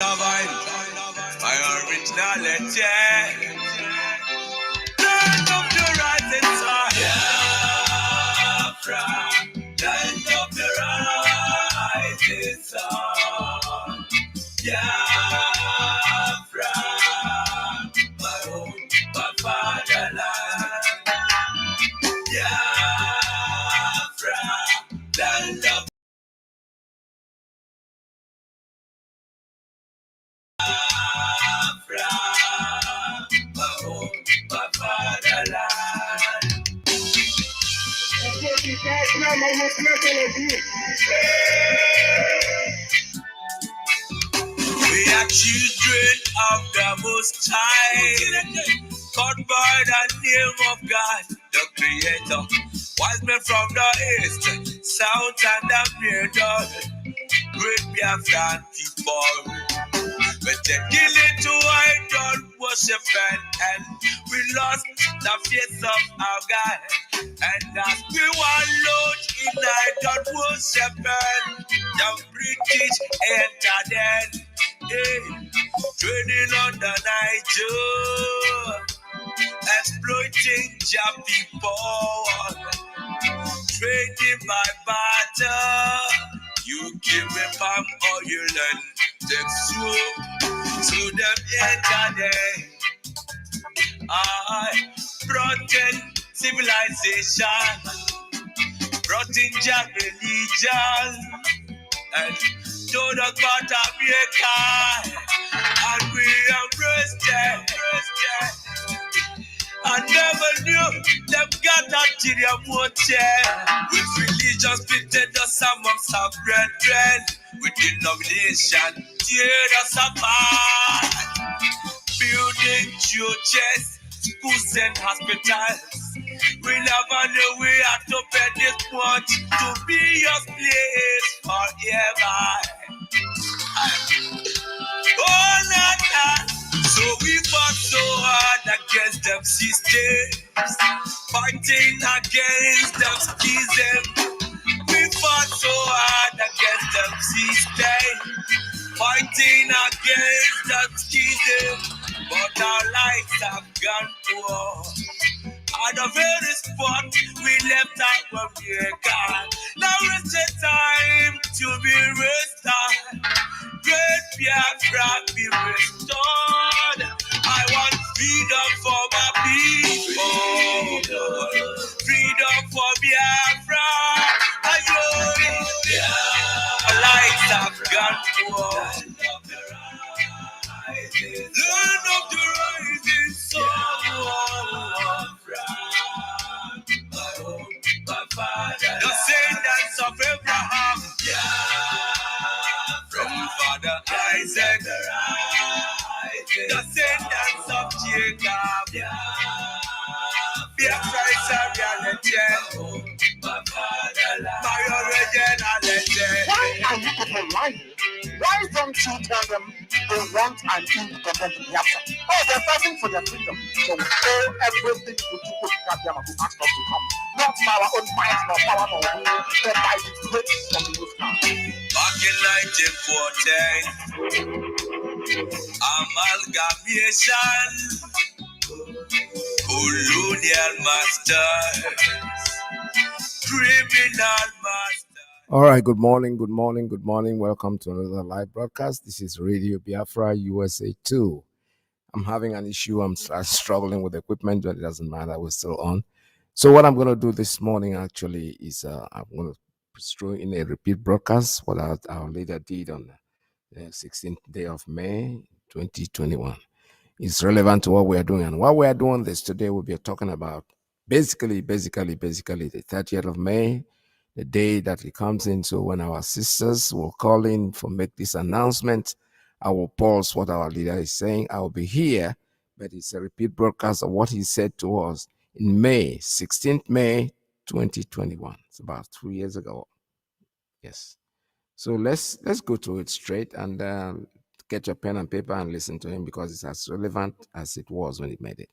My originality. Land of the rising sun. Biafra. Land of the rising sun. Biafra. My home, my fatherland. Biafra. Land of Biafra, my home, my fatherland. We are children of the Most High, called by the name of God, the Creator. Wise men from the east, south, and the middle, great Biafran people. But they killing to idol worship and we lost the face of our God. And as we wallowed in idol worship the British entered in, trading on the Niger, exploiting their people, trading by barter. You give me palm oil and take soup to them yesterday. I brought in civilization, brought in their religion, and told us about America, and we embraced them. I never knew them got ulterior motive. With religion splitted us amongst our brethren. With denomination, tear us apart. Building churches, schools and hospitals. We never knew we had to pay this much to be your place forever. Oh, Nana. So we fought so hard against them systems, fighting against them schism. We fought so hard against them systems, fighting against them schism. But our lives have gone poor. At the very spot we left our America. Now is the time to be restored. Great Biafra be restored. I want freedom for my people. Freedom for Biafra. Our lives have gone poor. Land of the rising sun. The descendants of Abraham, from Father Isaac, the descendants of Jacob, Biafra is a reality. My originality. Why are you people lying? Why don't you tell them they want an independent Biafra? Oh, they're fighting for their freedom. So we owe everything to people to Kadiama who asked us to come. Not by our own might, nor power, nor will, but by the grace from the Most High. Back in 1914, amalgamation, colonial masters, criminal masters. All right, good morning. Welcome to another live broadcast. This is Radio Biafra USA 2. I'm having an issue. I'm struggling with equipment, but it doesn't matter. We're still on. So what I'm going to do this morning actually is I'm going to throw in a repeat broadcast what our leader did on the 16th day of May 2021. It's relevant to what we are doing. And what we are doing this today, we'll be talking about basically the 30th of May, the day that it comes in. So when our sisters will call in for make this announcement, I will pause what our leader is saying. I will be here, but it's a repeat broadcast of what he said to us in May, 16th May 2021. It's about 2 years ago. Yes. So let's go to it straight and get your pen and paper and listen to him because it's as relevant as it was when he made it.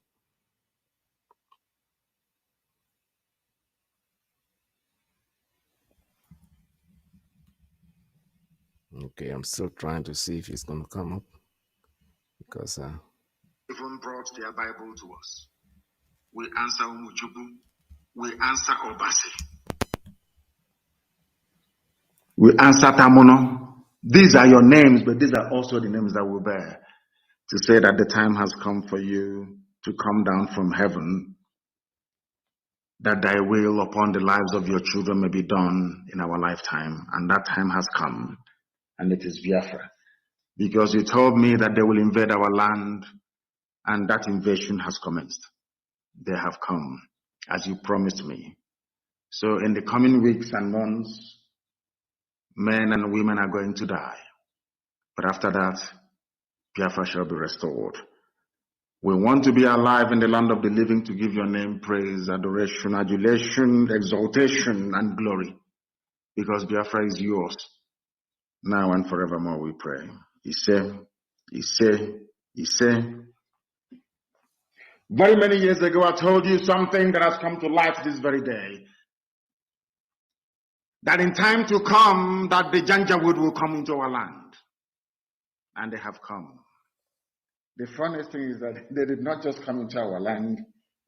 Okay, I'm still trying to see if it's going to come up because even brought their Bible to us. We answer Umuchubu. We answer Obasi. We answer Tamono. These are your names, but these are also the names that we bear to say that the time has come for you to come down from heaven, that thy will upon the lives of your children may be done in our lifetime. And that time has come, and it is Biafra. Because you told me that they will invade our land, and that invasion has commenced. They have come, as you promised me. So in the coming weeks and months, men and women are going to die. But after that, Biafra shall be restored. We want to be alive in the land of the living to give your name praise, adoration, adulation, exaltation, and glory. Because Biafra is yours. Now and forevermore we pray. Ise, Ise, Ise. Very many years ago, I told you something that has come to light this very day. That in time to come, that the Janjaweed will come into our land. And they have come. The funniest thing is that they did not just come into our land,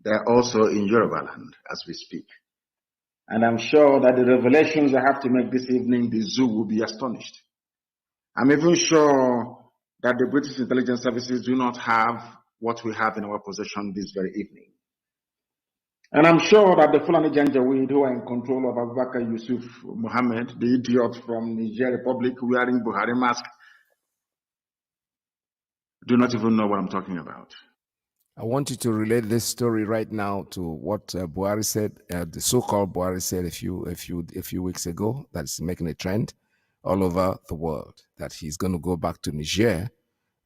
they're also in Yoruba land as we speak. And I'm sure that the revelations I have to make this evening, the zoo will be astonished. I'm even sure that the British intelligence services do not have what we have in our possession this very evening. And I'm sure that the Fulani Janjaweed who are in control of Abubakar Yusuf Mohammed, the idiot from Niger Republic wearing Buhari mask, do not even know what I'm talking about. I want you to relate this story right now to what Buhari said, the so-called Buhari said a few weeks ago. That's making a trend all over the world. That he's going to go back to Niger.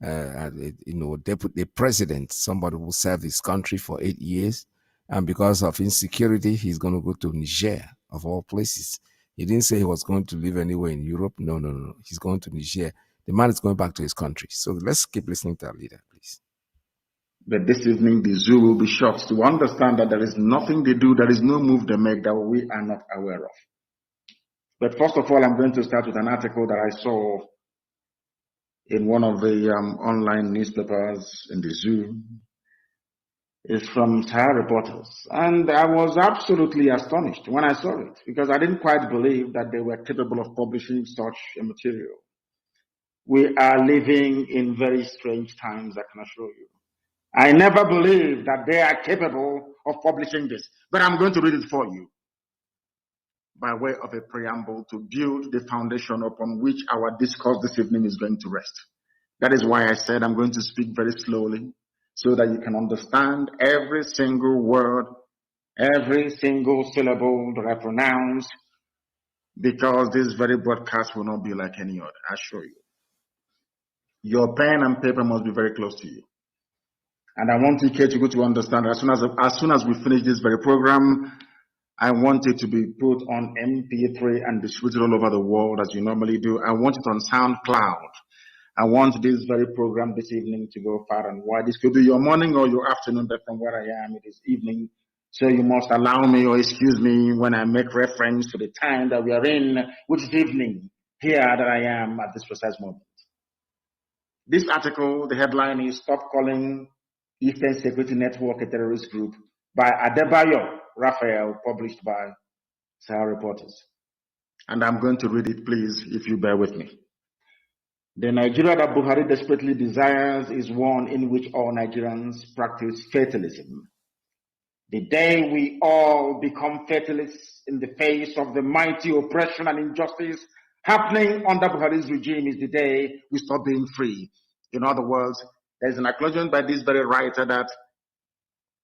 Deputy president, somebody who served his country for 8 years, and because of insecurity, he's going to go to Niger of all places. He didn't say he was going to live anywhere in Europe. No. He's going to Niger. The man is going back to his country. So let's keep listening to our leader, please. But this evening, the zoo will be shocked to understand that there is nothing they do, there is no move they make that we are not aware of. But first of all, I'm going to start with an article that I saw in one of the online newspapers in the zoo. It's from Sahara Reporters. And I was absolutely astonished when I saw it because I didn't quite believe that they were capable of publishing such a material. We are living in very strange times, I can assure you. I never believed that they are capable of publishing this, but I'm going to read it for you by way of a preamble to build the foundation upon which our discourse this evening is going to rest. That is why I said I'm going to speak very slowly so that you can understand every single word, every single syllable that I pronounce, because this very broadcast will not be like any other, I assure you. Your pen and paper must be very close to you. And I want Iyke to go to understand as soon as we finish this very program, I want it to be put on MP3 and distributed all over the world as you normally do. I want it on SoundCloud. I want this very program this evening to go far and wide. This could be your morning or your afternoon, but from where I am, it is evening. So you must allow me or excuse me when I make reference to the time that we are in, which is evening, here that I am at this precise moment. This article, the headline is Stop Calling Eastern Security Network a Terrorist Group by Adebayo Raphael, published by Sahara Reporters. And I'm going to read it, please, if you bear with me. The Nigeria that Buhari desperately desires is one in which all Nigerians practice fatalism. The day we all become fatalists in the face of the mighty oppression and injustice happening under Buhari's regime is the day we stop being free. In other words, there's an acknowledgement by this very writer that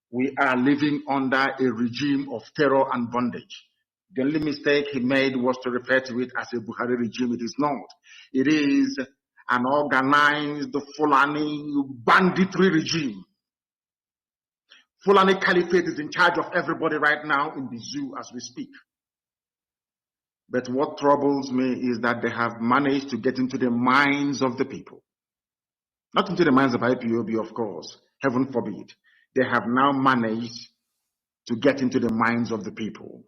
we are living under a regime of terror and bondage. The only mistake he made was to refer to it as a Buhari regime. It is not. It is an organized Fulani banditry regime. Fulani Caliphate is in charge of everybody right now in the zoo as we speak. But what troubles me is that they have managed to get into the minds of the people. Not into the minds of IPOB, of course. Heaven forbid. They have now managed to get into the minds of the people.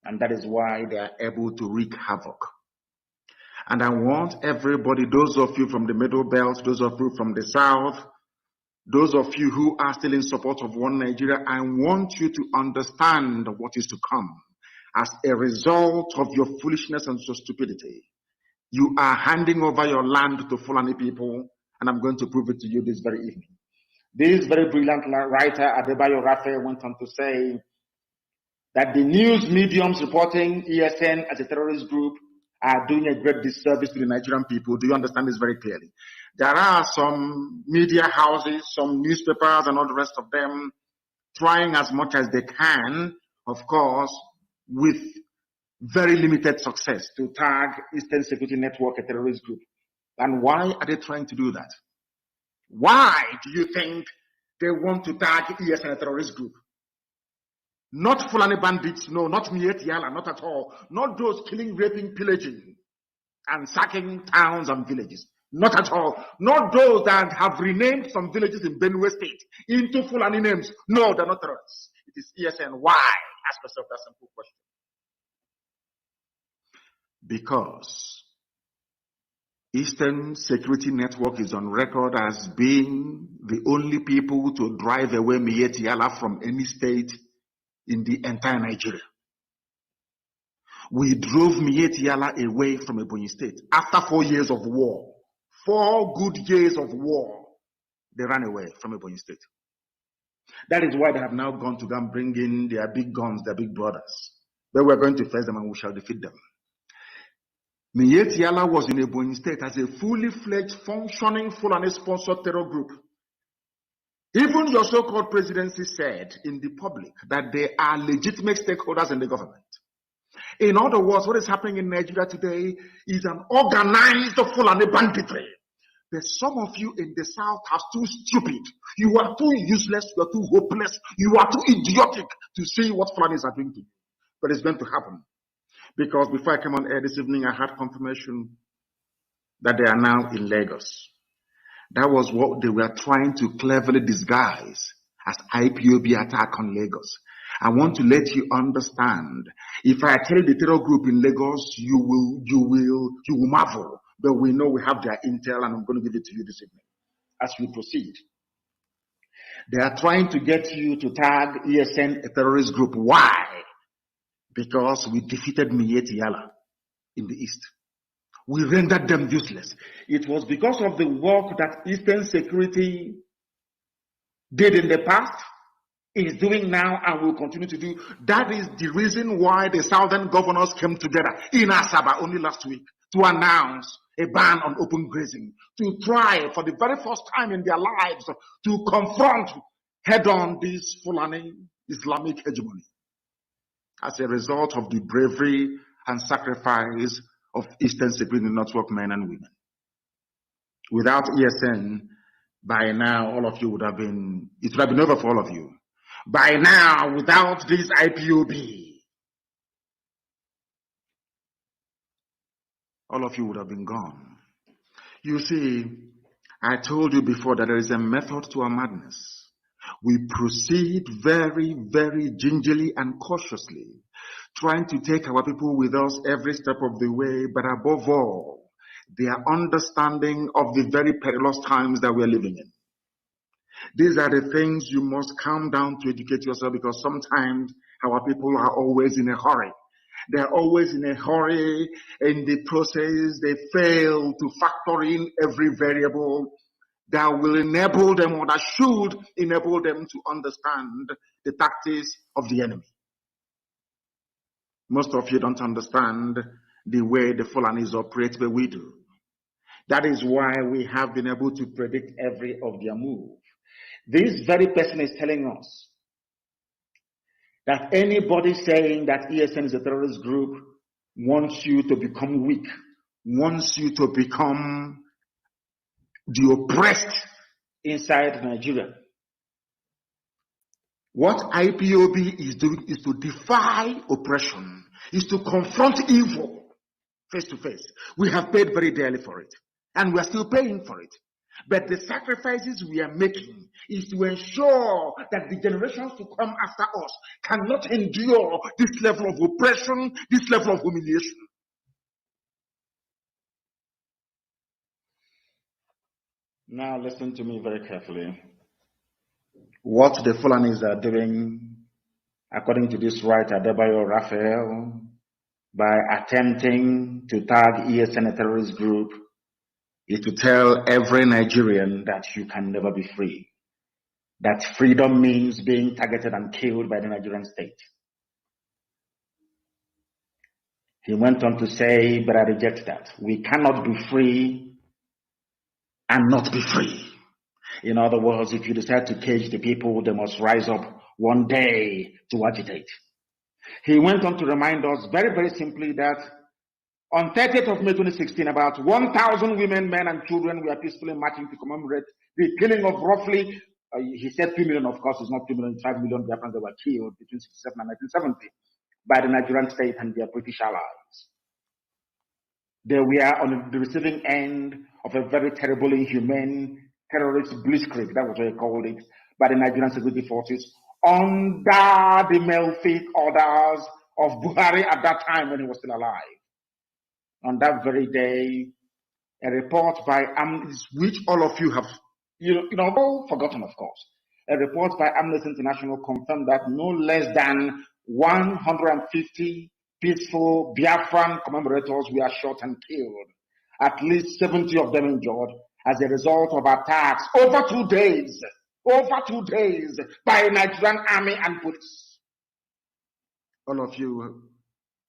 And that is why they are able to wreak havoc. And I want everybody, those of you from the Middle Belt, those of you from the South, those of you who are still in support of one Nigeria, I want you to understand what is to come. As a result of your foolishness and your stupidity, you are handing over your land to Fulani people, and I'm going to prove it to you this very evening. This very brilliant writer, Adebayo Rafe, went on to say that the news mediums reporting ESN as a terrorist group are doing a great disservice to the Nigerian people. Do you understand this very clearly? There are some media houses, some newspapers, and all the rest of them trying as much as they can, of course, with very limited success, to tag Eastern Security Network a terrorist group. And why are they trying to do that? Why do you think they want to tag ESN a terrorist group? Not Fulani bandits, no, not Mieti Yala, not at all. Not those killing, raping, pillaging, and sacking towns and villages. Not at all. Not those that have renamed some villages in Benue State into Fulani names. No, they're not terrorists. It is ESN. Why? Ask yourself that simple question. Because Eastern Security Network is on record as being the only people to drive away Mieti Yala from any state in the entire Nigeria. We drove Mieti Yala away from Ebonyi State after 4 years of war. 4 good years of war, they ran away from Ebonyi State. That is why they have now gone to go and bring in their big guns, their big brothers. But we're going to face them and we shall defeat them. Mieti Yala was in Ebonyi State as a fully fledged, functioning, Fulani-sponsored terror group. Even your so-called presidency said in the public that they are legitimate stakeholders in the government. In other words, what is happening in Nigeria today is an organized Fulani banditry. But some of you in the South are too stupid. You are too useless. You are too hopeless. You are too idiotic to see what Fulanis are doing to you. But it's going to happen. Because before I came on air this evening, I had confirmation that they are now in Lagos. That was what they were trying to cleverly disguise as IPOB attack on Lagos. I want to let you understand. If I tell the terror group in Lagos, you will marvel. But we know we have their intel, and I'm going to give it to you this evening as we proceed. They are trying to get you to tag ESN a terrorist group. Why? Because we defeated Mieti Yala in the East. We rendered them useless. It was because of the work that Eastern Security did in the past, is doing now, and will continue to do. That is the reason why the Southern governors came together in Asaba only last week to announce a ban on open grazing, to try for the very first time in their lives to confront head-on this Fulani Islamic hegemony. As a result of the bravery and sacrifice of Eastern Security Network men and women. Without ESN, by now, all of you would have been, it would have been over for all of you. By now, without this IPOB, all of you would have been gone. You see, I told you before that there is a method to our madness. We proceed very, very gingerly and cautiously, trying to take our people with us every step of the way, but above all, their understanding of the very perilous times that we are living in. These are the things you must calm down to educate yourself, because sometimes our people are always in a hurry. They're always in a hurry in the process. They fail to factor in every variable that will enable them, or that should enable them, to understand the tactics of the enemy. Most of you don't understand the way the Fulanis operate, but we do. That is why we have been able to predict every of their move. This very person is telling us that anybody saying that ESN is a terrorist group wants you to become weak, wants you to become the oppressed inside Nigeria. What IPOB is doing is to defy oppression, is to confront evil face to face. We have paid very dearly for it, and we are still paying for it. But the sacrifices we are making is to ensure that the generations to come after us cannot endure this level of oppression, this level of humiliation. Now listen to me very carefully. What the Fulanis are doing, according to this writer, Adebayo Raphael, by attempting to tag ESN a terrorist group, is to tell every Nigerian that you can never be free. That freedom means being targeted and killed by the Nigerian state. He went on to say, but I reject that. We cannot be free and not be free. In other words, if you decide to cage the people, they must rise up one day to agitate. He went on to remind us very, very simply that on 30th of May 2016, about 1,000 women, men, and children were peacefully marching to commemorate the killing of roughly, he said 2 million, of course, it's not 2 million, 5 million Biafrans that were killed between 1967 and 1970 by the Nigerian state and their British allies. They were on the receiving end of a very terrible, inhumane terrorist blitzkrieg, that was what they called it, by the Nigerian security forces, under the Melfic orders of Buhari at that time when he was still alive. On that very day, a report by Amnesty, which all of you have, all forgotten, of course. A report by Amnesty International confirmed that no less than 150 peaceful Biafran commemorators were shot and killed. At least 70 of them injured as a result of attacks over 2 days by Nigerian army and police. All of you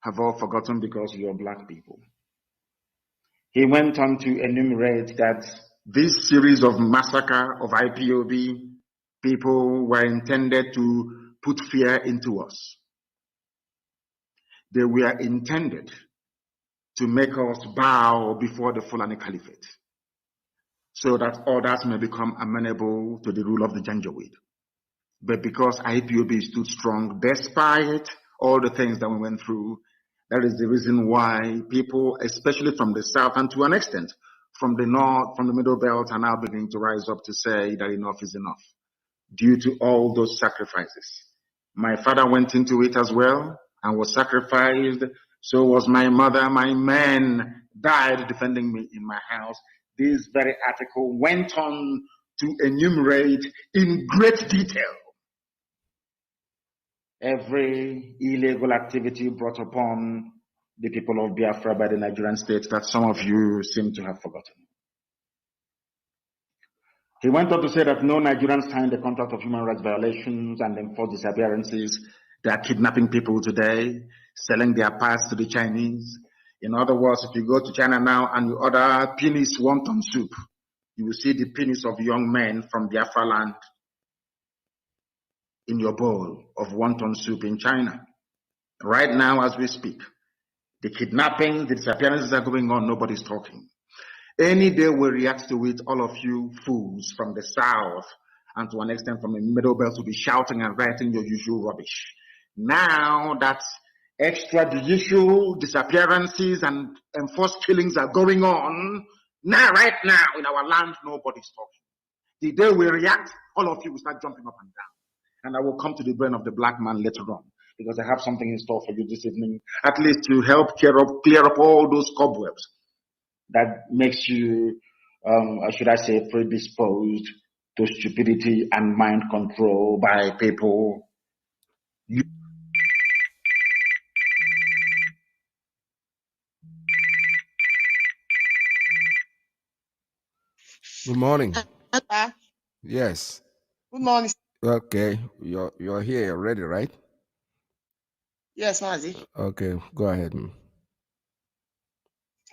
have all forgotten because you're black people. He went on to enumerate that this series of massacre of IPOB people were intended to put fear into us. They were intended to make us bow before the Fulani Caliphate so that others may become amenable to the rule of the Janjaweed. But because IPOB stood strong despite all the things that we went through, that is the reason why people, especially from the south and to an extent from the north, from the middle belt, are now beginning to rise up to say that enough is enough due to all those sacrifices. My father went into it as well and was sacrificed. So was my mother. My men died defending me in my house. This very article went on to enumerate in great detail every illegal activity brought upon the people of Biafra by the Nigerian state that some of you seem to have forgotten. He went on to say that no Nigerians signed the contract of human rights violations and enforced disappearances. They are kidnapping people today, selling their parts to the Chinese. In other words, if you go to China now and you order penis wonton soup, you will see the penis of young men from Biafra land in your bowl of wonton soup in China. Right now, as we speak, the kidnapping, the disappearances are going on, nobody's talking. Any day we react to it, all of you fools from the south and to an extent from the middle belt will be shouting and writing your usual rubbish. Now that extrajudicial disappearances and enforced killings are going on, now, right now, in our land, nobody's talking. The day we react, all of you will start jumping up and down. And I will come to the brain of the black man later on, because I have something in store for you this evening, at least to help clear up all those cobwebs that makes you, should I say, predisposed to stupidity and mind control by people. Good morning. Yes. Good morning. Okay, you're here already, right? Yes, Mazi. Okay, go ahead.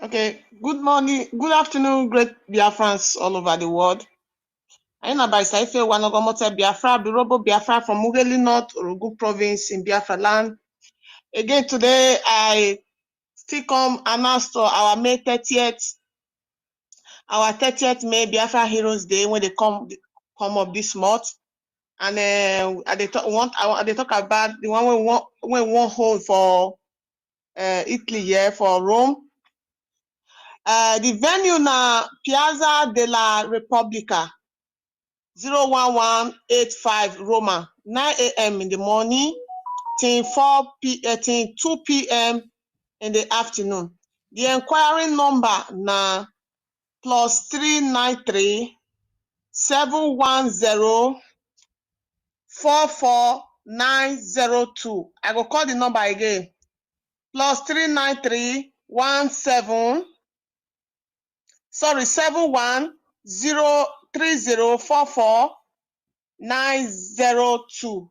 Okay. Good morning. Good afternoon, great Biafrans all over the world. I'm Barrister Ife Wanogomote Biafra, Birobo Biafra from Mugeli North, Orugu Province in Biafra land. Again, today I still come announce to our May 30th, May Biafra Heroes Day when they come up this month. And they talk about the one we won't hold for Italy here for Rome. The venue na Piazza della Repubblica, 01185 Roma, 9 a.m. in the morning till 2 p.m. in the afternoon. The inquiry number na +393 710-44902. I go call the number again. +393 710-3044-902.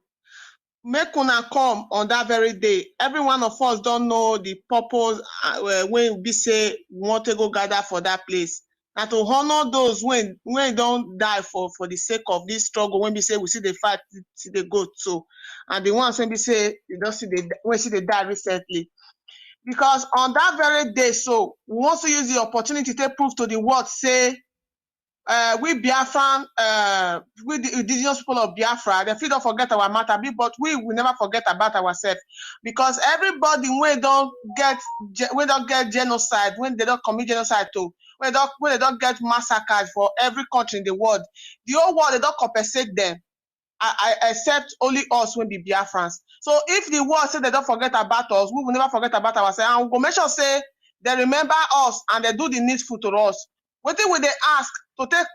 Make una come on that very day. Every one of us don't know the purpose when we say we want to go gather for that place. Now to honor those when don't die for the sake of this struggle, when we say we see the fight, see the go too. And the ones when we say you don't see they die recently. Because on that very day, so we want to use the opportunity to prove to the world, say we Biafran, we the indigenous people of Biafra, they don't forget our matter, but we will never forget about ourselves. Because everybody when they don't get genocide, when they don't commit genocide too, when they don't get massacred for every country in the world, the whole world they don't compensate them. Except only us when be Biafrans. So if the world say they don't forget about us, we will never forget about ourselves. And we go make sure say they remember us and they do the needful to us. What will they ask for us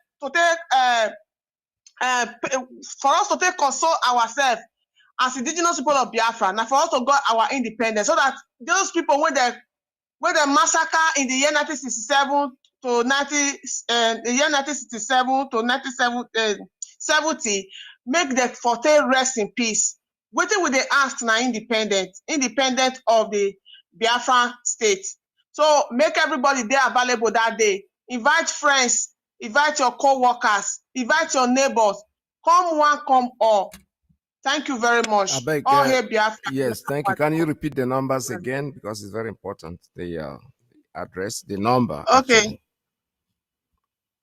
to take console ourselves as indigenous people of Biafra, and for us to get our independence, so that those people when they massacre in the year 1967 to 1970, make the forte rest in peace. What will they ask now? Independent of the Biafran state. So make everybody there available that day. Invite friends, invite your co-workers, invite your neighbors. Come one, come all. Thank you very much. I beg, All hail Biafra. yes, thank you. Can you repeat the numbers again? Because it's very important. The address, the number, Okay. actually.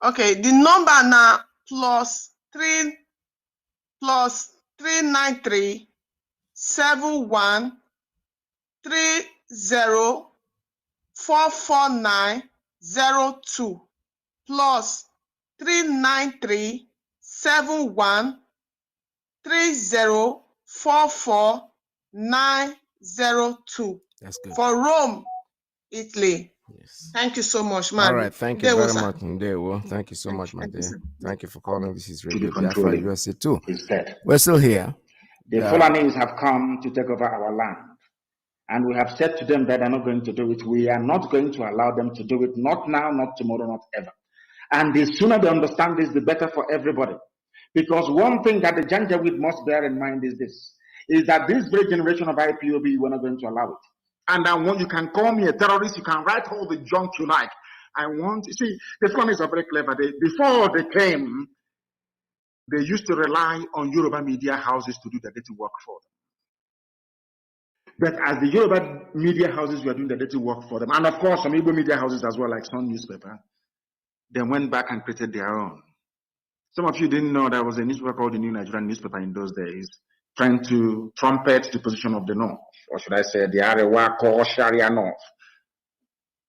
Okay, the number now +393 71 30 44902 +393 71 30 44902. That's good. For Rome, Italy. Yes. Thank you so much, man. All right, thank you very much, Ndewo. Thank you so much, my dear. Thank you for calling. This is Radio Biafra USA 2. We're still here. The Fulanis have come to take over our land. And we have said to them that they're not going to do it. We are not going to allow them to do it. Not now, not tomorrow, not ever. And the sooner they understand this, the better for everybody. Because one thing that the Janjaweed must bear in mind is this, is that this very generation of IPOB, we're not going to allow it. And I want, you can call me a terrorist, you can write all the junk you like. You see, the Fulanis are very clever. Before they came, they used to rely on Yoruba media houses to do the dirty work for them. But as the Yoruba media houses were doing the dirty work for them, and of course some Igbo media houses as well, like Sun newspaper, they went back and created their own. Some of you didn't know there was a newspaper called the New Nigerian Newspaper in those days, trying to trumpet the position of the North, or should I say the Arewa or Sharia North.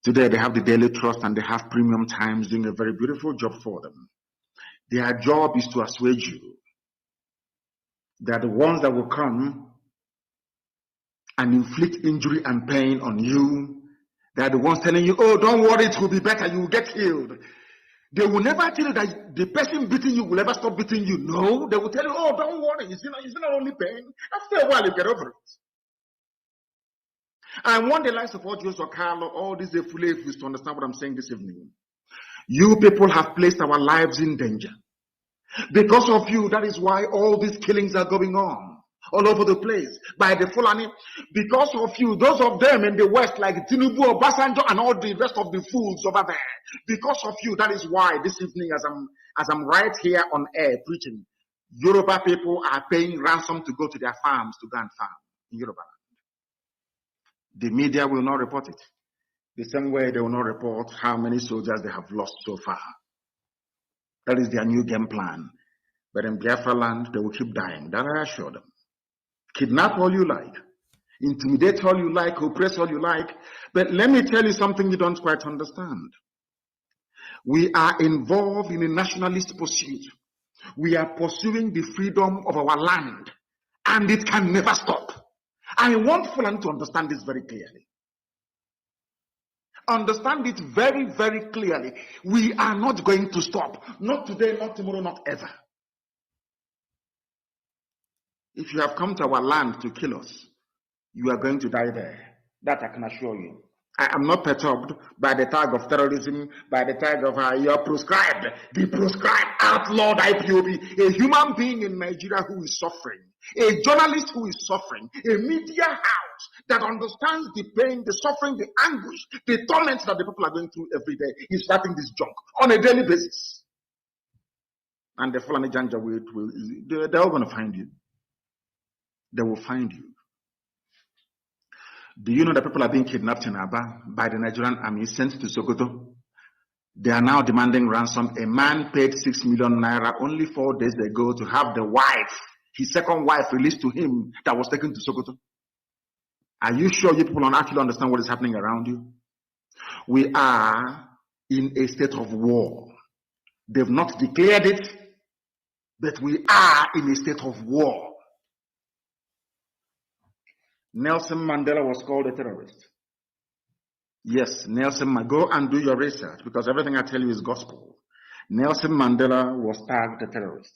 Today they have the Daily Trust and they have Premium Times doing a very beautiful job for them. Their job is to assuage you. They are the ones that will come and inflict injury and pain on you. They are the ones telling you, oh, don't worry, it will be better, you will get healed. They will never tell you that the person beating you will ever stop beating you. No, they will tell you, oh, don't worry, it's not only pain. After a while, you get over it. I want the likes of all Joseph Carlo, all these Efulefus to understand what I'm saying this evening. You people have placed our lives in danger. Because of you, that is why all these killings are going on all over the place by the Fulani. Because of you, those of them in the West, like Tinubu, Obasanjo, and all the rest of the fools over there. Because of you, that is why this evening, as I'm right here on air preaching, Yoruba people are paying ransom to go to their farms to go and farm in Yoruba. The media will not report it. The same way they will not report how many soldiers they have lost so far. That is their new game plan. But in Biafra land, they will keep dying. That I assure them. Kidnap all you like. Intimidate all you like. Oppress all you like. But let me tell you something you don't quite understand. We are involved in a nationalist pursuit. We are pursuing the freedom of our land. And it can never stop. I want Fulani to understand this very clearly. Understand it very, very clearly. We are not going to stop. Not today, not tomorrow, not ever. If you have come to our land to kill us, you are going to die there. That I can assure you. I am not perturbed by the tag of terrorism, by the tag of you're proscribed, the proscribed, outlawed IPOB, a human being in Nigeria who is suffering, a journalist who is suffering, a media house that understands the pain, the suffering, the anguish, the torment that the people are going through every day is starting this junk on a daily basis. And the Fulani Janja they're all going to find you. They will find you. Do you know that people are being kidnapped in Aba by the Nigerian army sent to Sokoto? They are now demanding ransom. A man paid 6 million naira only 4 days ago to have the wife, his second wife, released to him that was taken to Sokoto. Are you sure you people don't actually understand what is happening around you? We are in a state of war. They've not declared it, but we are in a state of war. Nelson Mandela was called a terrorist. Yes, Nelson, go and do your research because everything I tell you is gospel. Nelson Mandela was tagged a terrorist.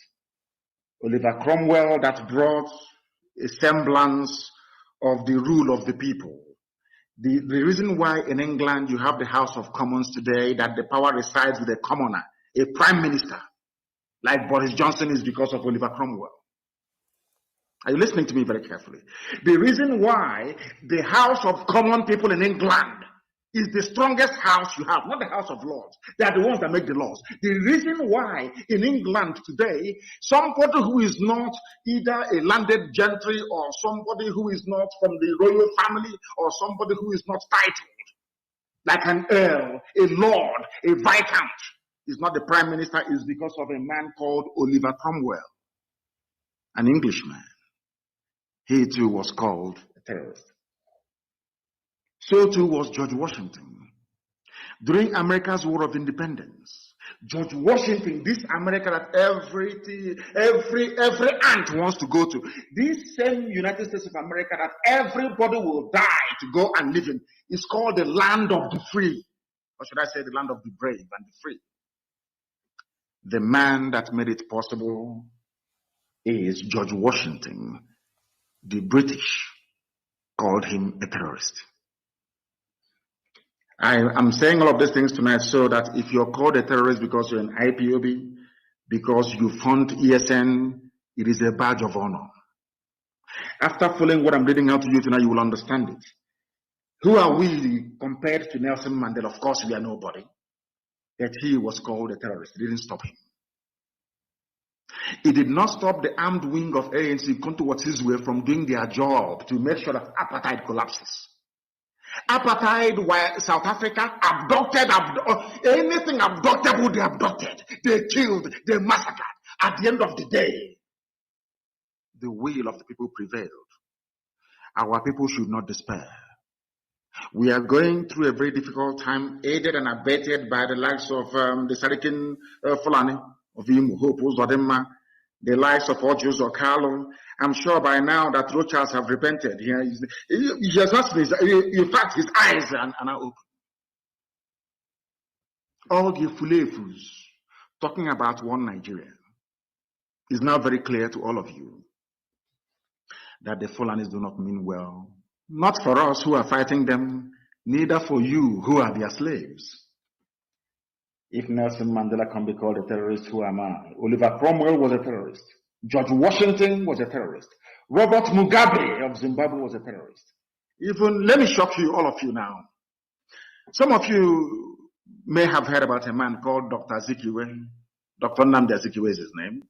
Oliver Cromwell, that brought a semblance of the rule of the people. The reason why in England you have the House of Commons today, that the power resides with a commoner, a prime minister, like Boris Johnson, is because of Oliver Cromwell. Are you listening to me very carefully? The reason why the House of Common People in England is the strongest house you have, not the House of Lords. They are the ones that make the laws. The reason why in England today, somebody who is not either a landed gentry or somebody who is not from the royal family or somebody who is not titled, like an earl, a lord, a viscount, is not the prime minister, is because of a man called Oliver Cromwell, an Englishman. He too was called a terrorist. So too was George Washington. During America's War of Independence, George Washington, this America that every ant wants to go to, this same United States of America that everybody will die to go and live in, is called the land of the free. Or should I say the land of the brave and the free? The man that made it possible is George Washington. The British called him a terrorist. I'm saying all of these things tonight so that if you're called a terrorist because you're an IPOB, because you fund ESN, it is a badge of honor. After following what I'm reading out to you tonight, you will understand it. Who are we compared to Nelson Mandela? Of course, we are nobody. Yet he was called a terrorist. It didn't stop him. It did not stop the armed wing of ANC, Kanu towards his way, from doing their job to make sure that apartheid collapses. Apartheid, while South Africa abducted, anything abductable, they abducted, they killed, they massacred. At the end of the day, the will of the people prevailed. Our people should not despair. We are going through a very difficult time, aided and abetted by the likes of the Sarikin Fulani, of Hope Uzodema, the likes of Ojus Okalo. I'm sure by now that Rochas have repented. He has not been, in fact, his eyes are now open. All the fulefus talking about one Nigeria is now very clear to all of you that the Fulanis do not mean well. Not for us who are fighting them, neither for you who are their slaves. If Nelson Mandela can be called a terrorist, who am I? Oliver Cromwell was a terrorist. George Washington was a terrorist. Robert Mugabe of Zimbabwe was a terrorist. Even, let me shock you, all of you now. Some of you may have heard about a man called Dr. Azikiwe. Dr. Nnamdi Azikiwe is his name.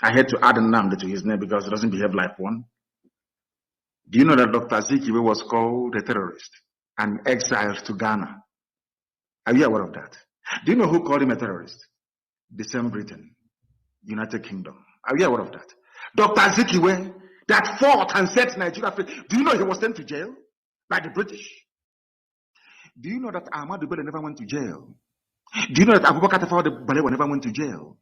I had to add Nnamdi to his name because he doesn't behave like one. Do you know that Dr. Azikiwe was called a terrorist and exiled to Ghana? Are you aware of that? Do you know who called him a terrorist? The same Britain, United Kingdom. Are you aware of that? Dr. Azikiwe, that fought and set Nigeria free. Do you know he was sent to jail by the British? Do you know that Ahmadu Bello never went to jail? Do you know that Abubakar Tafawa Balewa never went to jail?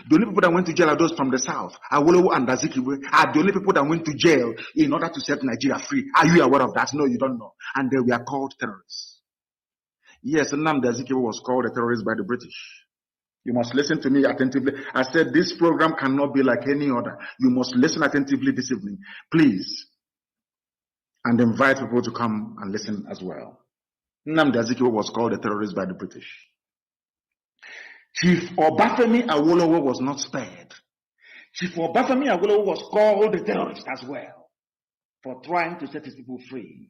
The only people that went to jail are those from the south. Awolowo and Azikiwe are the only people that went to jail in order to set Nigeria free. Are you aware of that? No, you don't know. And they were called terrorists. Yes, Nnamdi was called a terrorist by the British. You must listen to me attentively. I said this program cannot be like any other. You must listen attentively this evening, please, and invite people to come and listen as well. Nnamdi was called a terrorist by the British. Chief Obafemi Awolowo was not spared. Chief Obafemi Awolowo was called a terrorist as well for trying to set his people free.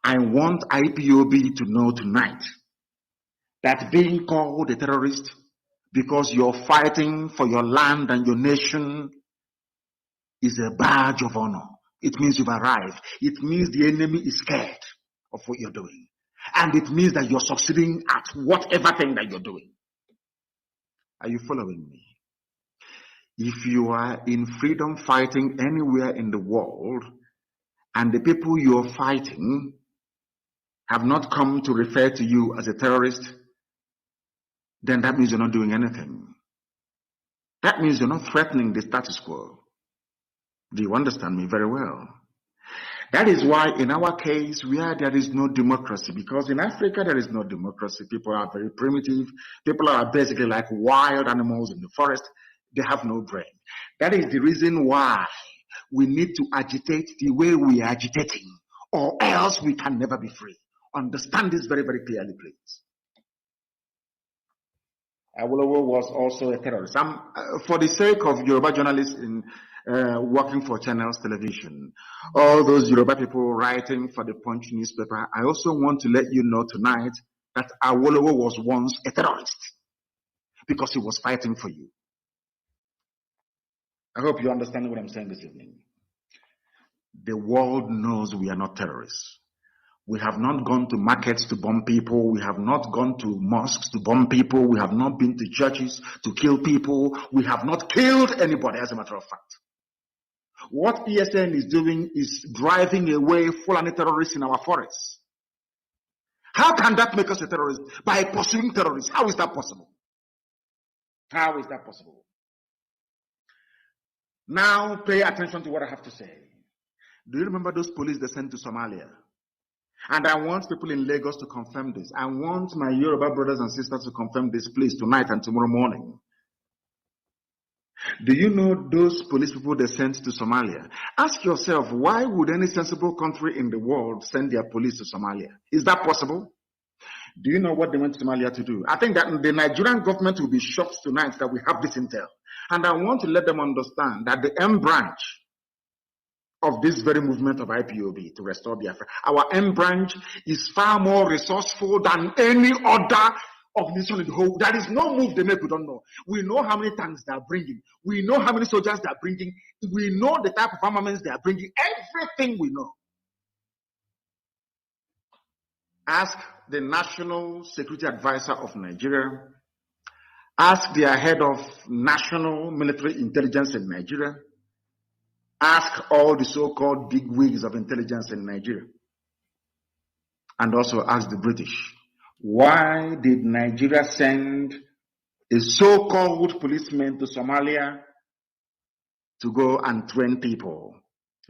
I want IPOB to know tonight that being called a terrorist because you're fighting for your land and your nation is a badge of honor. It means you've arrived. It means the enemy is scared of what you're doing. And it means that you're succeeding at whatever thing that you're doing. Are you following me? If you are in freedom fighting anywhere in the world, and the people you're fighting have not come to refer to you as a terrorist, then that means you're not doing anything. That means you're not threatening the status quo. Do you understand me very well? That is why in our case, where there is no democracy, because in Africa there is no democracy, people are very primitive, people are basically like wild animals in the forest, they have no brain. That is the reason why we need to agitate the way we are agitating, or else we can never be free. Understand this very, very clearly, please. Awolowo was also a terrorist. For the sake of Yoruba journalists in working for Channels Television, all those Yoruba people writing for the Punch newspaper, I also want to let you know tonight that Awolowo was once a terrorist because he was fighting for you. I hope you understand what I'm saying this evening. The world knows we are not terrorists. We have not gone to markets to bomb people. We have not gone to mosques to bomb people. We have not been to churches to kill people. We have not killed anybody, as a matter of fact. What ESN is doing is driving away Fulani terrorists in our forests. How can that make us a terrorist? By pursuing terrorists. How is that possible? How is that possible? Now pay attention to what I have to say. Do you remember those police they sent to Somalia? And I want people in Lagos to confirm this. I want my Yoruba brothers and sisters to confirm this, please, tonight and tomorrow morning. Do you know those police people they sent to Somalia? Ask yourself, why would any sensible country in the world send their police to Somalia? Is that possible? Do you know what they went to Somalia to do? I think that the Nigerian government will be shocked tonight that we have this intel. And I want to let them understand that the M branch of this very movement of IPOB to restore Biafra, our M branch is far more resourceful than any other organization in the whole. There is no move they make we don't know. We know how many tanks they are bringing. We know how many soldiers they are bringing. We know the type of armaments they are bringing. Everything we know. Ask the National Security Advisor of Nigeria. Ask their head of National Military Intelligence in Nigeria. Ask all the so-called big wigs of intelligence in Nigeria. And also ask the British. Why did Nigeria send a so-called policeman to Somalia to go and train people?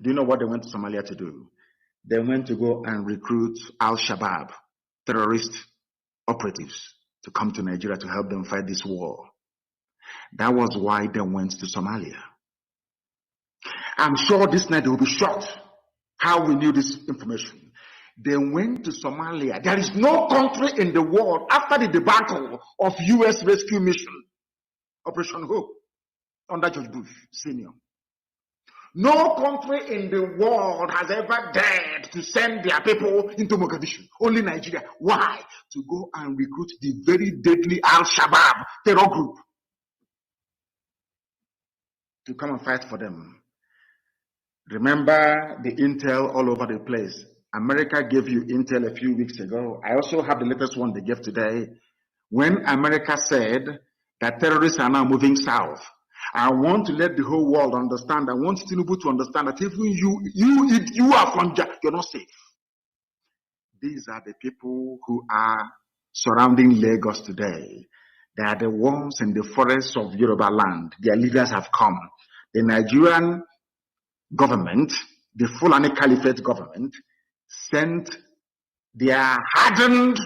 Do you know what they went to Somalia to do? They went to go and recruit Al-Shabaab, terrorist operatives, to come to Nigeria to help them fight this war. That was why they went to Somalia. I'm sure this night they will be shocked how we knew this information. They went to Somalia. There is no country in the world after the debacle of U.S. rescue mission, Operation Hope, under George Bush Sr. No country in the world has ever dared to send their people into Mogadishu. Only Nigeria. Why? To go and recruit the very deadly Al-Shabaab terror group to come and fight for them. Remember the intel all over the place. America gave you intel a few weeks ago. I also have the latest one they gave today. When America said that terrorists are now moving south, I want to let the whole world understand. I want Tinubu to understand that even you are from you're not safe. These are the people who are surrounding Lagos today. They are the ones in the forests of Yoruba land. Their leaders have come. The Nigerian government, the Fulani Caliphate government, sent their hardened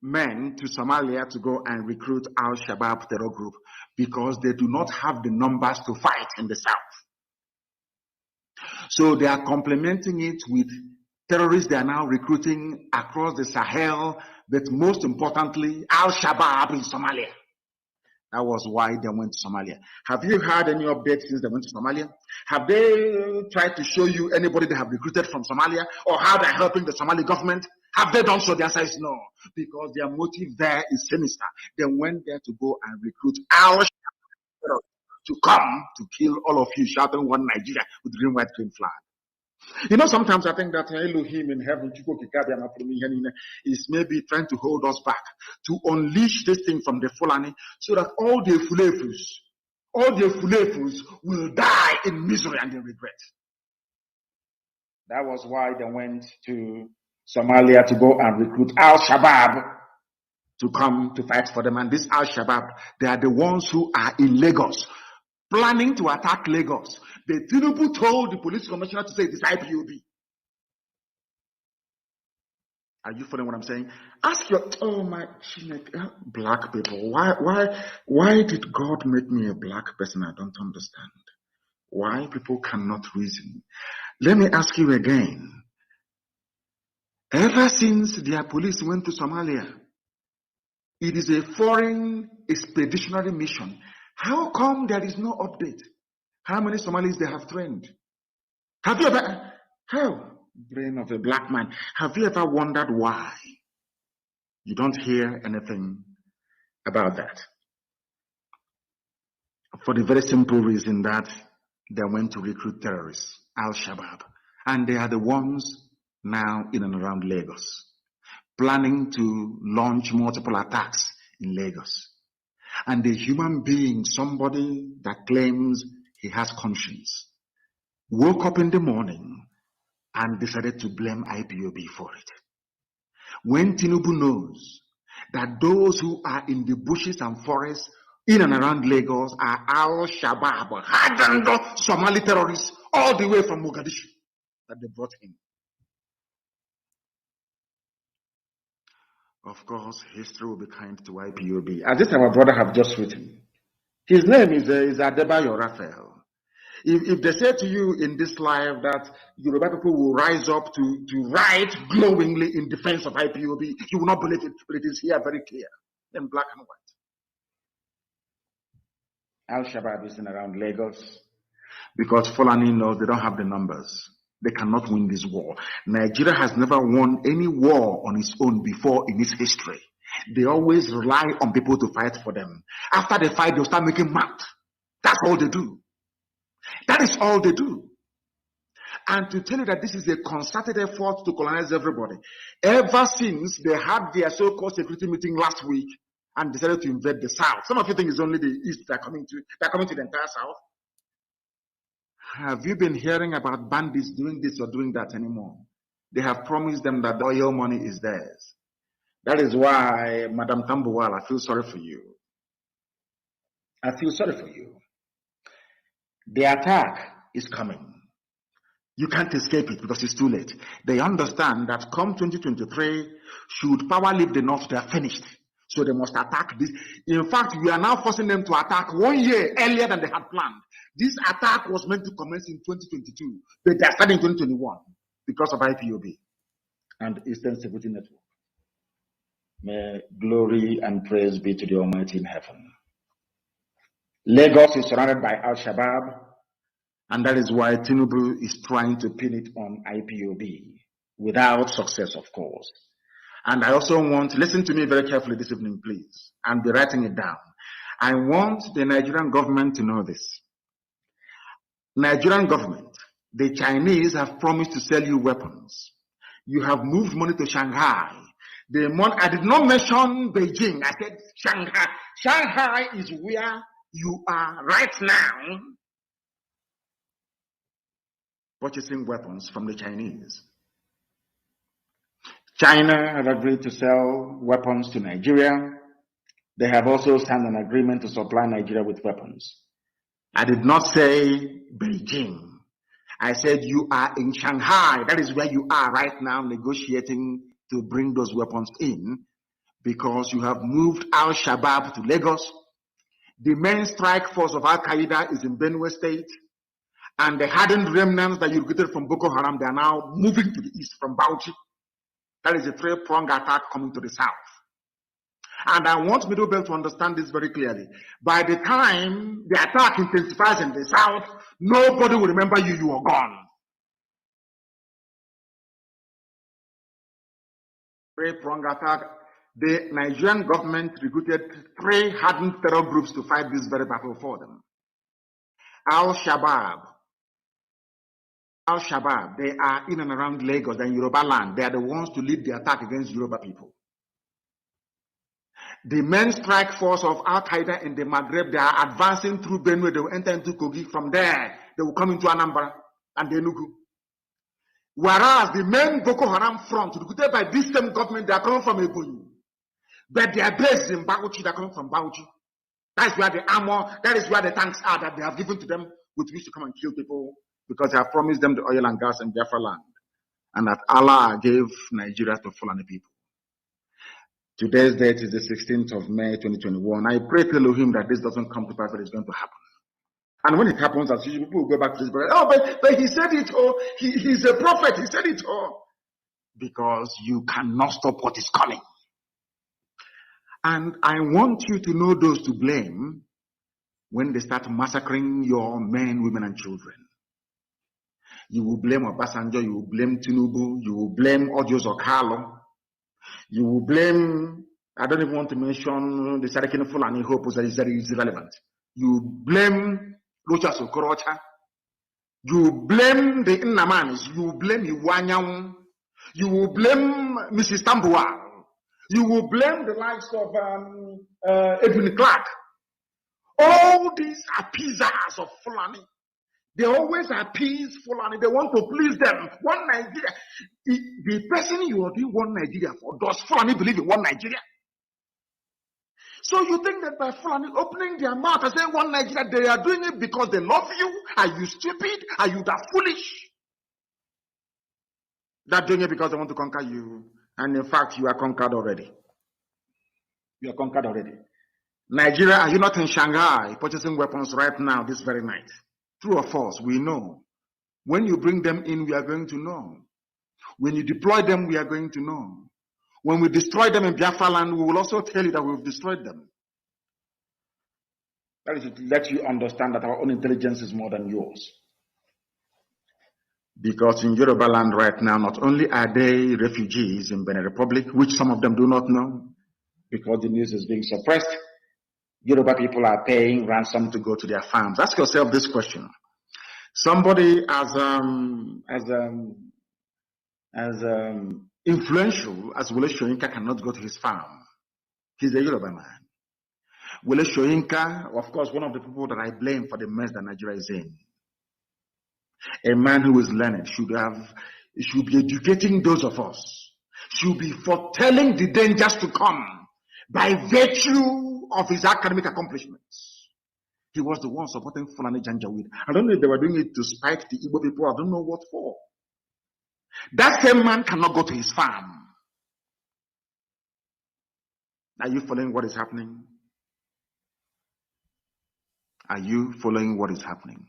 men to Somalia to go and recruit Al-Shabaab terror group because they do not have the numbers to fight in the south. So they are complementing it with terrorists they are now recruiting across the Sahel, but most importantly, Al-Shabaab in Somalia. That was why they went to Somalia. Have you had any updates since they went to Somalia? Have they tried to show you anybody they have recruited from Somalia or how they're helping the Somali government? Have they done so? The answer is no, because their motive there is sinister. They went there to go and recruit our to come to kill all of you, shouting one Nigeria with green, white, green flag. You know, sometimes I think that Elohim in heaven is maybe trying to hold us back, to unleash this thing from the Fulani, so that all the Fulefus will die in misery and in regret. That was why they went to Somalia to go and recruit Al-Shabaab to come to fight for them. And this Al-Shabaab, they are the ones who are in Lagos, planning to attack Lagos. The Tinubu told the police commissioner to say it is IPOB. Are you following what I'm saying? Ask your black people. Why did God make me a black person? I don't understand. Why people cannot reason. Let me ask you again. Ever since their police went to Somalia, it is a foreign expeditionary mission. How come there is no update? How many Somalis they have trained? Have you ever, brain of a black man, have you ever wondered why you don't hear anything about that? For the very simple reason that they went to recruit terrorists, Al-Shabaab, and they are the ones now in and around Lagos, planning to launch multiple attacks in Lagos. And the human being, somebody that claims he has conscience, woke up in the morning and decided to blame IPOB for it. When Tinubu knows that those who are in the bushes and forests in and around Lagos are Al-Shabaab, hardened Somali terrorists all the way from Mogadishu that they brought in. Of course, history will be kind to IPOB. As this our brother have just written. His name is Adebayo Raphael. If they say to you in this life that Yoruba people will rise up to write glowingly in defense of IPOB, you will not believe it, but it is here very clear in black and white. Al-Shabaab is in around Lagos because Fulani knows they don't have the numbers. They cannot win this war. Nigeria has never won any war on its own before in its history. They always rely on people to fight for them. After they fight, they'll start making mad. That's all they do. That is all they do. And to tell you that this is a concerted effort to colonize everybody. Ever since they had their so-called security meeting last week and decided to invade the South. Some of you think it's only the East that are coming to the entire South. Have you been hearing about bandits doing this or doing that anymore? They have promised them that the oil money is theirs. That is why, Madam Tambuwal, I feel sorry for you. I feel sorry for you. The attack is coming. You can't escape it because it's too late. They understand that come 2023, should power leave the North, they are finished. So they must attack this. In fact, we are now forcing them to attack 1 year earlier than they had planned. This attack was meant to commence in 2022, but they are starting in 2021 because of IPOB and Eastern Security Network. May glory and praise be to the Almighty in heaven. Lagos is surrounded by Al-Shabaab, and that is why Tinubu is trying to pin it on IPOB, without success, of course. And I also want, listen to me very carefully this evening, please, and be writing it down. I want the Nigerian government to know this. Nigerian government, the Chinese have promised to sell you weapons. You have moved money to Shanghai. I did not mention Beijing. I said Shanghai. Shanghai is where you are right now purchasing weapons from the Chinese. China has agreed to sell weapons to Nigeria. They have also signed an agreement to supply Nigeria with weapons. I did not say Beijing. I said you are in Shanghai. That is where you are right now negotiating to bring those weapons in. because you have moved Al-Shabaab to Lagos. The main strike force of Al-Qaeda is in Benue State. And the hardened remnants that you recruited from Boko Haram, they are now moving to the east from Bauchi. That is a three-pronged attack coming to the south. And I want Middle Belt to understand this very clearly. By the time the attack intensifies in the south, nobody will remember you, you are gone. Three-pronged attack. The Nigerian government recruited 3 hardened terror groups to fight this very battle for them. Al-Shabaab, they are in and around Lagos, they're in Yoruba land. They are the ones to lead the attack against Yoruba people. The main strike force of Al-Qaeda in the Maghreb, they are advancing through Benue. They will enter into Kogi. From there, they will come into Anambra and Enugu. Whereas the main Boko Haram front, recruited by this same government, they are coming from Ebonyi. But they are based in Bauchi, they are coming from Bauchi. That is where the armor, that is where the tanks are that they have given to them with which to come and kill people, because they have promised them the oil and gas in Biafra land. And that Allah gave Nigeria to Fulani people. Today's date is the 16th of May, 2021. I pray to Elohim that this doesn't come to pass, but it's going to happen. And when it happens, as usual, people will go back to this, but he said it, oh, he's a prophet, he said it, oh. Because you cannot stop what is coming. And I want you to know those to blame when they start massacring your men, women, and children. You will blame Obasanjo, you will blame Tinubu, you will blame Odios Okalo, you will blame, I don't even want to mention the Sarikini Fulani Hope that is very irrelevant. You blame Rocha Sokorocha, you blame the Nnamdi, you blame Iwanyang, you will blame Mrs. Tambuwa, you will blame the likes of Edwin Clark. All these appeasers of Fulani. They always appease Fulani. They want to please them. One Nigeria. The person you are doing one Nigeria for, does Fulani believe in one Nigeria? So you think that by Fulani opening their mouth and saying one Nigeria, they are doing it because they love you? Are you stupid? Are you that foolish? They're doing it because they want to conquer you. And in fact, you are conquered already. You are conquered already. Nigeria, are you not in Shanghai purchasing weapons right now, this very night? True or false, we know. When you bring them in, we are going to know. When you deploy them, we are going to know. When we destroy them in Biafra land, we will also tell you that we've destroyed them. That is to let you understand that our own intelligence is more than yours. Because in Yoruba land right now, not only are they refugees in Benin Republic, which some of them do not know, because the news is being suppressed, Yoruba people are paying ransom to go to their farms. Ask yourself this question. Somebody as influential as Wole Soyinka cannot go to his farm. He's a Yoruba man. Wole Soyinka, of course, one of the people that I blame for the mess that Nigeria is in. A man who is learned should be educating those of us, should be foretelling the dangers to come by virtue of his academic accomplishments. He was the one supporting Fulani Janjaweed. I don't know if they were doing it to spite the Igbo people. I don't know what for. That same man cannot go to his farm. Are you following what is happening? Are you following what is happening?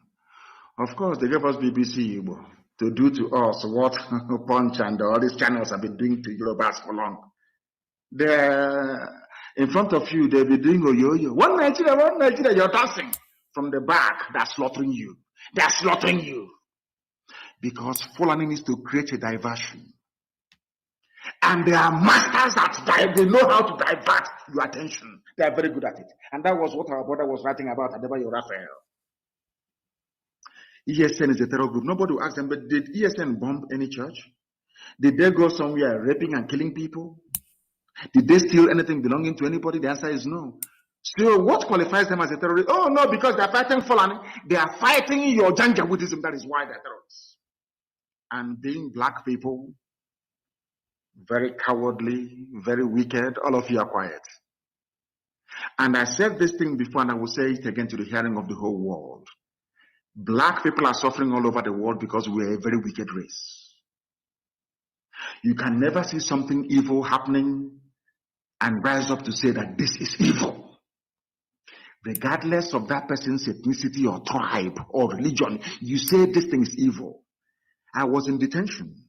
Of course, they gave us BBC Igbo to do to us what Punch and all these channels have been doing to Yorubas for long. They're in front of you, they'll be doing yo-yo. One Nigeria, you're dancing. From the back, they're slaughtering you. They're slaughtering you. Because Fulani needs to create a diversion. And they are masters at they know how to divert your attention. They are very good at it. And that was what our brother was writing about at Adebayo Raphael. ESN is a terror group. Nobody will ask them, but did ESN bomb any church? Did they go somewhere raping and killing people? Did they steal anything belonging to anybody? The answer is no. So what qualifies them as a terrorist? Oh no, because they're fighting Fulani. They are fighting your Janjaweedism. That is why they're terrorists. And being black people, very cowardly, very wicked, all of you are quiet. And I said this thing before, and I will say it again to the hearing of the whole world. Black people are suffering all over the world because we are a very wicked race. You can never see something evil happening and rise up to say that this is evil, regardless of that person's ethnicity or tribe or religion, you say this thing is evil. I was in detention.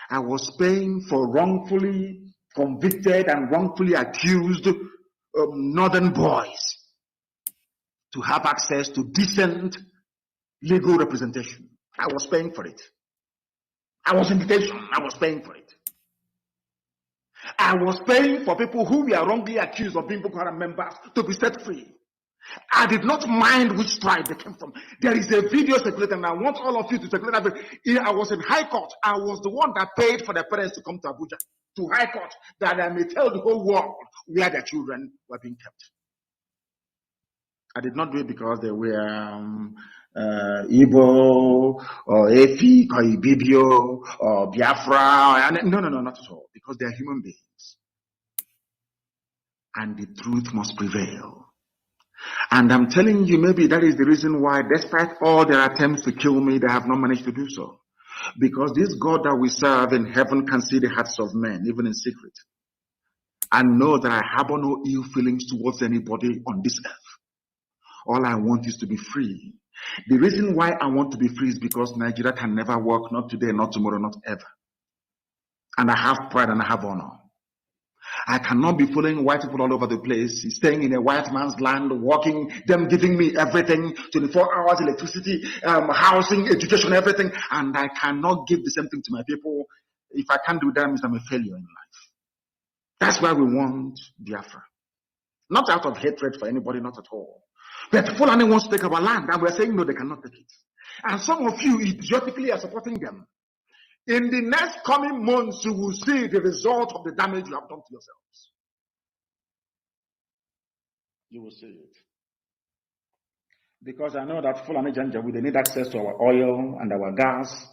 I was paying for wrongfully convicted and wrongfully accused northern boys to have access to decent legal representation. I was paying for it. I was in detention. I was paying for it. I was paying for people who were wrongly accused of being Boko Haram members to be set free. I did not mind which tribe they came from. There is a video circulating, and I want all of you to circulate that. I was in High Court. I was the one that paid for the parents to come to Abuja, to High Court, that I may tell the whole world where their children were being kept. I did not do it because they were Igbo or Efik or Ibibio or Biafra. No, not at all. Because they are human beings. And the truth must prevail. And I'm telling you, maybe that is the reason why, despite all their attempts to kill me, they have not managed to do so. Because this God that we serve in heaven can see the hearts of men, even in secret. And know that I harbor no ill feelings towards anybody on this earth. All I want is to be free. The reason why I want to be free is because Nigeria can never work, not today, not tomorrow, not ever. And I have pride and I have honor. I cannot be following white people all over the place, staying in a white man's land, working, them giving me everything, 24 hours, electricity, housing, education, everything, and I cannot give the same thing to my people. If I can't do that, it means I'm a failure in life. That's why we want Biafra. Not out of hatred for anybody, not at all. But Fulani wants to take our land, and we're saying no, they cannot take it. And some of you idiotically are supporting them. In the next coming months, you will see the result of the damage you have done to yourselves. You will see it. Because I know that Fulani Janjaweed, they need access to our oil and our gas.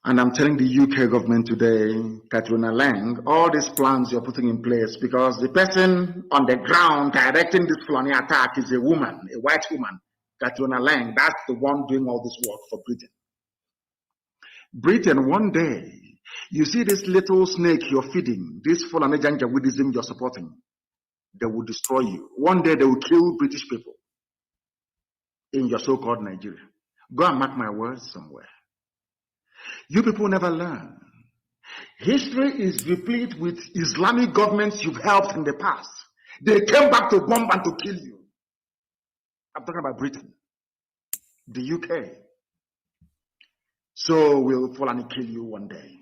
And I'm telling the UK government today, Katrina Lang, all these plans you're putting in place, because the person on the ground directing this Fulani attack is a woman, a white woman, Katrina Lang. That's the one doing all this work for Britain. Britain, one day, you see this little snake you're feeding, this Fulani Janjaweedism you're supporting, they will destroy you. One day they will kill British people in your so-called Nigeria. Go and mark my words somewhere. You people never learn. History is replete with Islamic governments you've helped in the past. They came back to bomb and to kill you. I'm talking about Britain, the UK. So will Fulani kill you one day.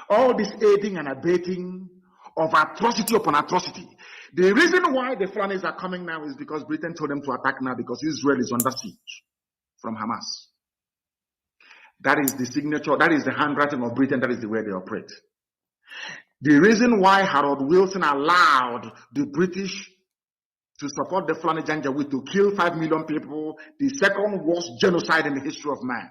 All this aiding and abetting of atrocity upon atrocity. The reason why the Fulanis are coming now is because Britain told them to attack now, because Israel is under siege from Hamas. That is the signature, that is the handwriting of Britain, that is the way they operate. The reason why Harold Wilson allowed the British to support the Fulani Janjaweed to kill 5 million people, the second worst genocide in the history of man,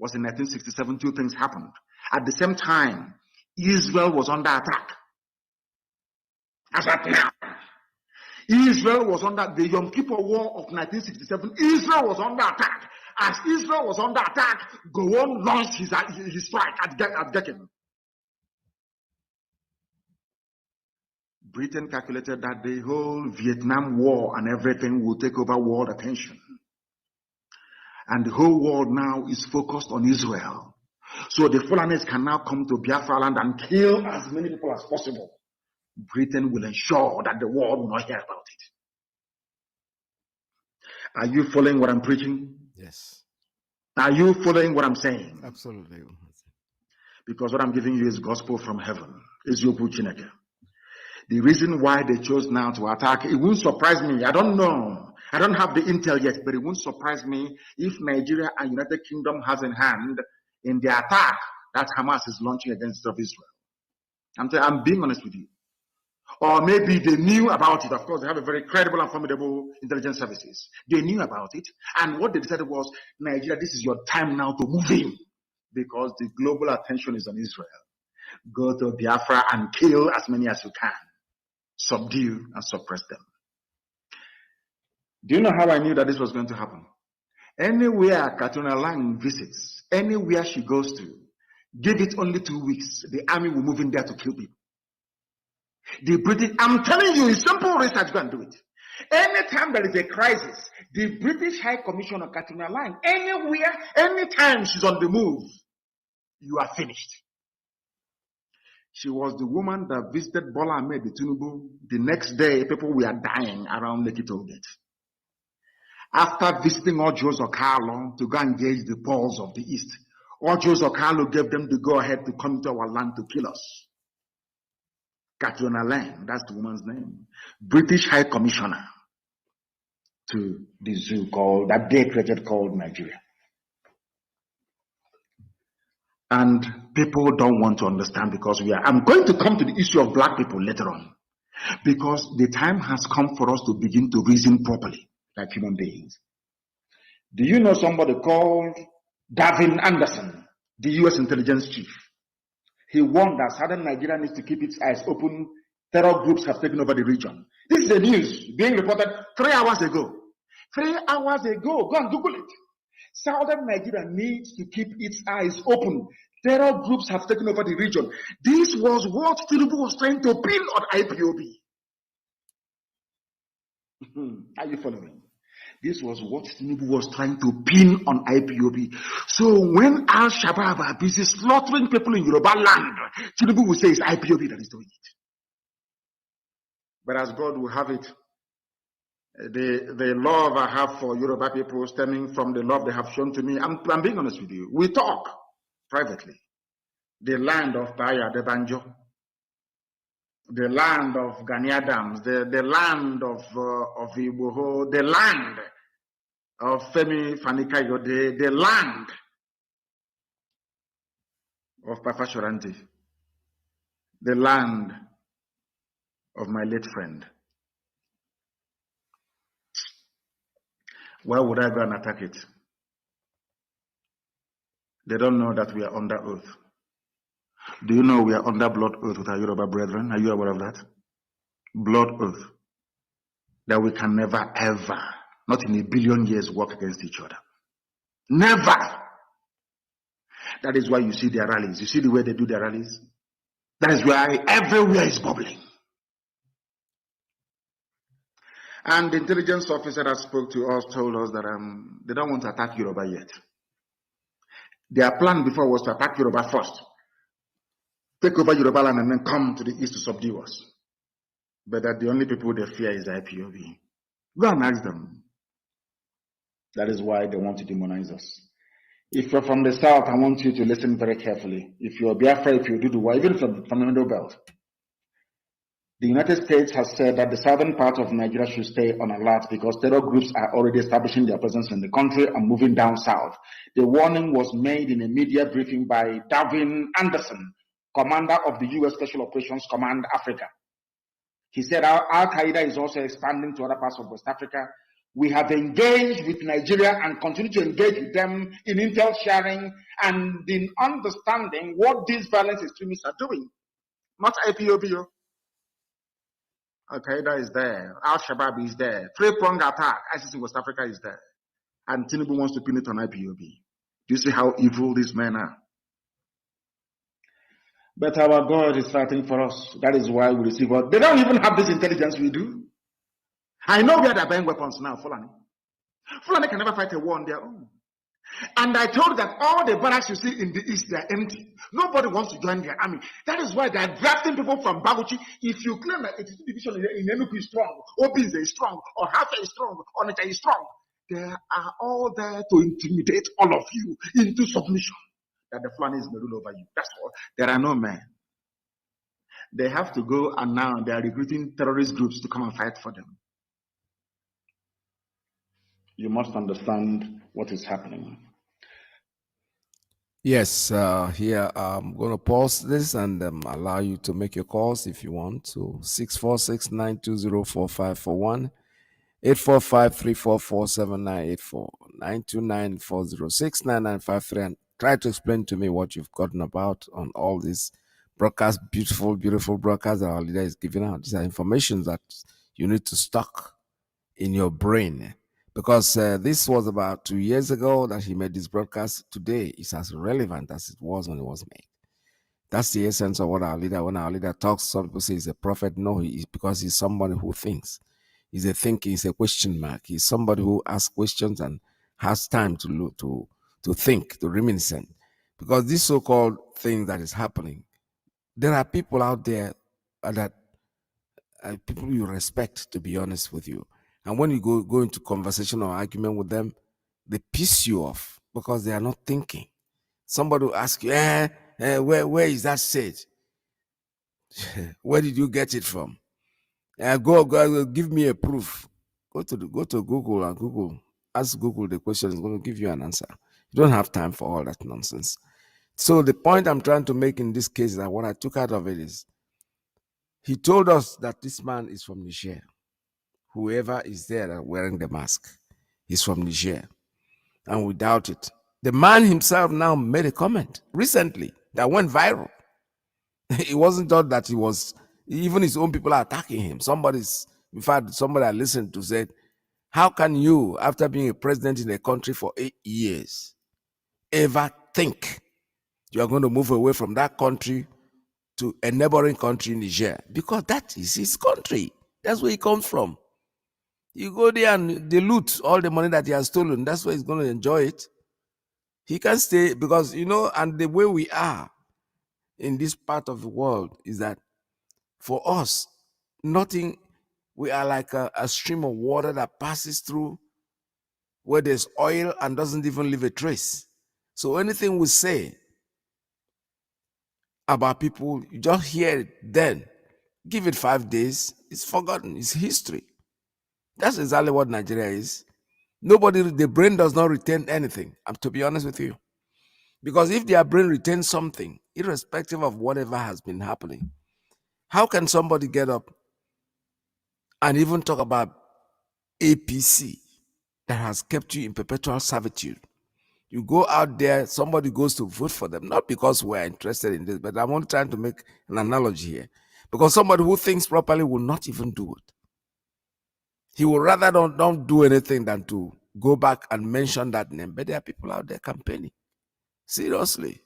was in 1967. Two things happened. At the same time, Israel was under attack. As at now, Israel was under the Yom Kippur War of 1967. Israel was under attack. As Israel was under attack, Gowon launched his strike at Gekken. Britain calculated that the whole Vietnam War and everything will take over world attention. And the whole world now is focused on Israel. So the Fulanis can now come to Biafra land and kill as many people as possible. Britain will ensure that the world will not hear about it. Are you following what I'm preaching? Yes. Are you following what I'm saying? Absolutely. Because what I'm giving you is gospel from heaven. It's your Chineke. The reason why they chose now to attack, it won't surprise me. I don't know. I don't have the intel yet, but it won't surprise me if Nigeria and United Kingdom has in hand in the attack that Hamas is launching against Israel. I'm being honest with you. Or maybe they knew about it. Of course, they have a very credible and formidable intelligence services. They knew about it. And what they decided was, Nigeria, this is your time now to move in. Because the global attention is on Israel. Go to Biafra and kill as many as you can. Subdue and suppress them. Do you know how I knew that this was going to happen? Anywhere Katrina Lang visits, anywhere she goes to, Give it only 2 weeks. The army will move in there to kill people. The British, I'm telling you, it's simple research, go and do it. Anytime there is a crisis, the British High Commissioner Katrina Line, anywhere, anytime she's on the move, you are finished. She was the woman that visited Bola Ahmed Tinubu. The next day, people were dying around Lekki Tollgate. After visiting Ojo Zokalo to go engage the Poles of the East, Ojo Zokalo gave them the go-ahead to come to our land to kill us. Katrina Line, that's the woman's name. British High Commissioner to the zoo called, that they created called Nigeria. And people don't want to understand because I'm going to come to the issue of black people later on. Because the time has come for us to begin to reason properly like human beings. Do you know somebody called Davin Anderson, the US intelligence chief? He warned that southern Nigeria needs to keep its eyes open. Terror groups have taken over the region. This is the news being reported 3 hours ago. 3 hours ago, go and Google it. Southern Nigeria needs to keep its eyes open. Terror groups have taken over the region. This was what Tinubu was trying to pin on IPOB. Are you following? This was what Tinubu was trying to pin on IPOB. So when Al-Shabaab are busy slaughtering people in Yoruba land, Tinubu will say it's IPOB that is doing it. But as God will have it, the love I have for Yoruba people stemming from the love they have shown to me, I'm being honest with you. We talk privately. The land of Baya de Banjo, the land of Gani Adams, the land of Iboho, the land of Femi Fanikayode, the land of Papa Shoranti, the land of my late friend. Why would I go and attack it? They don't know that we are under oath. Do you know we are under blood oath with our Yoruba brethren? Are you aware of that? Blood oath. That we can never, ever, not in a billion years, work against each other. Never. That is why you see their rallies. You see the way they do their rallies? That is why everywhere is bubbling. And the intelligence officer that spoke to us told us that they don't want to attack Yoruba yet. Their plan before was to attack Yoruba first, take over Yoruba land, and then come to the east to subdue us. But that the only people they fear is the IPOB. Go and ask them. That is why they want to demonize us. If you're from the south, I want you to listen very carefully. If you're Biafra, if you do the war, even from the Middle Belt, the United States has said that the southern part of Nigeria should stay on alert because terror groups are already establishing their presence in the country and moving down south. The warning was made in a media briefing by Davin Anderson, commander of the U.S. Special Operations Command Africa. He said Al-Qaeda is also expanding to other parts of West Africa. We have engaged with Nigeria and continue to engage with them in intel sharing and in understanding what these violent extremists are doing. Not IPOB. Al-Qaeda is there. Al-Shabaab is there. Three-pronged attack. ISIS in West Africa is there. And Tinubu wants to pin it on IPOB. Do you see how evil these men are? But our God is fighting for us. That is why we receive what they don't even have this intelligence we do. I know where they're buying weapons now, Fulani. Fulani can never fight a war on their own. And I told that all the barracks you see in the east, they're empty. Nobody wants to join their army. That is why they're drafting people from Baguchi. If you claim that 82 division in Enugu is strong, Obinze is strong, or Hafa is strong, or Onitsha is strong, they are all there to intimidate all of you into submission. That the Fulanis may rule over you. That's all. There are no men. They have to go, and now they are recruiting terrorist groups to come and fight for them. You must understand what is happening. Yes, here I'm going to pause this and allow you to make your calls if you want to 646-920-4541, 845-344-7984, 929-406-9953, and try to explain to me what you've gotten about on all these broadcasts, beautiful, beautiful broadcasts that our leader is giving out. These are information that you need to stock in your brain because this was about 2 years ago that he made this broadcast. Today is as relevant as it was when it was made. That's the essence of what our leader, when our leader talks, some people say he's a prophet. No, he is, because he's somebody who thinks. He's a thinker, he's a question mark. He's somebody who asks questions and has time to look, to think, to reminiscent. Because this so-called thing that is happening, there are people out there that people you respect, to be honest with you. And when you go into conversation or argument with them, they piss you off because they are not thinking. Somebody will ask you, where is that said? Where did you get it from? Go, give me a proof. Go to Google and Google. Ask Google the question, it's going to give you an answer. You don't have time for all that nonsense. So the point I'm trying to make in this case is that what I took out of it is he told us that this man is from Niger. Whoever is there wearing the mask is from Niger. And we doubt it. The man himself now made a comment recently that went viral. It wasn't thought that he was, even his own people are attacking him. In fact, somebody I listened to said, how can you, after being a president in a country for 8 years, ever think you are going to move away from that country to a neighboring country, Niger? Because that is his country. That's where he comes from. You go there and they loot all the money that he has stolen. That's where he's going to enjoy it. He can stay because, and the way we are in this part of the world is that for us, nothing, we are like a stream of water that passes through where there's oil and doesn't even leave a trace. So anything we say about people, you just hear it then. Give it 5 days, it's forgotten, it's history. That's exactly what Nigeria is. The brain does not retain anything, to be honest with you. Because if their brain retains something, irrespective of whatever has been happening, how can somebody get up and even talk about APC that has kept you in perpetual servitude? You go out there, somebody goes to vote for them, not because we're interested in this, but I'm only trying to make an analogy here. Because somebody who thinks properly will not even do it. He will rather don't do anything than to go back and mention that name. But there are people out there campaigning. Seriously.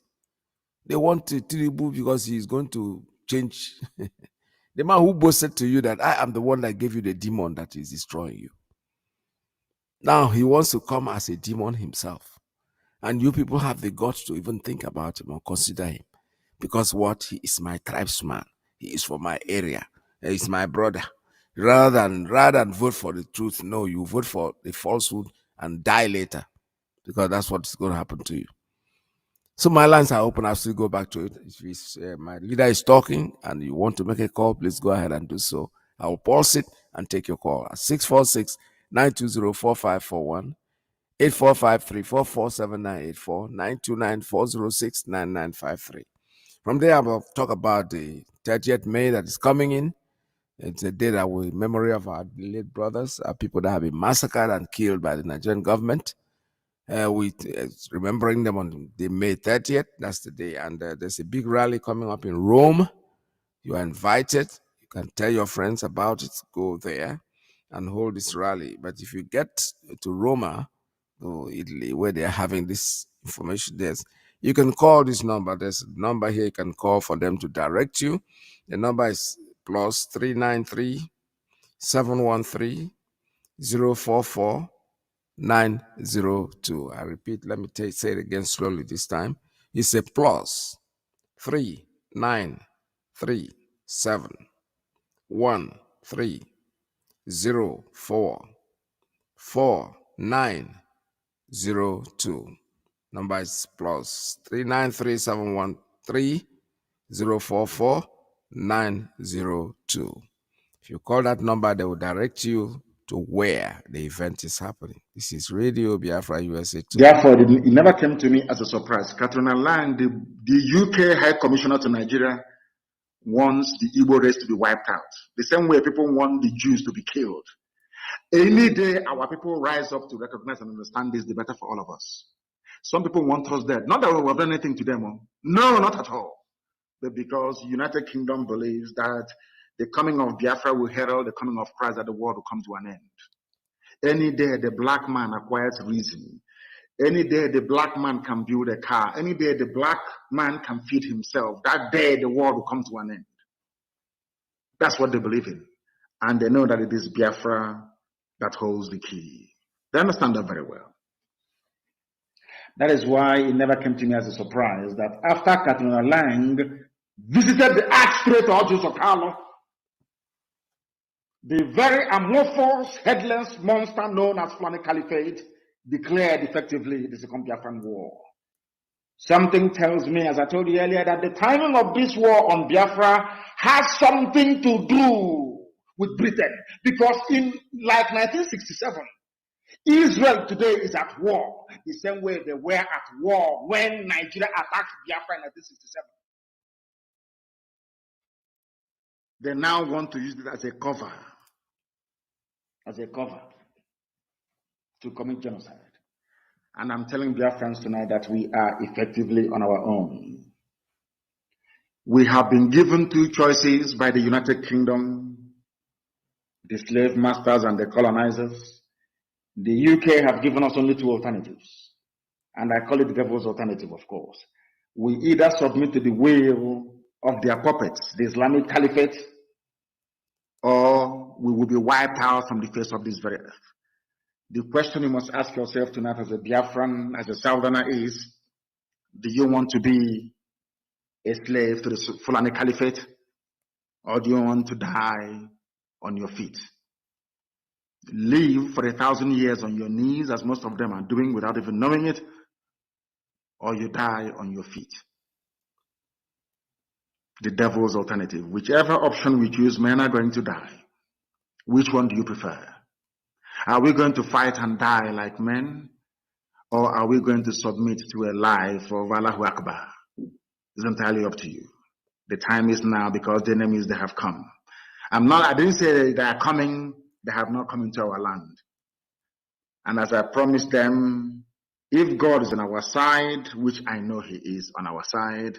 They want to Tinubu because he's going to change. The man who boasted to you that I am the one that gave you the demon that is destroying you. Now he wants to come as a demon himself. And you people have the guts to even think about him or consider him. Because what? He is my tribesman. He is from my area. He is my brother. Rather than vote for the truth, no, you vote for the falsehood and die later. Because that's what's going to happen to you. So my lines are open. I'll still go back to it. If my leader is talking and you want to make a call, please go ahead and do so. I will pause it and take your call at 646-920-4541, 845-344-7984, 929-406-9953. From there, I will talk about the 30th May that is coming in. It's a day that we memory of our late brothers, our people that have been massacred and killed by the Nigerian government. We remembering them on the May 30th. That's the day. And there's a big rally coming up in Rome. You are invited. You can tell your friends about it. Go there and hold this rally. But if you get to Roma, or Italy, where they're having this information, you can call this number. There's a number here you can call for them to direct you. The number is +393 713 044 902. I repeat, let me say it again slowly this time. It's a +393 713 044 Number is +393 713 044 902. If you call that number, they will direct you to where the event is happening. This is Radio Biafra USA 2. Therefore, it never came to me as a surprise. Katrina Lang, the UK High Commissioner to Nigeria, wants the Igbo race to be wiped out. The same way people want the Jews to be killed. Any day our people rise up to recognize and understand this, the better for all of us. Some people want us dead. Not that we have done anything to them. No, not at all. But because United Kingdom believes that the coming of Biafra will herald the coming of Christ, that the world will come to an end. Any day the black man acquires reason. Any day the black man can build a car. Any day the black man can feed himself. That day the world will come to an end. That's what they believe in. And they know that it is Biafra that holds the key. They understand that very well. That is why it never came to me as a surprise that after Katrina Lang visited the arch-traitor of Carlo, the very amorphous, headless monster known as Fulani Caliphate declared effectively the Second Biafran War. Something tells me, as I told you earlier, that the timing of this war on Biafra has something to do with Britain. Because in like 1967, Israel today is at war the same way they were at war when Nigeria attacked Biafra in 1967. They now want to use it as a cover to commit genocide. And I'm telling Biafrans tonight that we are effectively on our own. We have been given two choices by the United Kingdom, the slave masters and the colonizers. The UK have given us only two alternatives. And I call it the devil's alternative, of course. We either submit to the will of their puppets, the Islamic Caliphate, or we will be wiped out from the face of this very earth. The question you must ask yourself tonight as a Biafran, as a Southerner is, do you want to be a slave to the Fulani Caliphate, or do you want to die on your feet? Live for 1,000 years on your knees, as most of them are doing without even knowing it, or you die on your feet. The devil's alternative. Whichever option we choose, men are going to die. Which one do you prefer? Are we going to fight and die like men, or are we going to submit to a life of Allahu Akbar? It's entirely up to you. The time is now because the enemies, they have come. I didn't say they are coming, they have not come into our land. And as I promised them, if God is on our side, which I know He is on our side,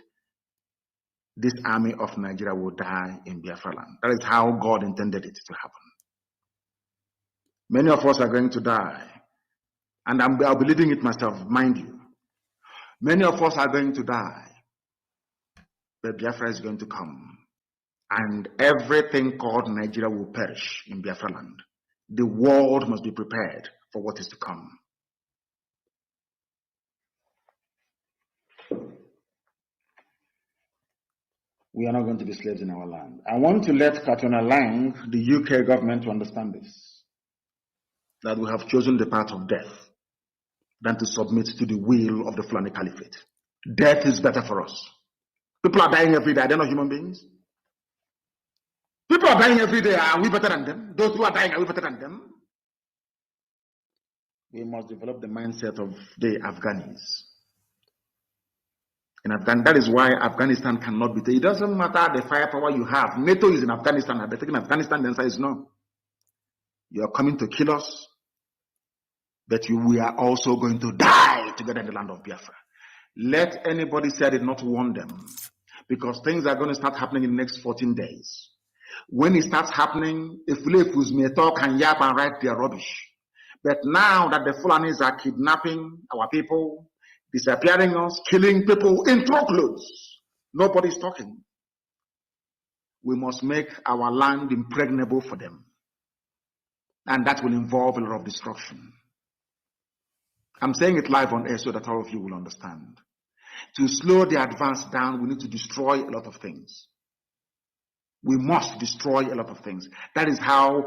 this army of Nigeria will die in Biafra land. That is how God intended it to happen. Many of us are going to die. And I'll be leading it myself, mind you. Many of us are going to die. But Biafra is going to come. And everything called Nigeria will perish in Biafra land. The world must be prepared for what is to come. We are not going to be slaves in our land. I want to let Katrina Lang, the UK government, to understand this. That we have chosen the path of death than to submit to the will of the Fulani Caliphate. Death is better for us. People are dying every day. They're not human beings. People are dying every day. Are we better than them? Those who are dying, are we better than them? We must develop the mindset of the Afghanis. In Afghanistan, that is why Afghanistan cannot be taken. It doesn't matter the firepower you have. NATO is in Afghanistan. I've been taking Afghanistan. The answer is no. You are coming to kill us, but we are also going to die together in the land of Biafra. Let anybody say I did not warn them, because things are going to start happening in the next 14 days. When it starts happening, if Fulefus may talk and yap and write their rubbish. But now that the Fulanis are kidnapping our people, disappearing us, killing people in truckloads, nobody's talking. We must make our land impregnable for them. And that will involve a lot of destruction. I'm saying it live on air so that all of you will understand. To slow the advance down, we need to destroy a lot of things. We must destroy a lot of things. That is how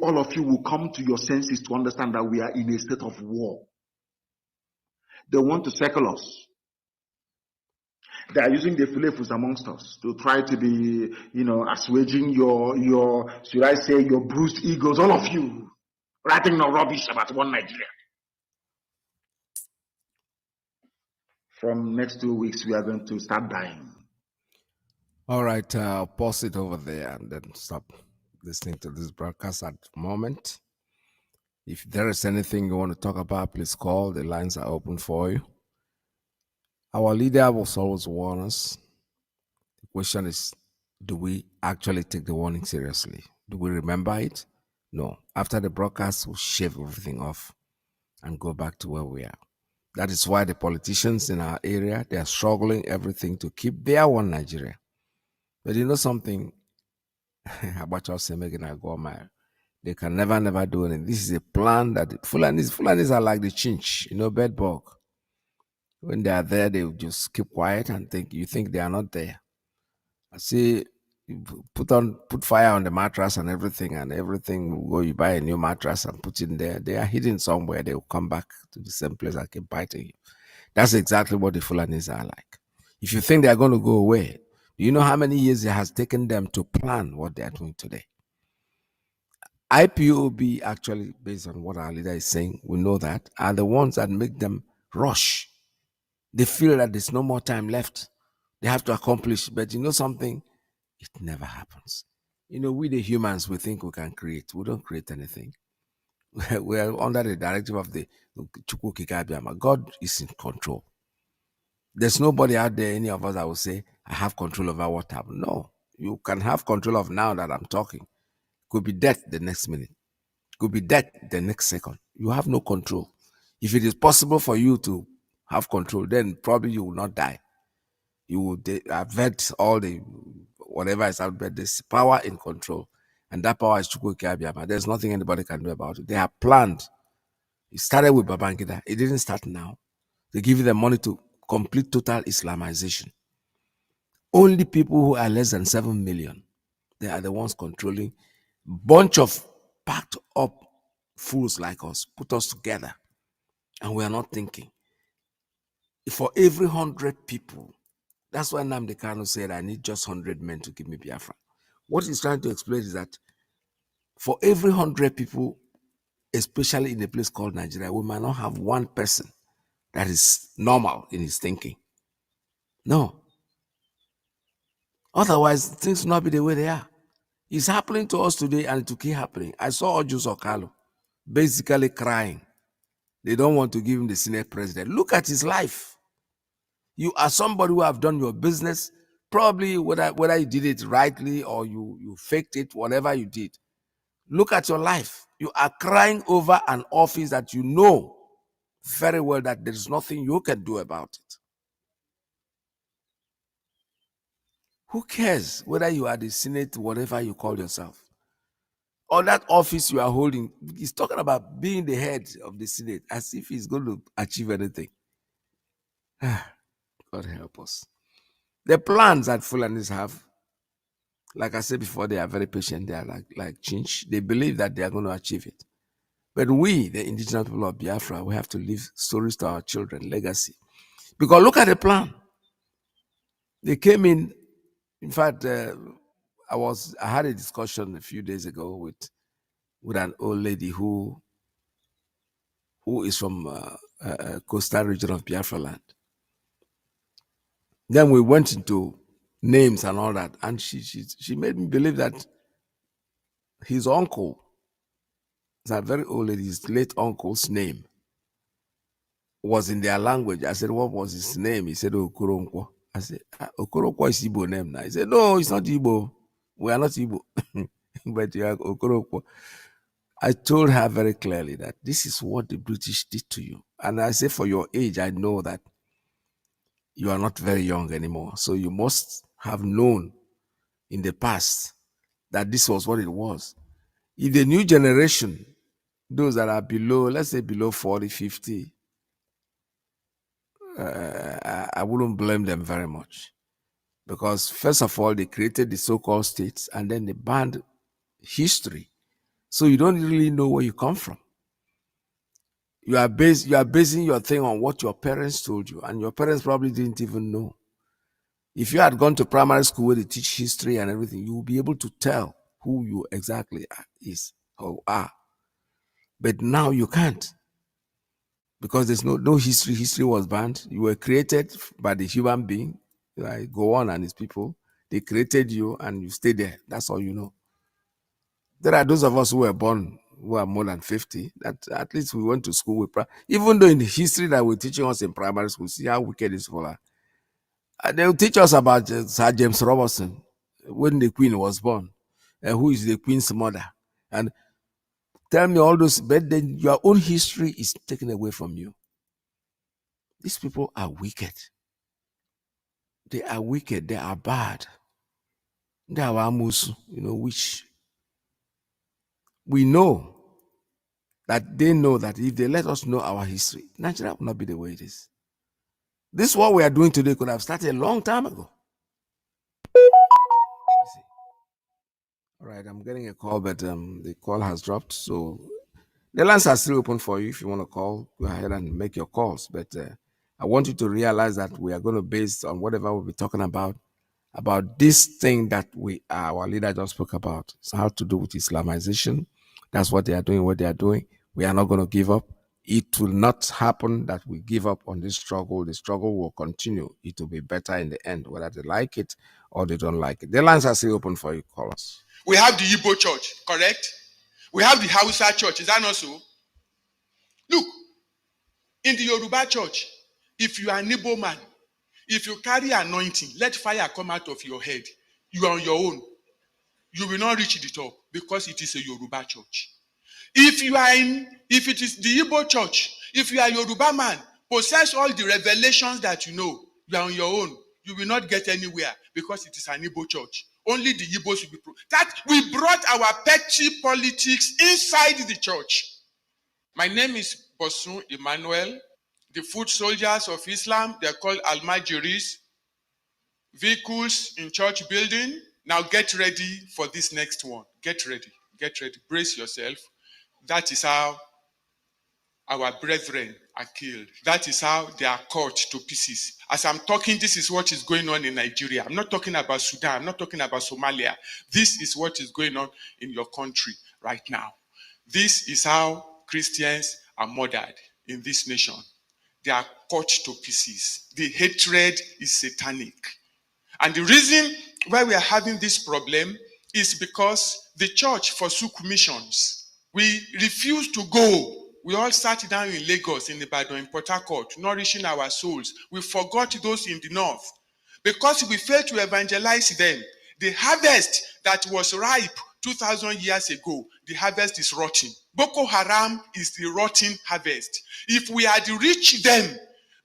all of you will come to your senses to understand that we are in a state of war. They want to circle us. They are using the Fulefus amongst us to try to be, assuaging your, should I say, your bruised egos, all of you, writing no rubbish about one Nigeria. From next 2 weeks, we are going to start dying. All right, pause it over there and then stop listening to this broadcast at the moment. If there is anything you want to talk about, please call. The lines are open for you. Our leader will always warn us. The question is, do we actually take the warning seriously? Do we remember it? No. After the broadcast, we'll shave everything off and go back to where we are. That is why the politicians in our area, they are struggling everything to keep their one Nigeria. But you know something about us, they can never do anything. This is a plan that Fulanis are like the chinch, bed bug. When they are there, they will just keep quiet and you think they are not there. I see, you put fire on the mattress and everything will go. You buy a new mattress and put it in there. They are hidden somewhere. They will come back to the same place and keep biting you. That's exactly what the Fulanis are like. If you think they are going to go away, do you know how many years it has taken them to plan what they are doing today? IPOB, actually, based on what our leader is saying, we know that, are the ones that make them rush. They feel that there's no more time left. They have to accomplish. But you know something? It never happens. We the humans, we think we can create. We don't create anything. We are under the directive of the Chukwu Kikabiyama. God is in control. There's nobody out there, any of us, that will say, I have control over what happened. No. You can have control of now that I'm talking. Could be death the next minute. Could be death the next second. You have no control. If it is possible for you to have control, then probably you will not die. You will avert all the whatever is out there. There's power in control. And that power is Chukwu Abiyama. There's nothing anybody can do about it. They have planned. It started with Babangida. It didn't start now. They give you the money to complete total Islamization. Only people who are less than 7 million, they are the ones controlling. Bunch of packed up fools like us put us together, and we are not thinking. For every 100 people, that's why Nnamdi Kanu said, I need just 100 men to give me Biafra. What he's trying to explain is that for every 100 people, especially in a place called Nigeria, we might not have one person that is normal in his thinking. No. Otherwise, things will not be the way they are. It's happening to us today, and it will keep happening. I saw Ojus Okalo basically crying. They don't want to give him the Senate president. Look at his life. You are somebody who have done your business, probably whether you did it rightly or you faked it, whatever you did. Look at your life. You are crying over an office that you know very well that there is nothing you can do about it. Who cares whether you are the Senate, whatever you call yourself? Or that office you are holding? He's talking about being the head of the Senate as if he's going to achieve anything. God help us. The plans that Fulanis have, like I said before, they are very patient. They are like chinch. They believe that they are going to achieve it. But we, the indigenous people of Biafra, we have to leave stories to our children, legacy. Because look at the plan. They came in fact, I had a discussion a few days ago with an old lady who is from coastal region of Biafra land. Then we went into names and all that, and she made me believe that his uncle, that very old lady, his late uncle's name was in their language. I said, what was his name? He said, Okoronkwo. I said, Okoronkwo is Igbo name now. He said, no, it's not Igbo. We are not Igbo. But you are Okoronkwo. I told her very clearly that this is what the British did to you. And I say, for your age, I know that you are not very young anymore. So you must have known in the past that this was what it was. If the new generation, those that are below, let's say below 40, 50, I wouldn't blame them very much. Because first of all, they created the so-called states and then they banned history. So you don't really know where you come from. You are basing your thing on what your parents told you, and your parents probably didn't even know. If you had gone to primary school where they teach history and everything, you will be able to tell who you exactly is or are. But now you can't, because there's no history. History was banned. You were created by the human being, like go on and his people. They created you and you stay there. That's all you know. There are those of us who were born who are more than 50, that at least we went to school with, even though in the history that we're teaching us in primary school, see how wicked this people are. They'll teach us about Sir James Robertson when the Queen was born, who is the Queen's mother. And Tell me all those, but then your own history is taken away from you. These people are wicked. They are wicked. They are bad. They are amusu, which we know that they know that if they let us know our history, Nigeria will not be the way it is. This what we are doing today could have started a long time ago. All right, I'm getting a call, but the call has dropped. So the lines are still open for you. If you want to call, go ahead and make your calls. But I want you to realize that we are going to base on whatever we'll be talking about this thing that our leader just spoke about. It's how to do with Islamization. That's what they are doing, We are not going to give up. It will not happen that we give up on this struggle. The struggle will continue. It will be better in the end, whether they like it or they don't like it. The lines are still open for you, callers. We have the Igbo church, correct? We have the Hausa church. Is that not so? Look, in the Yoruba church, if you are an Igbo man, if you carry anointing, let fire come out of your head. You are on your own. You will not reach the top because it is a Yoruba church. If it is the Igbo church, if you are a Yoruba man, possess all the revelations that you know, you are on your own. You will not get anywhere because it is an Igbo church. Only the Igbos will be that we brought our petty politics inside the church. My name is Bosun Emmanuel. The foot soldiers of Islam, they're called Almajiris. Vehicles in church building. Now get ready for this next one. Get ready. Get ready. Brace yourself. That is how our brethren are killed. That is how they are cut to pieces. As I'm talking, this is what is going on in Nigeria. I'm not talking about Sudan. I'm not talking about Somalia. This is what is going on in your country right now. This is how Christians are murdered in this nation. They are cut to pieces. The hatred is satanic. And the reason why we are having this problem is because the church forsook missions. We refused to go. We all sat down in Lagos, in Ibadan, in Port Harcourt, nourishing our souls. We forgot those in the north. Because we failed to evangelize them. The harvest that was ripe 2,000 years ago, the harvest is rotting. Boko Haram is the rotting harvest. If we had reached them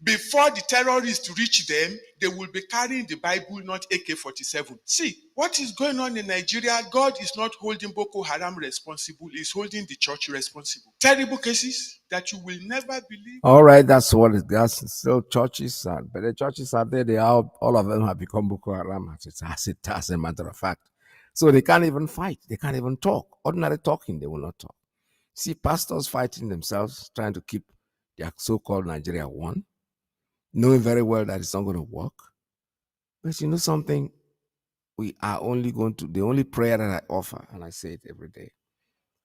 before the terrorists reach them, they will be carrying the Bible, not AK-47. See, what is going on in Nigeria, God is not holding Boko Haram responsible, he's holding the church responsible. Terrible cases that you will never believe. All right, that's what it does. Still churches, but the churches are there. They are, all of them have become Boko Haram, as a matter of fact. So they can't even fight. They can't even talk. Ordinary talking, they will not talk. See, pastors fighting themselves, trying to keep their so-called Nigeria one, knowing very well that it's not going to work. But you know something? We are only going to, the only prayer that I offer, and I say it every day,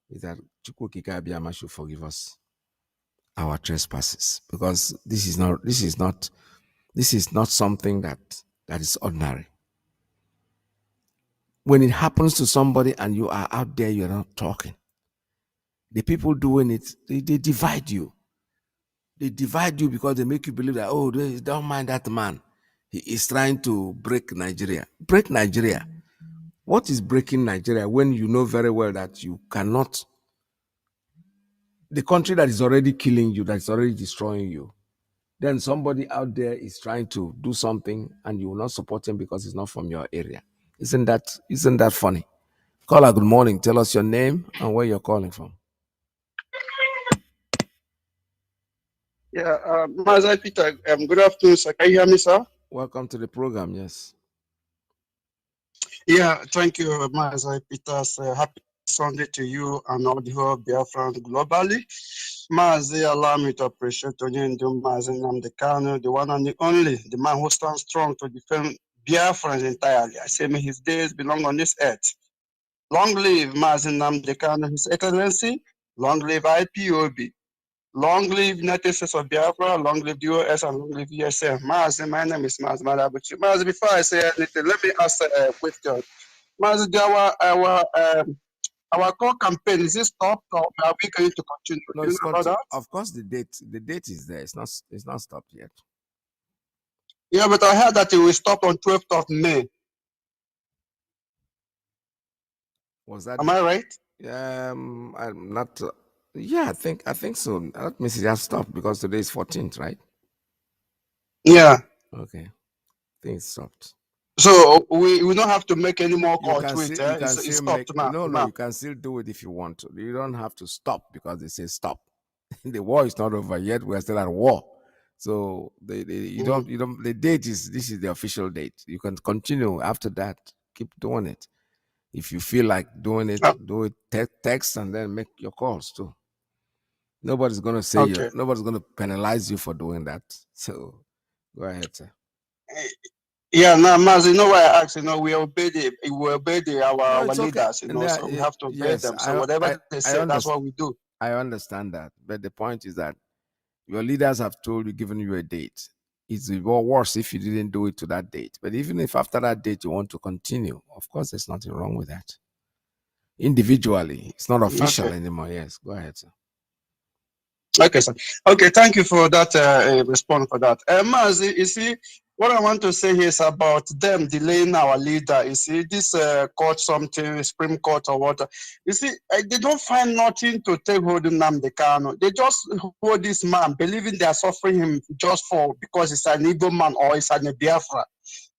is that Chukwu Okike Abiyama should forgive us our trespasses, because this is not something that is ordinary. When it happens to somebody and you are out there, you're not talking. The people doing it, they divide you. They divide you because they make you believe that, oh, don't mind that man. He is trying to break Nigeria. Break Nigeria. What is breaking Nigeria when you know very well that you cannot, the country that is already killing you, that is already destroying you, then somebody out there is trying to do something and you will not support him because it's not from your area. Isn't that funny? Caller, good morning. Tell us your name and where you're calling from. Yeah, Mazi Peter, good afternoon, sir. Can you hear me, sir? Welcome to the program, yes. Yeah, thank you, Mazi Peter. Happy Sunday to you and all the whole Biafrans globally. Mazi, allow me to appreciate you, Mazi Nnamdi Kanu, the one and the only, the man who stands strong to defend Biafrans entirely. I say, may his days belong on this earth. Long live Mazi Nnamdi Kanu, His Excellency. Long live IPOB. Long live United States of Biafra, long live the US, and long live USM. Mazi, my name is Mazi Malabuchi. Mazi, before I say anything, let me ask a question. Mazi, our core campaign, is it stopped or are we going to continue? No, Do you know about that? of course, the date is there. It's not stopped yet. Yeah, but I heard that it will stop on 12th of May. Was that? Am I right? I'm not. Yeah, I think so. Let me see. Just stop because today is 14th, right? Yeah. Okay, I think it stopped. So we don't have to make any more You calls can to it. still you can It's still stopped make now. no. You can still do it if you want to. You don't have to stop because they say stop. The war is not over yet. We are still at war. So you don't the date is this is the official date. You can continue after that. Keep doing it. If you feel like doing it, Oh, do it. Text and then make your calls too. Nobody's gonna say you. okay. Nobody's gonna penalize you for doing that. So go ahead, sir. Yeah, now Mazi, you know why I asked, we obey No, our it's okay. leaders, And so we have to obey yes, them. So whatever they I say, that's understand. what we do. I understand that, but the point is that your leaders have told you, given you a date. It's worse if you didn't do it to that date. But even if after that date you want to continue, of course, there's nothing wrong with that. Individually, it's not official Okay. anymore. Yes, go ahead, sir. Okay, sir. Okay, thank you for that response for that. Mazi, you see, what I want to say here is about them delaying our leader. You see, this court something, Supreme Court or what. You see, they don't find nothing to take hold of Nnamdi Kanu. They just hold this man, believing they are suffering him just for because he's an Igbo man or he's an Biafra.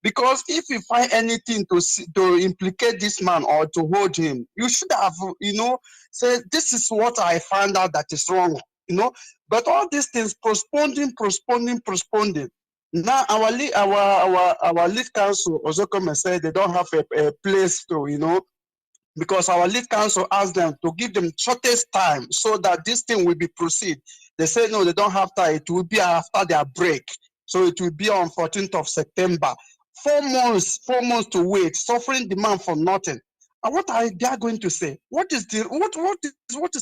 Because if you find anything to implicate this man or to hold him, you should have, say, this is what I found out that is wrong, But all these things postponing. Now our lead council also come and say they don't have a place to, because our lead council asked them to give them shortest time so that this thing will be proceed. They said no, they don't have time. It will be after their break. So it will be on 14th of September. 4 months to wait, suffering demand for nothing. And what are they going to say? What is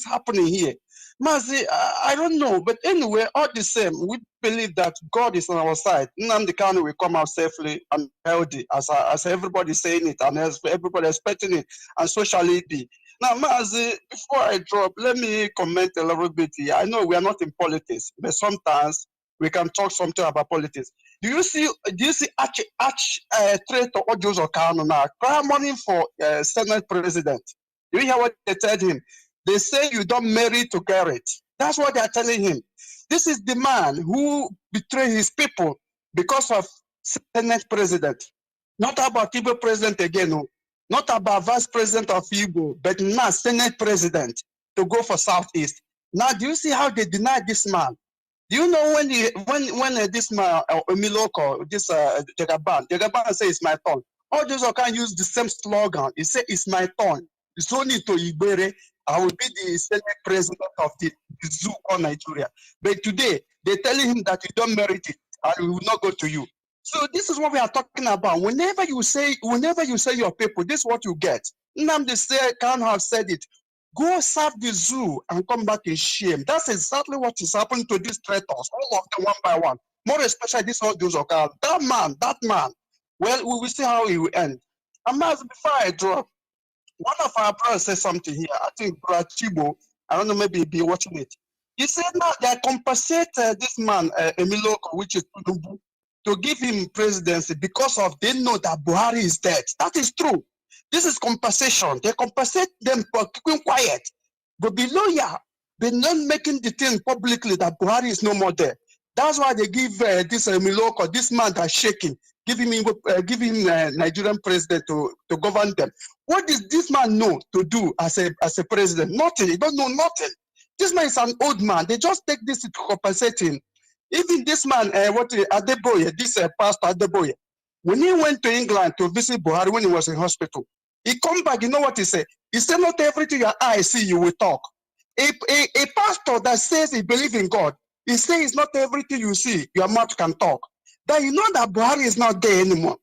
happening here? Mazi, I don't know. But anyway, all the same, we believe that God is on our side. Nnamdi Kanu will come out safely and healthy, as everybody saying it, and as everybody expecting it, and so shall it be. Now, Mazi, before I drop, let me comment a little bit here. I know we are not in politics, but sometimes we can talk something about politics. Do you see traitor Ojozo Kanu now clamoring for Senate president? Do you hear what they told him? They say you don't marry to get it. That's what they are telling him. This is the man who betrayed his people because of Senate president. Not about Igbo president again, no. Not about vice president of Igbo, but now Senate president to go for Southeast. Now, do you see how they deny this man? Do you know when this man Emiloko, this Jagaban says it's my turn. All those can use the same slogan. He said it's my turn. It's only to Ibere. I will be the Senate president of the zoo of Nigeria. But today they're telling him that you don't merit it and we will not go to you. So this is what we are talking about. Whenever you say your people, this is what you get. Nnamdi can have said it. Go serve the zoo and come back in shame. That's exactly what is happening to these traitors, all of them one by one. More especially this old Jews of God. That man. Well, we will see how he will end. And before I drop, one of our brothers said something here. I think Brother Chibo, I don't know, maybe he'll be watching it. He said now they compensate this man, Emiloko, which is Tinubu, to give him presidency because of they know that Buhari is dead. That is true. This is compensation. They compensate them for keeping quiet. But be loyal. They're not making the thing publicly that Buhari is no more there. That's why they give this Emiloko, this man that's shaking, give him Nigerian president to govern them. What does this man know to do as a president? Nothing. He don't know nothing. This man is an old man. They just take this to compensate him. Even this man, Adeboye, this pastor Adeboye, when he went to England to visit Buhari when he was in hospital, he come back. You know what he said? He said, "Not everything your eyes see, you will talk." A pastor that says he believes in God, he says not everything you see, your mouth can talk. That you know that Buhari is not there anymore.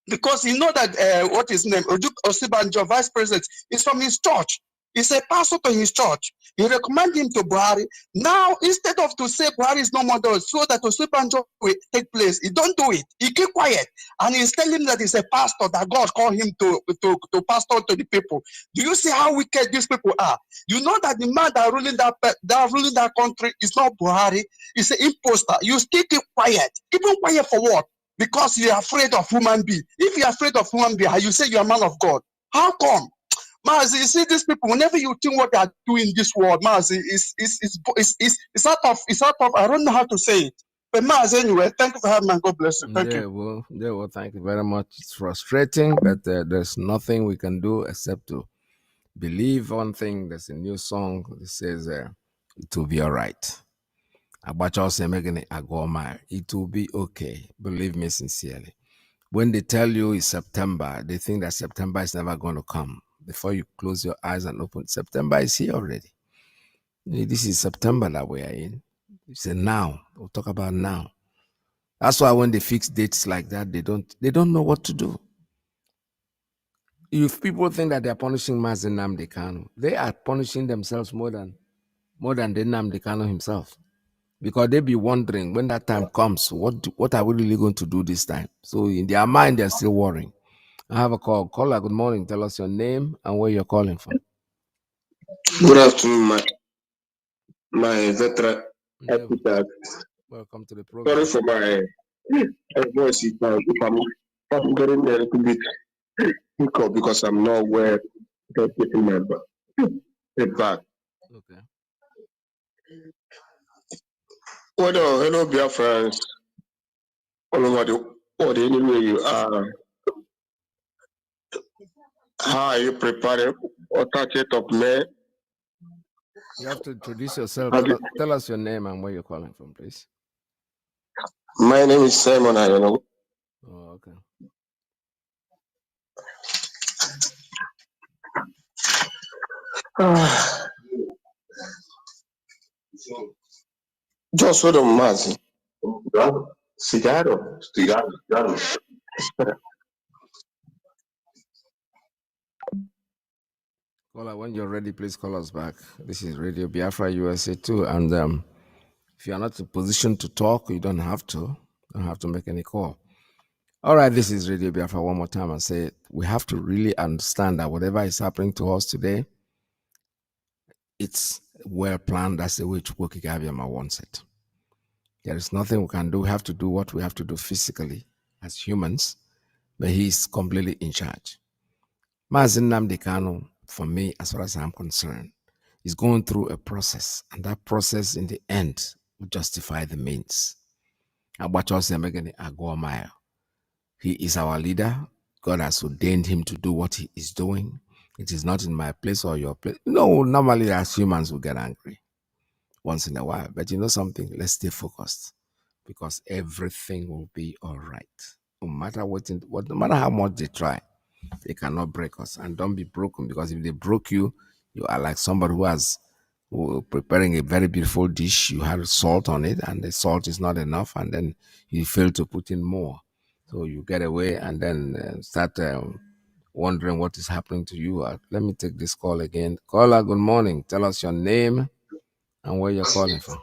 Because you know that what his name, Osibanjo, vice president, is from his church. He's a pastor to his church. He recommend him to Buhari. Now, instead of to say Buhari is no more there, so that Osibanjo will take place, he don't do it. He keep quiet. And he's telling him that he's a pastor, that God called him to pastor to the people. Do you see how wicked these people are? You know that the man that ruling that country is not Buhari. He's an imposter. You still keep quiet. Keep him quiet for what? Because you're afraid of human being. If you're afraid of human being, you say you're a man of God. How come? Mazi, you see these people, whenever you think what they are doing in this world, Mazi, it's out of, I don't know how to say it. But Mazi, anyway, thank you for having me. God bless you. Thank you. They will. Thank you very much. It's frustrating, but there's nothing we can do except to believe one thing. There's a new song that says it will be all right. It will be okay. Believe me sincerely. When they tell you it's September, they think that September is never going to come. Before you close your eyes and open, September is here already. This is September that we are in. It's a now. We'll talk about now. That's why when they fix dates like that, they don't know what to do. If people think that they're punishing Mazi Nnamdi Kanu, they are punishing themselves more than the Nnamdi Kanu himself. Because they be wondering when that time comes, what are we really going to do this time? So in their mind, they're still worrying. I have a call. Caller, good morning. Tell us your name and where you're calling from. Good afternoon, my veteran. Welcome to the program. Sorry for my voice. If I'm getting a little bit hiccup because I'm not aware of getting my back. Okay. Well, hello, Biafrans. All over the world, anywhere you are. How are you preparing for 30th of May? You have to introduce yourself. Tell us your name and where you're calling from, please. My name is Simon. I don't know. Oh, okay. Just hold on, Mazi. Cigarro. Caller, when you're ready, please call us back. This is Radio Biafra USA 2. And if you're not in position to talk, you don't have to. You don't have to make any call. All right, this is Radio Biafra one more time and say we have to really understand that whatever is happening to us today, it's well planned. That's the way Chukwuka Abiyama wants it. There is nothing we can do. We have to do what we have to do physically as humans, but he's completely in charge. Mazi Nnamdi Kanu, for me, as far as I'm concerned, is going through a process, and that process in the end will justify the means. He is our leader. God has ordained him to do what he is doing. It is not in my place or your place. No, normally as humans we get angry once in a while. But you know something? Let's stay focused because everything will be all right. No matter no matter how much they try, they cannot break us. And don't be broken, because if they broke you, you are like somebody who preparing a very beautiful dish. You had salt on it and the salt is not enough, and then you fail to put in more. So you get away and then start wondering what is happening to you. Let me take this call again. Caller, good morning. Tell us your name and where you're calling from.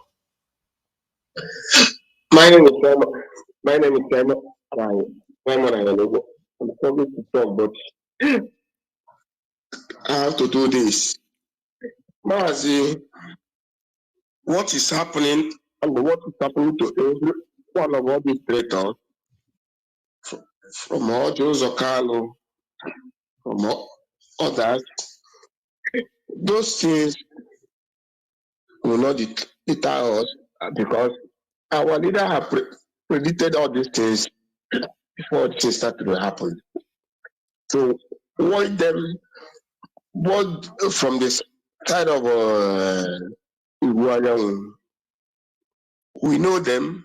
My name is Simon. I'm sorry to talk, but I have to do this. Mazi, what is happening and what is happening to every one of all these traitors, from all those Kanu, from all others, those things will not deter us because our leader have predicted all these things before things started to happen. So what from this side of we know them,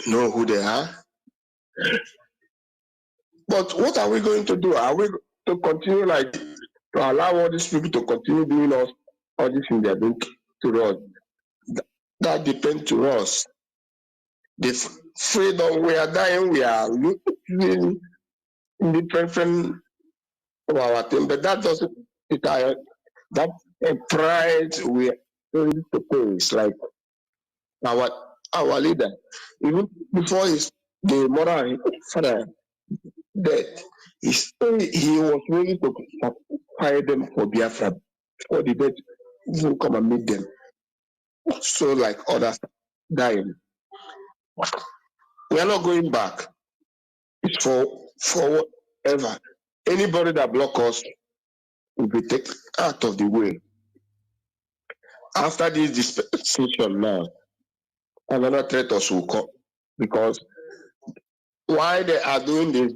know who they are. But what are we going to do? Are we to continue to allow all these people to continue doing all these things they're doing to us? That depends to us. The freedom we are dying, we are living in different of our thing, but that doesn't retire. That pride we are going to pay. It's like our leader, even before the mother father dead, he was willing to fire them for Biafra before the dead even come and meet them. So like others dying. We are not going back. It's for whatever. Anybody that block us, will be taken out of the way. After this dispensation now, another threat also will come, because while they are doing this,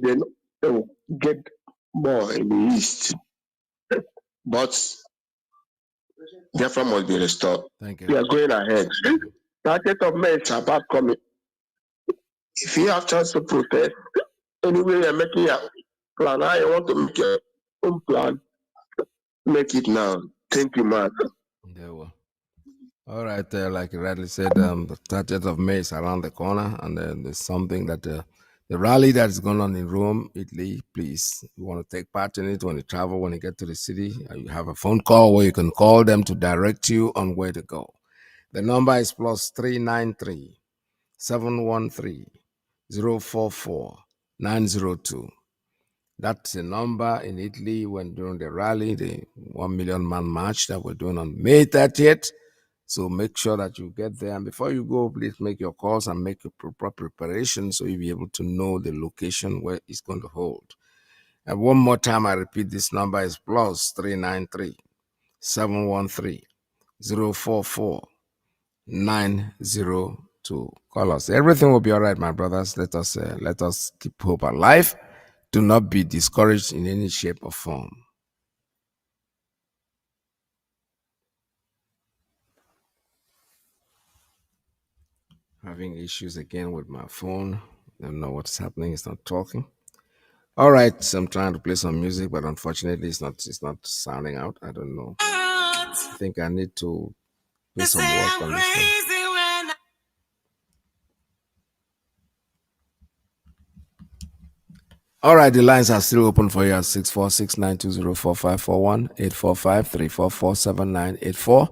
they will get more in the east. But Biafra must be restored. Thank you. We are going ahead. 30th of May is about coming. If you have chance to protest, anyway you're making a plan, how you want to make your own plan, make it now. Thank you, man. Yeah, well. All right, like you rightly said, the 30th of May is around the corner, and then there's something that the rally that is going on in Rome, Italy. Please, you want to take part in it when you travel, when you get to the city, you have a phone call where you can call them to direct you on where to go. The number is plus 393 713 044 902. That's the number in Italy when during the rally, the 1 million man march that we're doing on May 30th. So make sure that you get there. And before you go, please make your calls and make your proper preparation so you'll be able to know the location where it's going to hold. And one more time, I repeat, this number is plus 393 713 044 902. Call us. Everything will be all right, my brothers. Let us keep hope alive. Do not be discouraged in any shape or form. Having issues again with my phone. Don't know what's happening. It's not talking. All right, so I'm trying to play some music, but unfortunately, it's not sounding out. I don't know. I think I need to do some work on this one. All right, the lines are still open for you at 646-920-4541, 845-344-7984,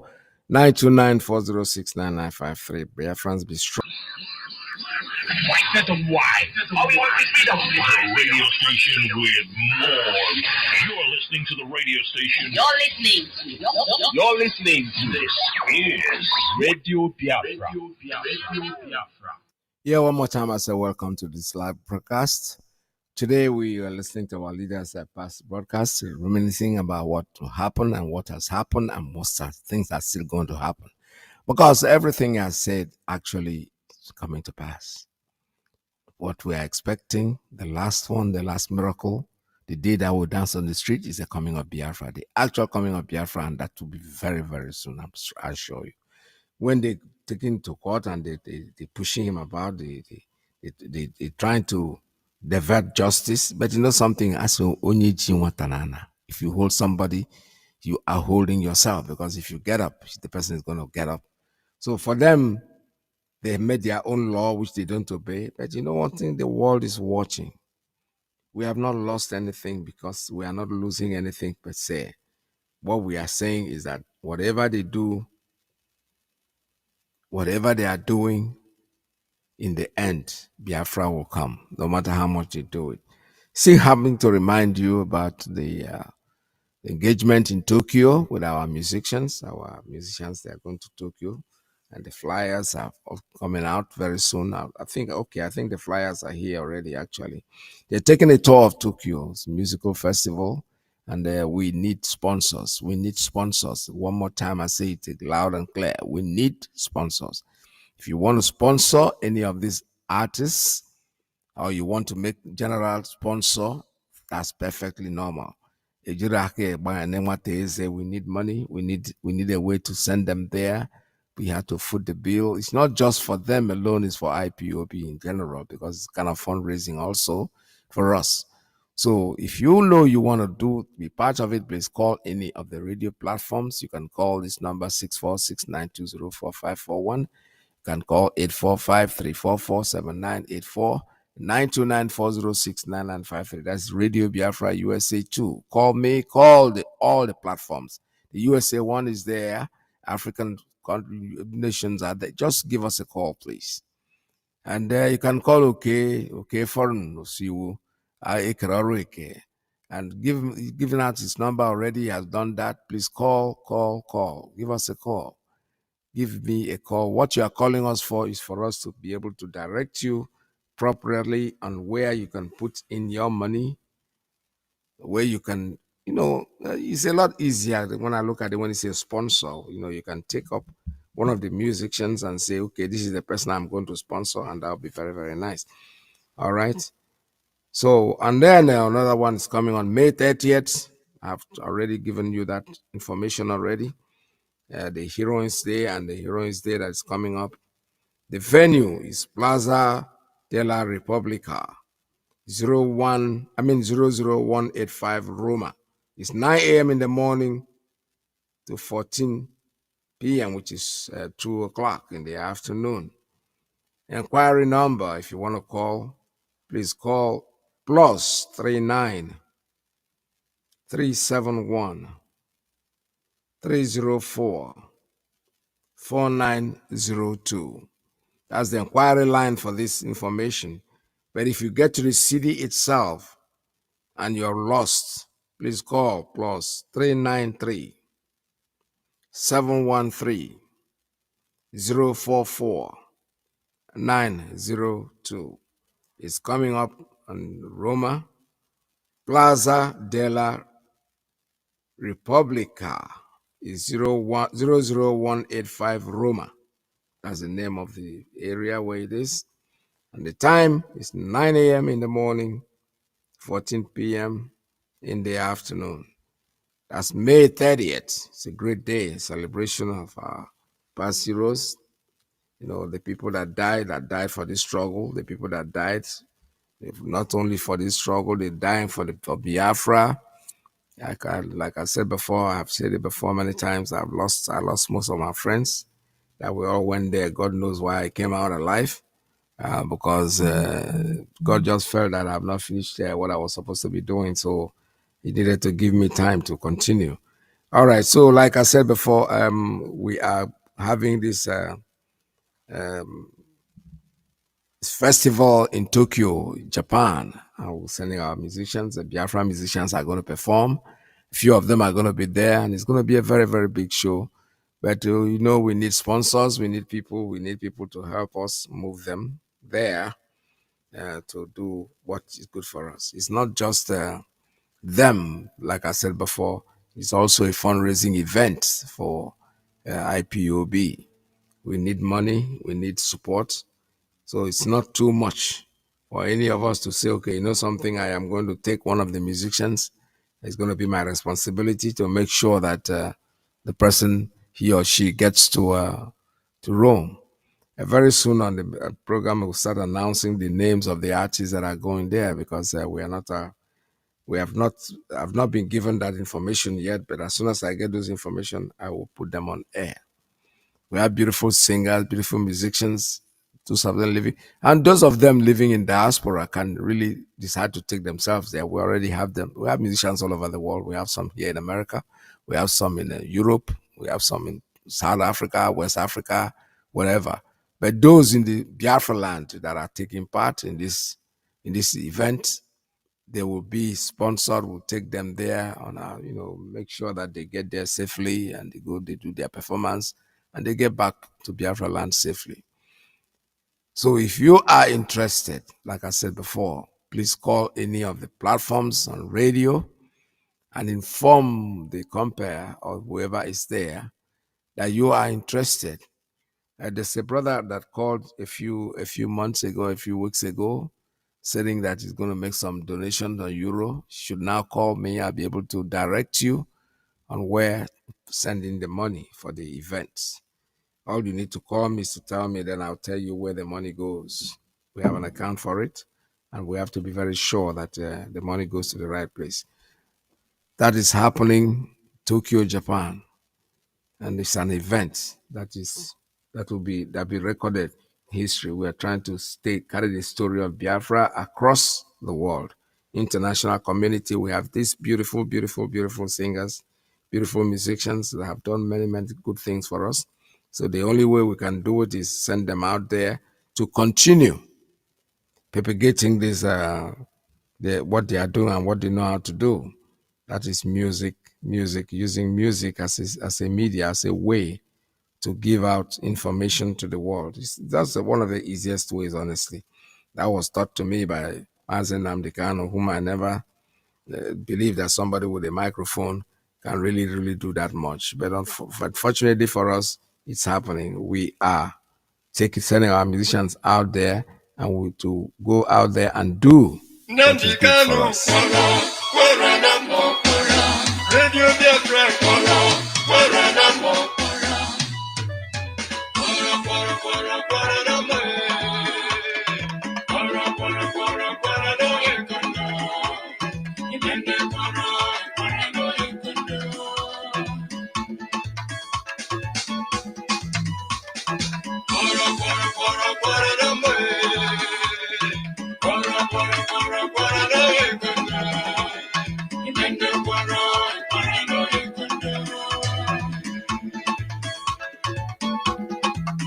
929-406-9953. Biafrans be strong. Set them wide. The radio station with more. You're listening to the radio station. You're listening to this is Radio Biafra. Yeah, one more time I say welcome to this live broadcast. Today we are listening to our leaders at past broadcasts, reminiscing about what will happen and what has happened and most things are still going to happen. Because everything I said actually is coming to pass. What we are expecting, the last miracle, the day that we'll dance on the street is the coming of Biafra, the actual coming of Biafra, and that will be very, very soon, I assure you. When they take him to court and they pushing him about, they trying to divert justice, but you know something, as if you hold somebody, you are holding yourself, because if you get up, the person is going to get up. So for them, they made their own law, which they don't obey. But you know one thing, the world is watching. We have not lost anything because we are not losing anything per se. What we are saying is that whatever they do, whatever they are doing, in the end, Biafra will come, no matter how much they do it. Still having to remind you about the engagement in Tokyo with our musicians. Our musicians, they are going to Tokyo, and the flyers are coming out very soon. I think the flyers are here already, actually. They're taking a tour of Tokyo's musical festival, and we need sponsors. We need sponsors. One more time, I say it loud and clear. We need sponsors. If you want to sponsor any of these artists, or you want to make general sponsor, that's perfectly normal. We need money. We need a way to send them there. We have to foot the bill. It's not just for them alone, it's for IPOB in general, because it's kind of fundraising also for us. So if you know you want to be part of it, please call any of the radio platforms. You can call this number 646-920-4541. You can call 845-344-7984. 929-406-9953. That's Radio Biafra USA 2. Call me, call all the platforms. The USA one is there. African nations are there. Just give us a call, please. And you can call okay foreign, see you. And giving out his number already, has done that. Please call. Give us a call. Give me a call. What you are calling us for is for us to be able to direct you properly on where you can put in your money, where you can it's a lot easier when I look at it when it's a sponsor. You can take up one of the musicians and say, okay, this is the person I'm going to sponsor, and that'll be very, very nice. All right. So, and then another one is coming on May 30th. I've already given you that information already. The Heroines Day and the Heroines Day that is coming up. The venue is Plaza de la Repubblica, 00185 Roma. It's 9 a.m. in the morning to 14 p.m., which is 2 o'clock in the afternoon. Inquiry number, if you want to call, please call +39 371 304 4902. That's the inquiry line for this information. But if you get to the city itself and you're lost, please call +393 713 044 902. It's coming up on Roma, Plaza della Repubblica is 00185 Roma. That's the name of the area where it is. And the time is 9 a.m. in the morning, 14 p.m. in the afternoon. That's May 30th. It's a great day, a celebration of our past heroes. The people that died for this struggle, the people that died not only for this struggle, they dying for Biafra. Like I said before, I've said it before many times. I lost most of my friends that we all went there. God knows why I came out alive, because God just felt that I've not finished what I was supposed to be doing. So He needed to give me time to continue. All right. So like I said before, we are having this festival in Tokyo, Japan. We're sending our musicians. The Biafra musicians are going to perform. A few of them are going to be there, and it's going to be a very, very big show. But we need sponsors. We need people. We need people to help us move them there to do what is good for us. It's not just them, like I said before. It's also a fundraising event for IPOB. We need money. We need support. So it's not too much for any of us to say, okay, something, I am going to take one of the musicians. It's going to be my responsibility to make sure that the person, he or she, gets to Rome. Very soon on the program, we'll start announcing the names of the artists that are going there, because I've not been given that information yet. But as soon as I get those information, I will put them on air. We have beautiful singers, beautiful musicians, those of them living, and those of them living in diaspora can really decide to take themselves there. We already have them. We have musicians all over the world. We have some here in America. We have some in Europe. We have some in South Africa, West Africa, wherever. But those in the Biafra land that are taking part in this event, they will be sponsored. We'll take them there on our, make sure that they get there safely, and they do their performance, and they get back to Biafra land safely. So if you are interested, like I said before, please call any of the platforms on radio and inform the compere or whoever is there that you are interested. There's a brother that called a few months ago, a few weeks ago, saying that he's going to make some donations on Euro. Should now call me. I'll be able to direct you on where sending the money for the events. All you need to call me is to tell me, then I'll tell you where the money goes. We have an account for it, and we have to be very sure that the money goes to the right place. That is happening Tokyo, Japan, and it's an event that will be recorded in history. We are trying to carry the story of Biafra across the world, international community. We have these beautiful, beautiful, beautiful singers, beautiful musicians that have done many, many good things for us. So the only way we can do it is send them out there to continue propagating this, what they are doing and what they know how to do. That is music, using music as a media, as a way to give out information to the world. That's one of the easiest ways, honestly. That was taught to me by Mazi Nnamdi Kanu, whom I never believe that somebody with a microphone can really do that much. But unfortunately for us, it's happening. We are sending our musicians out there and we to go out there and do what is good for us. Radio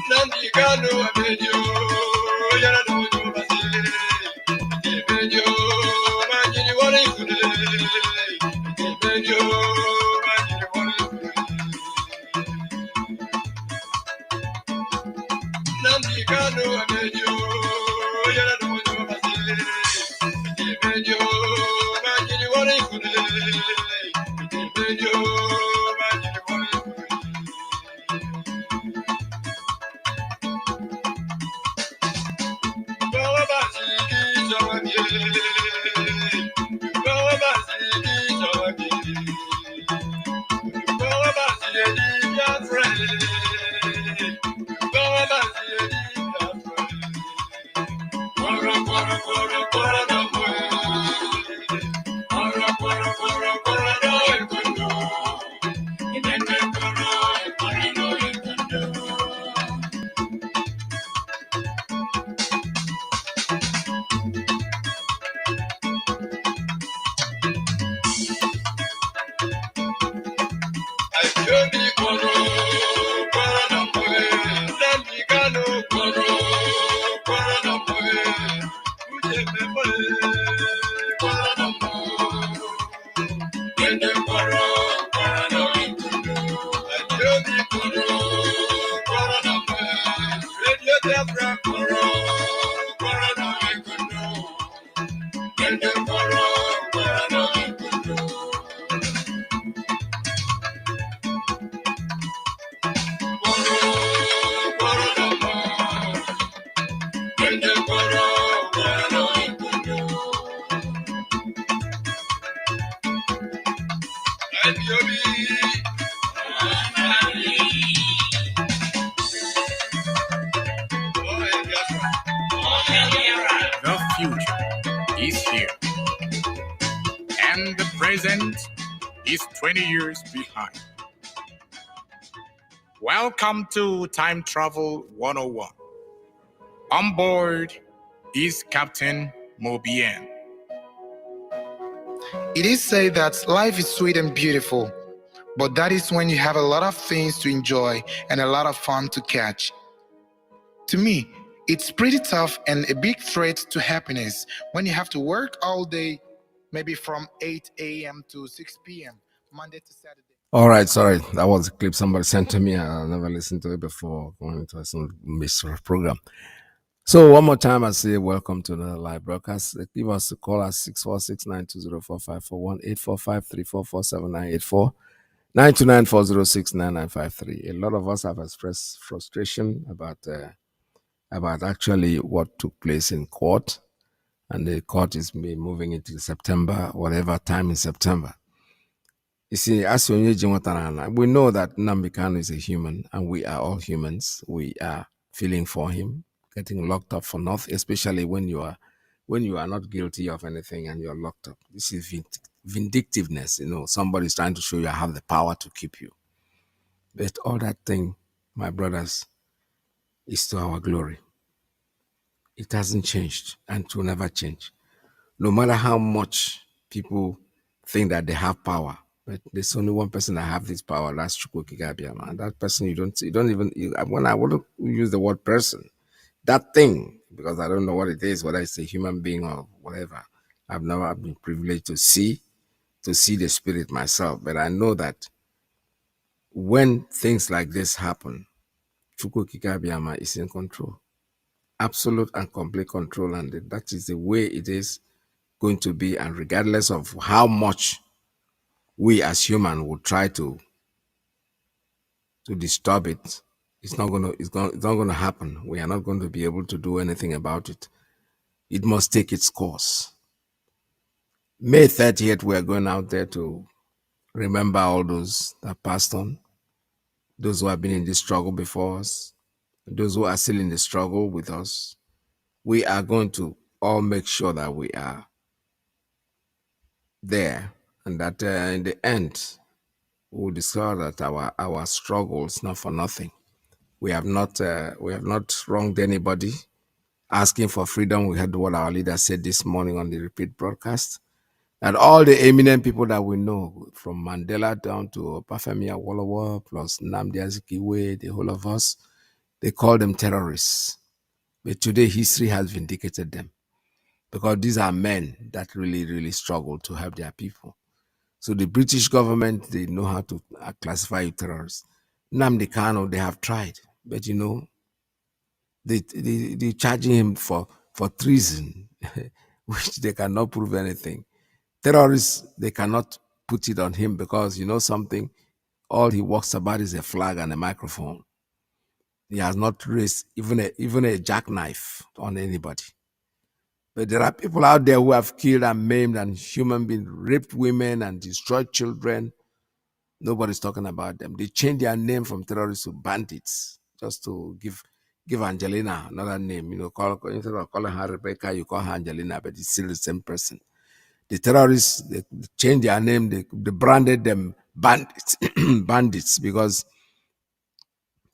Nnamdi Kanu abejo, yara dojo basi. Abejo, manjini wale kude. Abejo, manjini wale kude. Nnamdi Kanu abejo, yara dojo basi. Abejo, manjini wale kude. Abejo, manjini wale kude. The future is here, and the present is 20 years behind. Welcome to Time Travel 101. On board is Captain Mobien. It is said that life is sweet and beautiful, but that is when you have a lot of things to enjoy and a lot of fun to catch. To me, it's pretty tough and a big threat to happiness when you have to work all day, maybe from 8 a.m. to 6 p.m., Monday to Saturday. All right, sorry, that was a clip somebody sent to me. I never listened to it before going to some mystery program. So one more time, I say welcome to the live broadcast. Give us a call at 646-920-4541, 845-344-7984, 929-406-9953. A lot of us have expressed frustration about actually what took place in court, and the court is moving into September, whatever time in September. You see, as we know that Nnamdi Kanu is a human, and we are all humans. We are feeling for him, getting locked up for nothing, especially when you are not guilty of anything and you're locked up. This is vindictiveness. Somebody's trying to show you I have the power to keep you. But all that thing, my brothers, is to our glory. It hasn't changed, and it will never change. No matter how much people think that they have power, but there's only one person that have this power. That's Chukwuka Abiyama. And that person, when I wouldn't use the word person, that thing, because I don't know what it is, whether it's a human being or whatever. I've never been privileged to see the spirit myself, but I know that when things like this happen, Chukwuka Abiyama is in control, absolute and complete control, and that is the way it is. going to be, and regardless of how much we as humans will try to disturb it, it's not going to happen. We are not going to be able to do anything about it. It must take its course. May 30th, we are going out there to remember all those that passed on, those who have been in this struggle before us, those who are still in the struggle with us. We are going to all make sure that we are there, and that in the end, we'll discover that our struggle is not for nothing. We have not wronged anybody. Asking for freedom, we heard what our leader said this morning on the repeat broadcast. And all the eminent people that we know, from Mandela down to Obafemi Awolowo, plus Nnamdi Azikiwe, the whole of us, they call them terrorists. But today, history has vindicated them, because these are men that really, really struggle to help their people. So the British government, they know how to classify you terrorists. Nnamdi Kanu, they have tried, but they charging him for treason, which they cannot prove anything. Terrorists, they cannot put it on him, because something, all he works about is a flag and a microphone. He has not raised even a jackknife on anybody. But there are people out there who have killed and maimed and human beings, raped women and destroyed children. Nobody's talking about them. They changed their name from terrorists to bandits, just to give Angelina another name. Instead of calling her Rebecca, you call her Angelina, but it's still the same person. The terrorists, they changed their name. They branded them bandits, bandits, because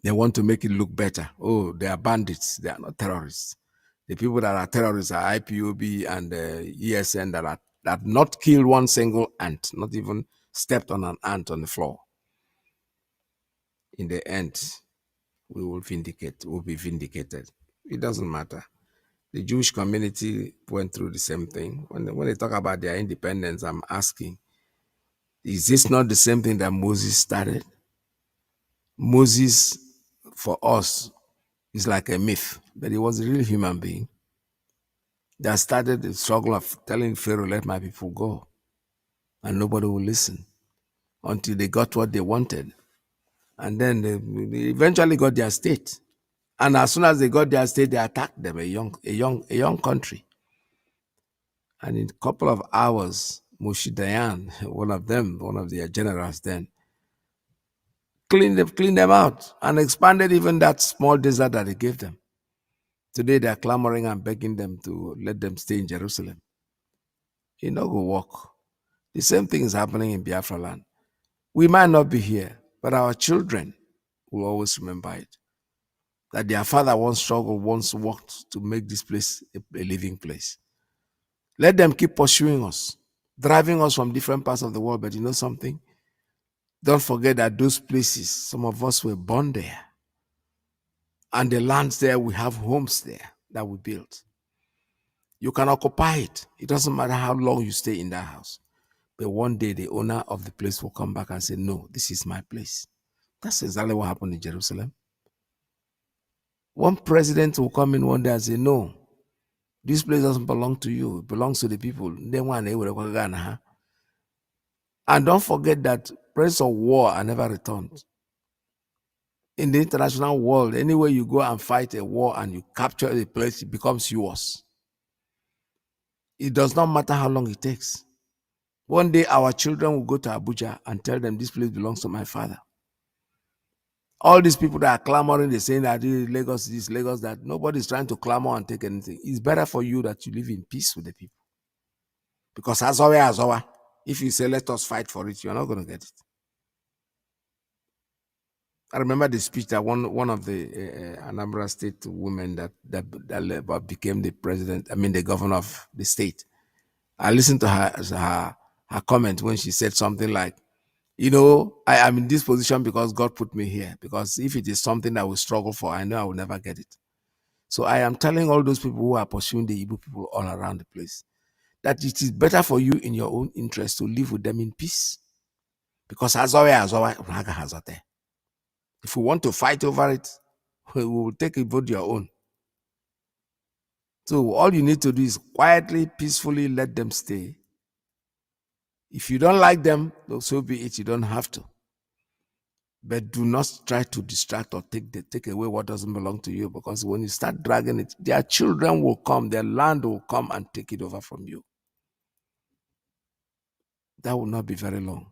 they want to make it look better. Oh, they are bandits. They are not terrorists. The people that are terrorists are IPOB and ESN that not killed one single ant, not even stepped on an ant on the floor. In the end, we'll be vindicated. It doesn't matter. The Jewish community went through the same thing. When they talk about their independence, I'm asking, is this not the same thing that Moses started? Moses, for us, is like a myth, but he was a real human being that started the struggle of telling Pharaoh, let my people go. And nobody will listen until they got what they wanted. And then they eventually got their state. And as soon as they got their state, they attacked them, a young country. And in a couple of hours, Moshe Dayan, one of their generals then, cleaned them out and expanded even that small desert that he gave them. Today they are clamoring and begging them to let them stay in Jerusalem. It no go work. The same thing is happening in Biafra land. We might not be here, but our children will always remember it. That their father once struggled, once worked to make this place a living place. Let them keep pursuing us, driving us from different parts of the world. But you know something? Don't forget that those places, some of us were born there. And the lands there, we have homes there that we built. You can occupy it. It doesn't matter how long you stay in that house. But one day, the owner of the place will come back and say, no, this is my place. That's exactly what happened in Jerusalem. One president will come in one day and say, no, this place doesn't belong to you. It belongs to the people. And don't forget that places of war are never returned. In the international world, anywhere you go and fight a war and you capture a place, it becomes yours. It does not matter how long it takes. One day, our children will go to Abuja and tell them this place belongs to my father. All these people that are clamoring, they're saying that Lagos this, Lagos that. Nobody's trying to clamor and take anything. It's better for you that you live in peace with the people. Because Azawa, if you say, let us fight for it, you're not going to get it. I remember the speech that one of the Anambra State women that became the the governor of the state. I listened to her comment when she said something like, I am in this position because God put me here. Because if it is something I will struggle for, I know I will never get it. So I am telling all those people who are pursuing the Igbo people all around the place that it is better for you in your own interest to live with them in peace. Because if we want to fight over it, we will take a vote your own. So all you need to do is quietly, peacefully let them stay. If you don't like them, so be it. You don't have to. But do not try to distract or take away what doesn't belong to you, because when you start dragging it, their children will come, their land will come and take it over from you. That will not be very long.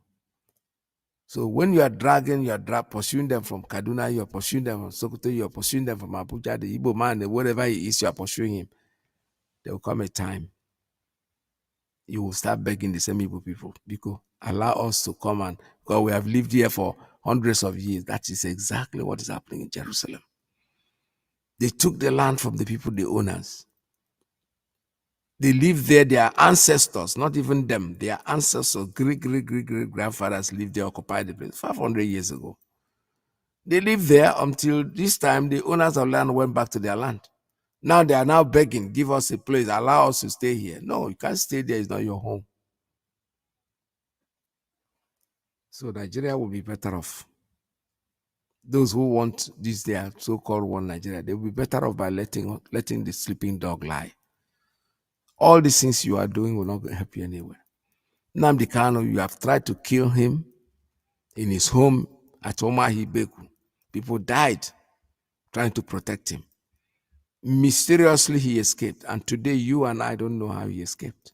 So when you are pursuing them from Kaduna, you are pursuing them from Sokoto, you are pursuing them from Abuja, the Igbo man, wherever he is, you are pursuing him. There will come a time you will start begging the same Igbo people, because allow us to come, and because we have lived here for hundreds of years. That is exactly what is happening in Jerusalem. They took the land from the people, the owners. They lived there, their ancestors, not even them, their ancestors, great grandfathers lived there, occupied the place 500 years ago. They lived there until this time the owners of land went back to their land. Now they are now begging, give us a place, allow us to stay here. No, you can't stay there, it's not your home. So Nigeria will be better off. Those who want this, their so-called one Nigeria, they will be better off by letting the sleeping dog lie. All these things you are doing will not help you anywhere. Nnamdi Kanu, you have tried to kill him in his home at Omahibeku. People died trying to protect him. Mysteriously, he escaped. And today, you and I don't know how he escaped.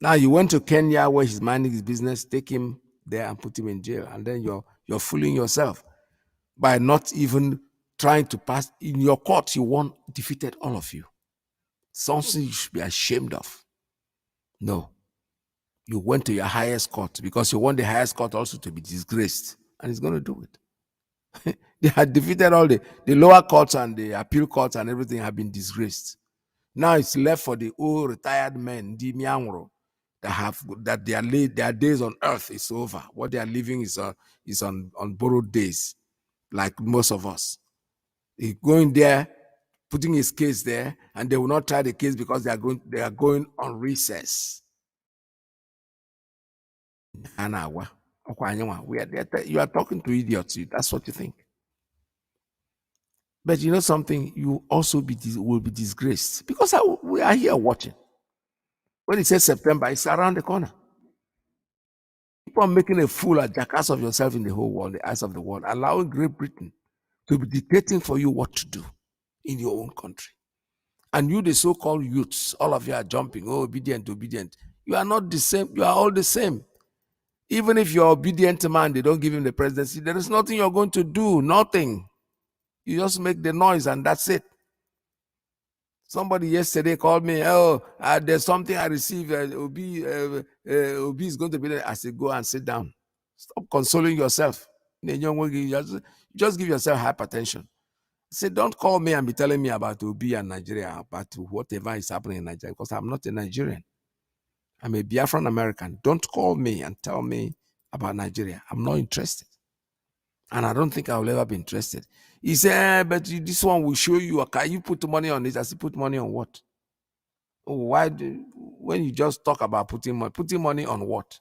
Now, you went to Kenya where he's minding his business, take him there and put him in jail. And then you're fooling yourself by not even trying to pass. In your court, you won, defeated all of you. Something you should be ashamed of. No. You went to your highest court because you want the highest court also to be disgraced. And he's going to do it. They had defeated all the lower courts, and the appeal courts and everything have been disgraced. Now it's left for the old retired men, that their days on earth is over. What they are living is on borrowed days, like most of us. He's going there, putting his case there, and they will not try the case because they are going on recess. You are talking to idiots. That's what you think. But you know something? You also will be disgraced, because we are here watching. When it says September, it's around the corner. Keep on making a fool, a jackass of yourself in the whole world, the eyes of the world, allowing Great Britain to be dictating for you what to do in your own country. And you, the so-called youths, all of you are jumping, obedient. You are not the same. You are all the same. Even if you're obedient man, they don't give him the presidency. There is nothing you're going to do. Nothing. You just make the noise and that's it. Somebody yesterday called me, there's something I received. Obi is going to be there. I said, go and sit down. Stop consoling yourself. Just give yourself hypertension. I said, don't call me and be telling me about Obi and Nigeria, about whatever is happening in Nigeria, because I'm not a Nigerian. I'm a Biafran American. Don't call me and tell me about Nigeria. I'm not interested. And I don't think I will ever be interested. He said, but this one will show you. Can you put money on it? I said, put money on what? Oh, when you just talk about putting money on what?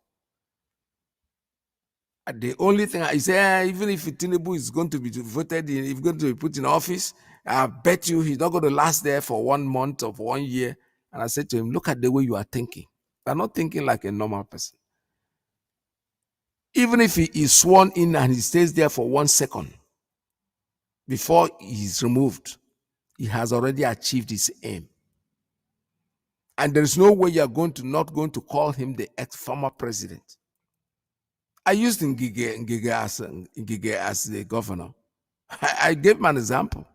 The only thing I say, even if Tinubu is going to be voted in, if going to be put in office, I bet you he's not going to last there for 1 month or for 1 year. And I said to him, look at the way you are thinking. You're not thinking like a normal person. Even if he is sworn in and he stays there for 1 second before he's removed, he has already achieved his aim. And there's no way you're not going to call him the former president. I used Ngige as the governor. I gave him an example.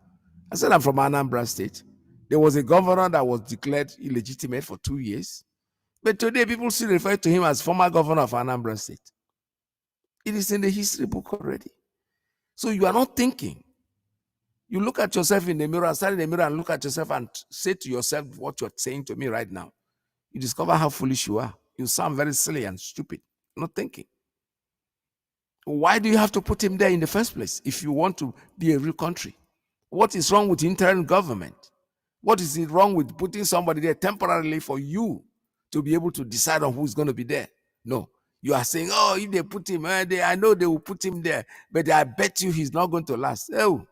I said, I'm from Anambra State. There was a governor that was declared illegitimate for 2 years. But today, people still refer to him as former governor of Anambra State. It is in the history book already. So you are not thinking. You look at yourself in the mirror, stand in the mirror and look at yourself and say to yourself what you're saying to me right now. You discover how foolish you are. You sound very silly and stupid. Not thinking. Why do you have to put him there in the first place if you want to be a real country? What is wrong with interim government? What is it wrong with putting somebody there temporarily for you to be able to decide on who's going to be there? No. You are saying, oh, if they put him, I know they will put him there, but I bet you he's not going to last. Oh,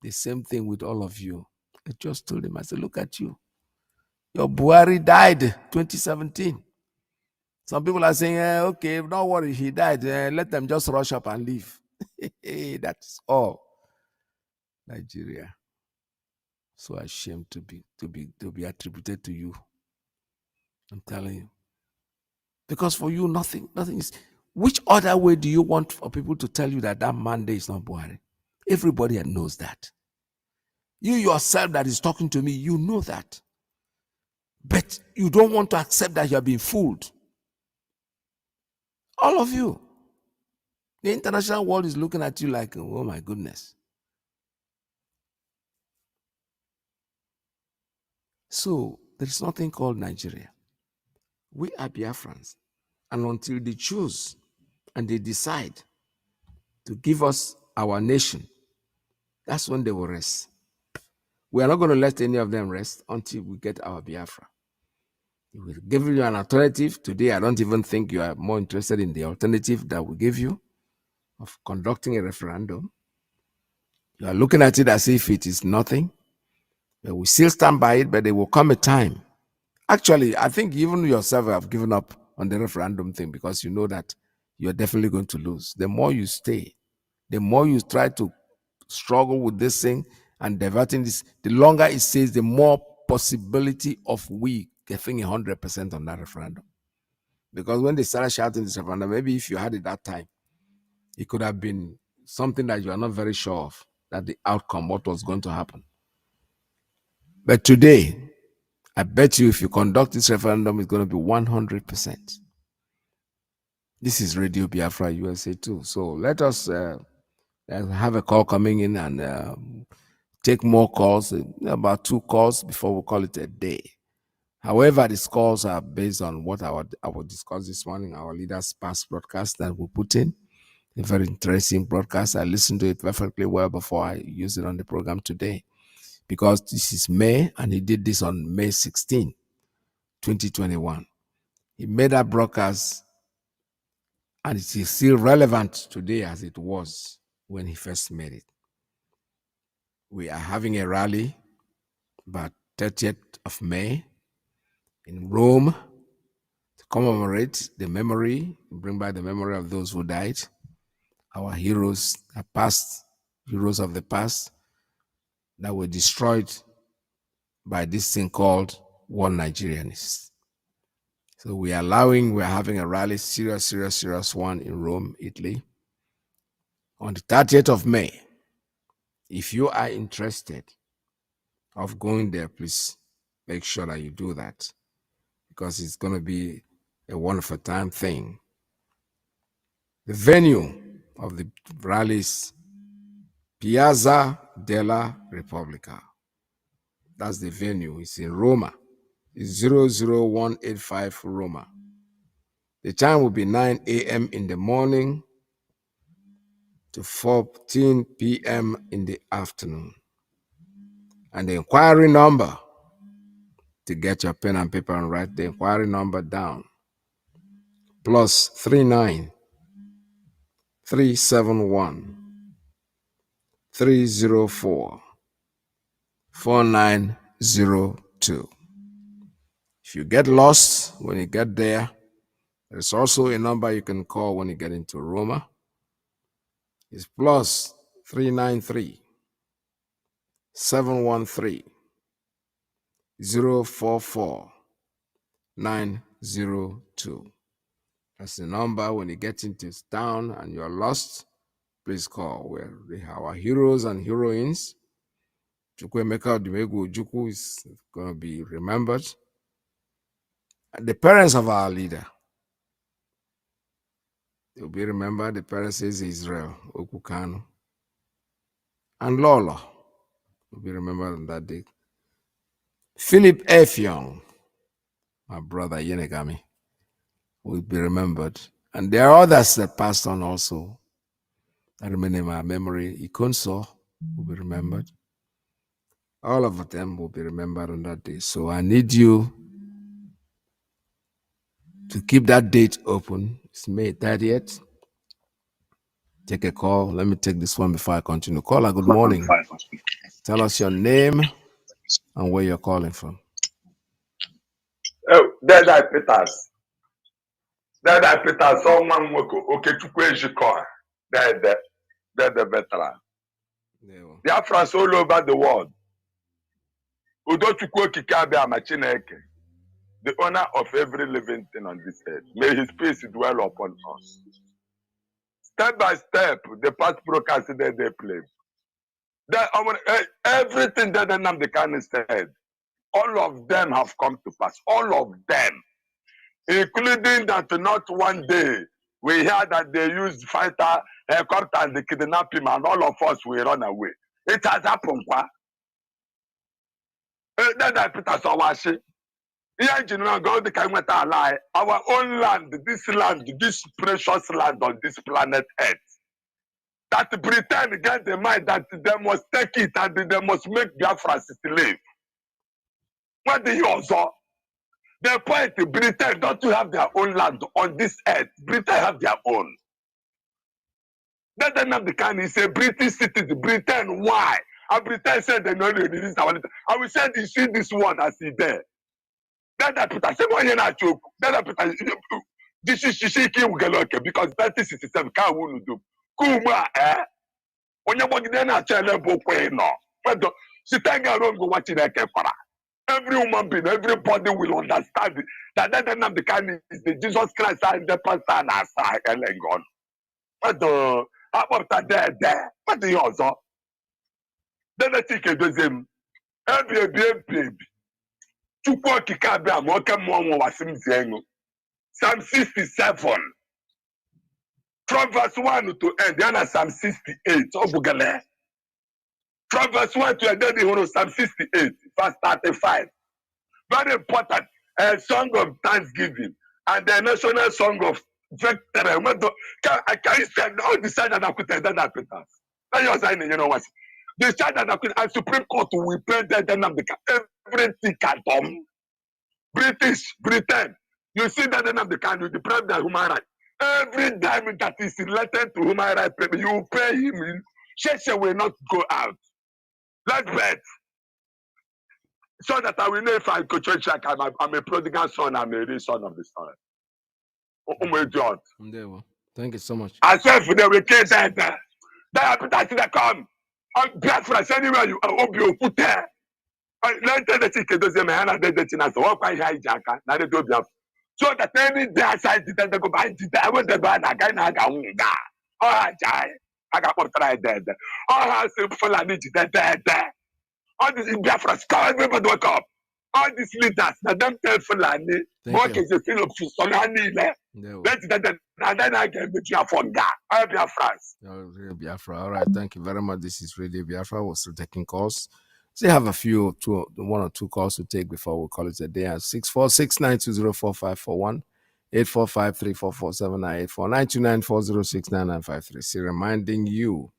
the same thing with all of you. I just told him, I said, look at you. Your Buhari died 2017. Some people are saying, okay, don't worry, he died. Let them just rush up and leave. That's all. Nigeria. So ashamed to be attributed to you. I'm telling you. Because for you, nothing is. Which other way do you want for people to tell you that Monday is not Buhari? Everybody knows that. You yourself that is talking to me, you know that. But you don't want to accept that you are being fooled. All of you. The international world is looking at you like, oh my goodness. So there is nothing called Nigeria. We are Biafrans. And until they choose and they decide to give us our nation, that's when they will rest. We are not going to let any of them rest until we get our Biafra. We will give you an alternative. Today, I don't even think you are more interested in the alternative that we give you of conducting a referendum. You are looking at it as if it is nothing. But we still stand by it, but there will come a time. Actually, I think even yourself have given up on the referendum thing because you know that you're definitely going to lose. The more you stay, the more you try to struggle with this thing and diverting this, the longer it stays, the more possibility of we getting 100% on that referendum. Because when they started shouting this referendum, maybe if you had it that time, it could have been something that you are not very sure of, that the outcome, what was going to happen. But today, I bet you if you conduct this referendum, it's going to be 100%. This is Radio Biafra USA too. So let us have a call coming in and take more calls, about 2 calls before we call it a day. However, these calls are based on what I will discuss this morning, our leaders' past broadcast that we put in. A very interesting broadcast. I listened to it perfectly well before I used it on the program today. Because this is May, and he did this on May 16, 2021. He made that broadcast, and it is still relevant today as it was when he first made it. We are having a rally about 30th of May in Rome to commemorate the memory, bring back the memory of those who died, our heroes, our past, heroes of the past that were destroyed by this thing called one Nigerianists. So we're having a rally, serious one in Rome, Italy, on the 30th of May. If you are interested of going there, please make sure that you do that because it's going to be a wonderful time thing. The venue of the rally is Piazza della Repubblica. That's the venue. It's in Roma. It's 00185 Roma. The time will be 9 a.m. in the morning to 14 p.m. in the afternoon. And the inquiry number, to get your pen and paper and write the inquiry number down, +39 371 304 4902. If you get lost when you get there, there's also a number you can call when you get into Roma. It's +393 713 044 902. That's the number when you get into town and you're lost. Please call. We have our heroes and heroines. Chukwemeka Odumegwu Ojukwu is going to be remembered. And the parents of our leader, they'll be remembered. The parents is Israel Kanu and Lolo will be remembered on that day. Philip Effiong, my brother Yenegami, will be remembered. And there are others that passed on also. I remember in my memory, Ikonso will be remembered. All of them will be remembered on that day. So I need you to keep that date open. It's May 30th. Take a call. Let me take this one before I continue. Caller, good morning. Tell us your name and where you're calling from. Oh, there's I Peters. There's I Peters. Someone okay to question. They're the veteran. Biafrans all over the world. Udo Chukwu Kikabe Amachineke, the owner of every living thing on this earth. May his peace dwell upon us. Step by step, the past brokers they play. Everything that Nnamdi Kanu said, all of them have come to pass. All of them. Including that not one day we hear that they used fighter helicopters, they kidnap him, and all of us will run away. It has happened, quoi? Then I put us our shit. Our own land, this precious land on this planet Earth. That Britain get the mind that they must take it and they must make Biafra slave. What do you also? The point, Britain don't you have their own land on this earth. Britain have their own. That Nnamdi Kanu is a British citizen. Britain, why? And Britain said they know release our land. I will say you see this one as he there. Then I put a same one in a joke. Then I put a this is shaking because 1967 can't win do. Kuma when you walk then I tell them no. But she thank around go watching that kefara. Every human being, everybody will understand that Nnamdi Kanu is the Jesus Christ and the pastor and Asa God. But about there. What do you also? Then I think it was him. Baby. Chukwu Kikabe Amoke Mwa Wasim Zengo. Psalm 67. From verse 1 to end, then Psalm 68. Obugale. From verse 1 to end, Psalm 68, verse 35. Very important. A song of thanksgiving and the national song of victory. I can say all the side that I put that put us. Now you're saying, you know what? The side that I put and Supreme Court will pay everything can come. Britain. You see that the Kanu deprive their human rights. Every time that is related to human rights, you pay him. Sheshe will not go out. Let's bet. So that I will know if I go church like I'm a prodigal son, I'm a real son of the son. Oh my God. Thank you so much. I said for the wicked that I put that to the come. Biafrans anywhere you are, you put there. Let the ticket does the man and the thing as a walk by hijacker, not a do so that any day I said that they go by the I went the bad again. I got oh, I got what I did. Oh, I said for I need that. All these Biafrans, everybody wake up. All these leaders, now them tell Fulani, what is the feel of Solani? And then I can meet you from that. All Biafrans. Biafra. All right, thank you very much. This is Radio Biafra. We're still taking calls. Still have one or two calls to take before we call it a day at 646-920-4541, 845-344-7984, 929-406-9953. See, reminding you,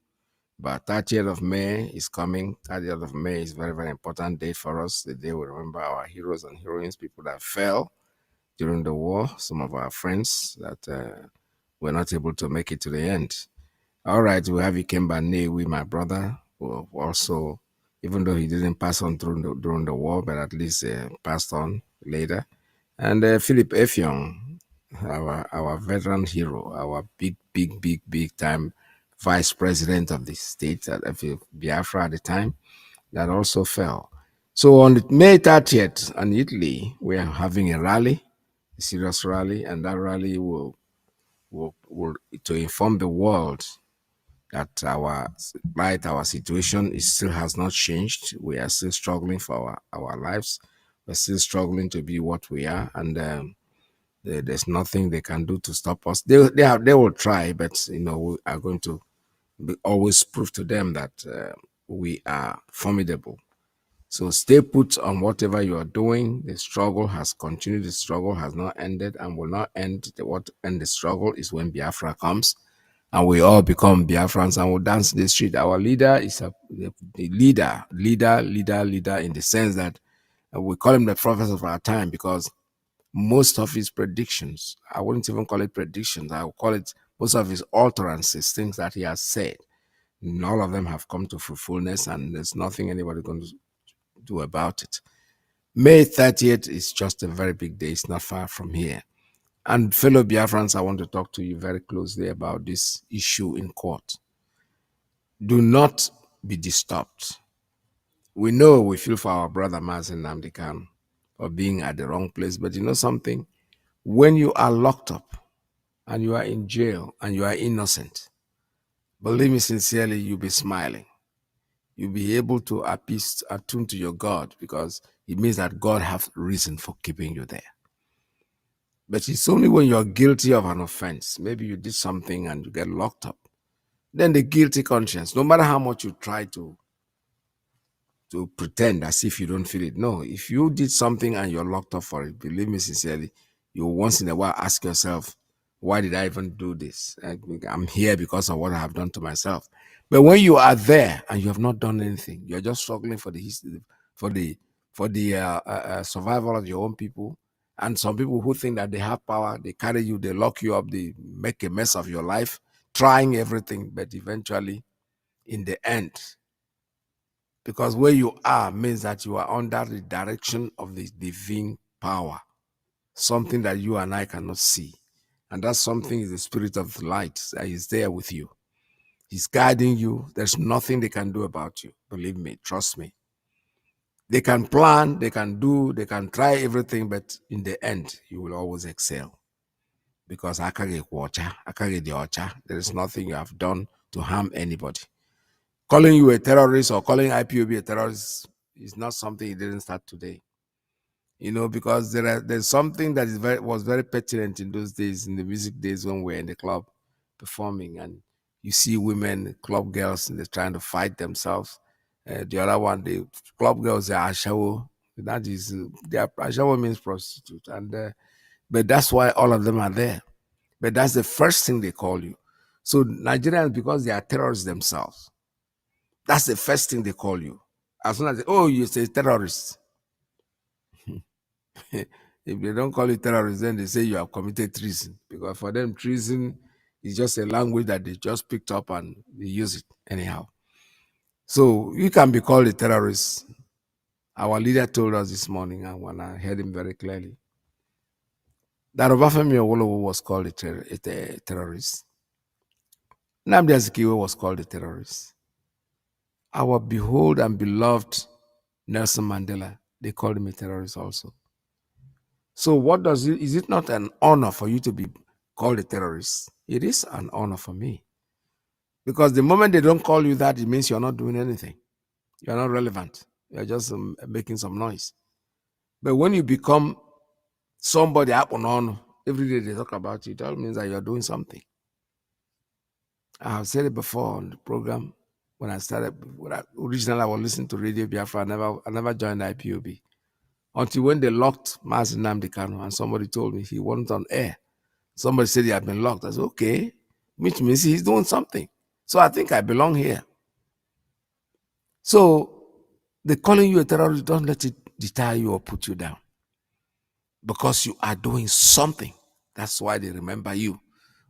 but 30th of May is coming. 30th of May is a very, very important date for us. The day we remember our heroes and heroines, people that fell during the war, some of our friends that were not able to make it to the end. All right, we have Iyke Mazi, my brother, who also, even though he didn't pass on during the war, but at least passed on later. And Philip Effiong, our veteran hero, our big time vice president of the state of Biafra at the time, that also fell. So on May 30th in Italy, we are having a rally, a serious rally, and that rally will to inform the world that our situation still has not changed. We are still struggling for our lives. We're still struggling to be what we are, and there's nothing they can do to stop us. They will try, but we are going to always prove to them that we are formidable. So stay put on whatever you are doing. The struggle has continued. The struggle has not ended and will not end. What end the struggle is when Biafra comes, and we all become Biafrans and will dance in the street. Our leader is the leader in the sense that we call him the prophet of our time, because most of his predictions, I wouldn't even call it predictions, I would call it most of his utterances, things that he has said, and all of them have come to fullness, and there's nothing anybody going to do about it. May 30th is just a very big day. It's not far from here. And fellow Biafrans, I want to talk to you very closely about this issue in court. Do not be disturbed. We know we feel for our brother Mazi Nnamdi for being at the wrong place, but you know something? When you are locked up and you are in jail and you are innocent, believe me sincerely, you'll be smiling. You'll be able to attune to your God, because it means that God has reason for keeping you there. But it's only when you're guilty of an offense, maybe you did something and you get locked up, then the guilty conscience, no matter how much you try to pretend as if you don't feel it. No, if you did something and you're locked up for it, believe me sincerely, you once in a while ask yourself, why did I even do this? I'm here because of what I have done to myself. But when you are there and you have not done anything, you're just struggling for the history, for the survival of your own people. And some people who think that they have power, they carry you, they lock you up, they make a mess of your life, trying everything, but eventually, in the end, because where you are means that you are under the direction of the divine power, something that you and I cannot see. And that something is the spirit of light that is there with you. He's guiding you. There's nothing they can do about you. Believe me, trust me. They can plan, they can do, they can try everything, but in the end, you will always excel. Because there is nothing you have done to harm anybody. Calling you a terrorist or calling IPOB a terrorist is not something it didn't start today. You know, because there's something that was very pertinent in those days, in the music days when we're in the club performing, and you see women, club girls, and they're trying to fight themselves. The other one, the club girls are ashawo. That is, ashawo means prostitute, and but that's why all of them are there. But that's the first thing they call you. So Nigerians, because they are terrorists themselves, that's the first thing they call you. As soon as they, oh, you say terrorist. If they don't call you terrorist, then they say you have committed treason. Because for them, treason is just a language that they just picked up and they use it anyhow. So you can be called a terrorist. Our leader told us this morning, and when I heard him very clearly, that Obafemi Awolowo was called a terrorist. Nnamdi Azikiwe was called a terrorist. Our behold and beloved Nelson Mandela, they called him a terrorist also. So what does it, is it not an honor for you to be called a terrorist? It is an honor for me. Because the moment they don't call you that, it means you're not doing anything. You're not relevant. You're just making some noise. But when you become somebody up on every day they talk about you, that means that you're doing something. I have said it before on the program when I started. Originally, I was listening to Radio Biafra. I never joined IPOB. Until when they locked Mazi Nnamdi Kanu, and somebody told me he wasn't on air. Somebody said he had been locked. I said, okay, which means he's doing something. So I think I belong here. So the calling you a terrorist, don't let it deter you or put you down. Because you are doing something. That's why they remember you.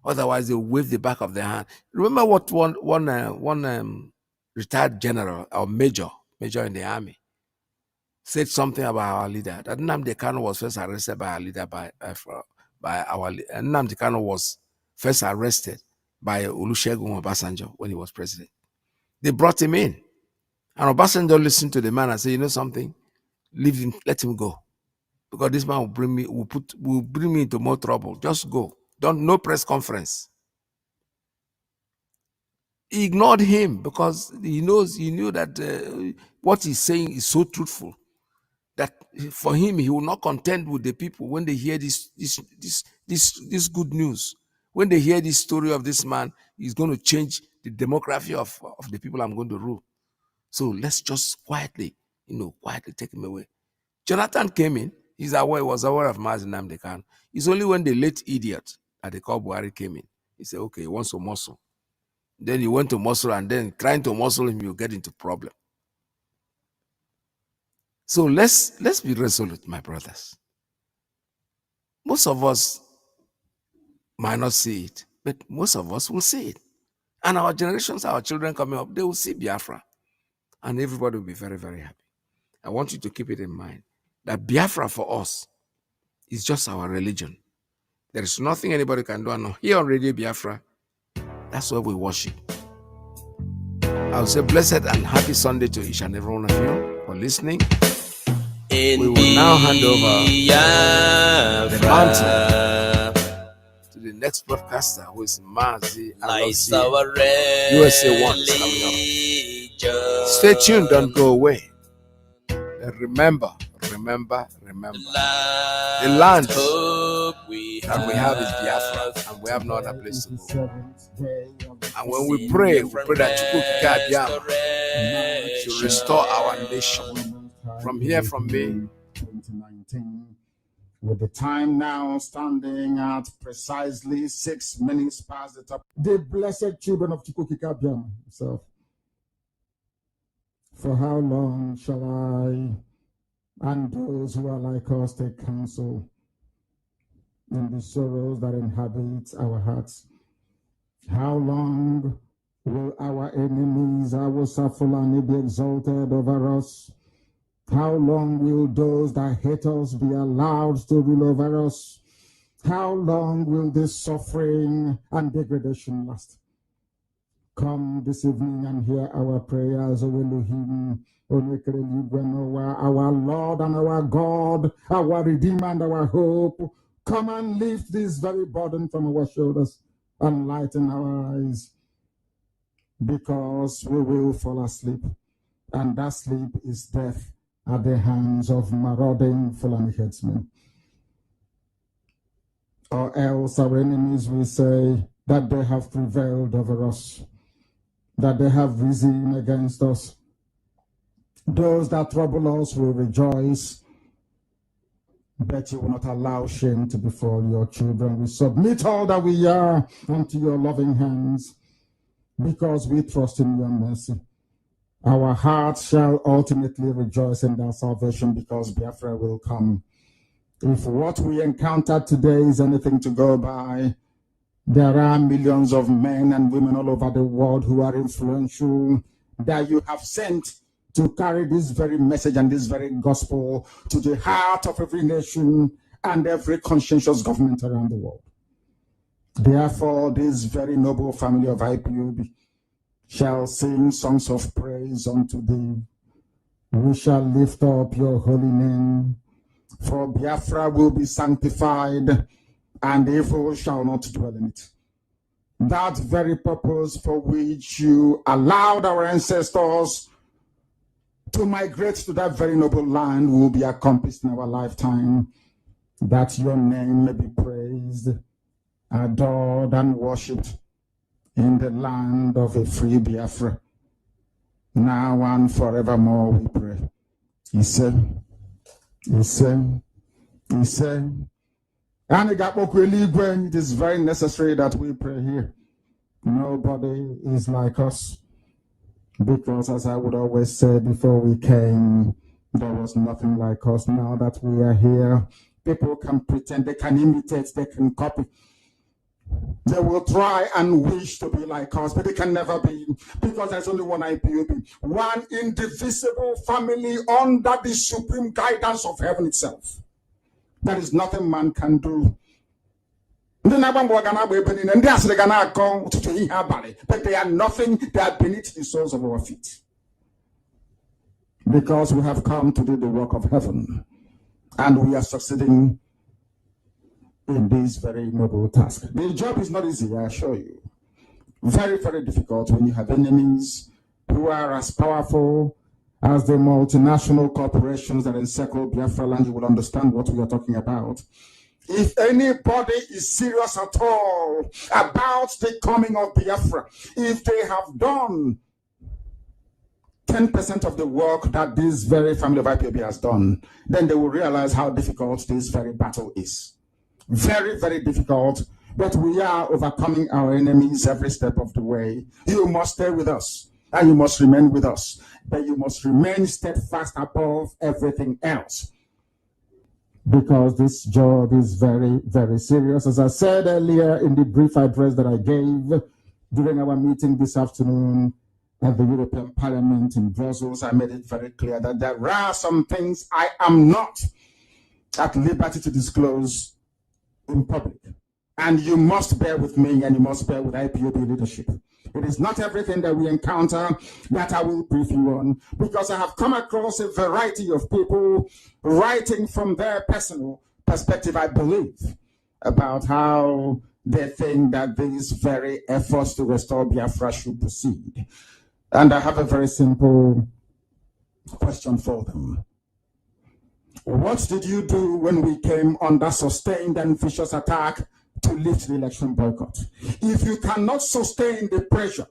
Otherwise, they wave the back of their hand. Remember what one retired general or major in the army said something about our leader. That Nnamdi Kanu was first arrested by our leader Nnamdi Kanu was first arrested by Olusegun Obasanjo when he was president. They brought him in, and Obasanjo listened to the man and said, "You know something? Leave him, let him go, because this man will bring me into more trouble. Just go. No press conference." He ignored him because he knew that what he's saying is so truthful that for him, he will not contend with the people when they hear this good news. When they hear this story of this man, he's going to change the demography of the people I'm going to rule. So let's just quietly take him away. Jonathan came in. He was aware of Mazi Nnamdi Kanu. It's only when the late idiot that they call Buhari came in, he said, okay, he wants to muscle. Then he went to muscle, and then trying to muscle him, you get into problem. So let's be resolute, my brothers. Most of us might not see it, but most of us will see it. And our generations, our children coming up, they will see Biafra. And everybody will be very, very happy. I want you to keep it in mind that Biafra for us is just our religion. There is nothing anybody can do. And here on Radio Biafra, that's where we worship. I'll say blessed and happy Sunday to each and every one of you for listening. We will now hand over the mantle to the next broadcaster, who is Mazi Alozie. USA 1 is coming up. Stay tuned, don't go away. And remember, the land that we have is Biafra, and we have no other place to go. And when we pray that Iyke Mazi should restore our nation. From here, from me, 2019, with the time now standing at precisely 6 minutes past the top. The blessed children of Iyke Mazi himself. For how long shall I and those who are like us take counsel in the sorrows that inhabit our hearts? How long will our enemies, our Fulani, be exalted over us? How long will those that hate us be allowed to rule over us? How long will this suffering and degradation last? Come this evening and hear our prayers, O Elohim, our Lord and our God, our Redeemer and our hope. Come and lift this very burden from our shoulders and lighten our eyes, because we will fall asleep, and that sleep is death at the hands of marauding Fulani headsmen. Or else our enemies will say that they have prevailed over us, that they have risen against us. Those that trouble us will rejoice, but you will not allow shame to befall your children. We submit all that we are unto your loving hands, because we trust in your mercy. Our hearts shall ultimately rejoice in their salvation, because Biafra will come. If what we encountered today is anything to go by, there are millions of men and women all over the world who are influential, that you have sent to carry this very message and this very gospel to the heart of every nation and every conscientious government around the world. Therefore, this very noble family of IPOB shall sing songs of praise unto thee. We shall lift up your holy name, for Biafra will be sanctified, and evil shall not dwell in it. That very purpose for which you allowed our ancestors to migrate to that very noble land will be accomplished in our lifetime, that your name may be praised, adored, and worshipped in the land of a free Biafra, now and forevermore, we pray. He said, and it is very necessary that we pray here. Nobody is like us, because as I would always say before we came, there was nothing like us. Now that we are here, people can pretend, they can imitate, they can copy. They will try and wish to be like us, but they can never be, because there's only one IPOB, one indivisible family under the supreme guidance of heaven itself. There is nothing man can do. But they are nothing, they are beneath the soles of our feet. Because we have come to do the work of heaven, and we are succeeding in this very noble task. The job is not easy, I assure you. Very, very difficult when you have enemies who are as powerful as the multinational corporations that encircle Biafra land. You will understand what we are talking about. If anybody is serious at all about the coming of Biafra, if they have done 10% of the work that this very family of IPOB has done, then they will realize how difficult this very battle is. Very, very difficult, but we are overcoming our enemies every step of the way. You must stay with us, and you must remain with us, but you must remain steadfast above everything else, because this job is very, very serious. As I said earlier in the brief address that I gave during our meeting this afternoon, at the European Parliament in Brussels, I made it very clear that there are some things I am not at liberty to disclose in public. And you must bear with me, and you must bear with IPOB leadership. It is not everything that we encounter that I will brief you on, because I have come across a variety of people writing from their personal perspective, I believe, about how they think that these very efforts to restore Biafra should proceed. And I have a very simple question for them. What did you do when we came under sustained and vicious attack to lift the election boycott? If you cannot sustain the pressure,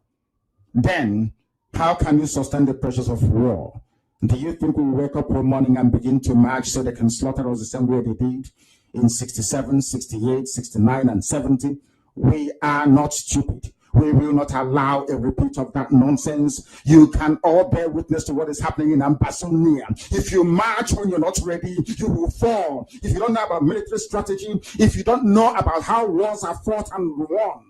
then how can you sustain the pressures of war? Do you think we wake up one morning and begin to march so they can slaughter us the same way they did in 67, 68, 69, and 70? We are not stupid. We will not allow a repeat of that nonsense. You can all bear witness to what is happening in Ambazonia. If you march when you're not ready, you will fall. If you don't know about military strategy, if you don't know about how wars are fought and won,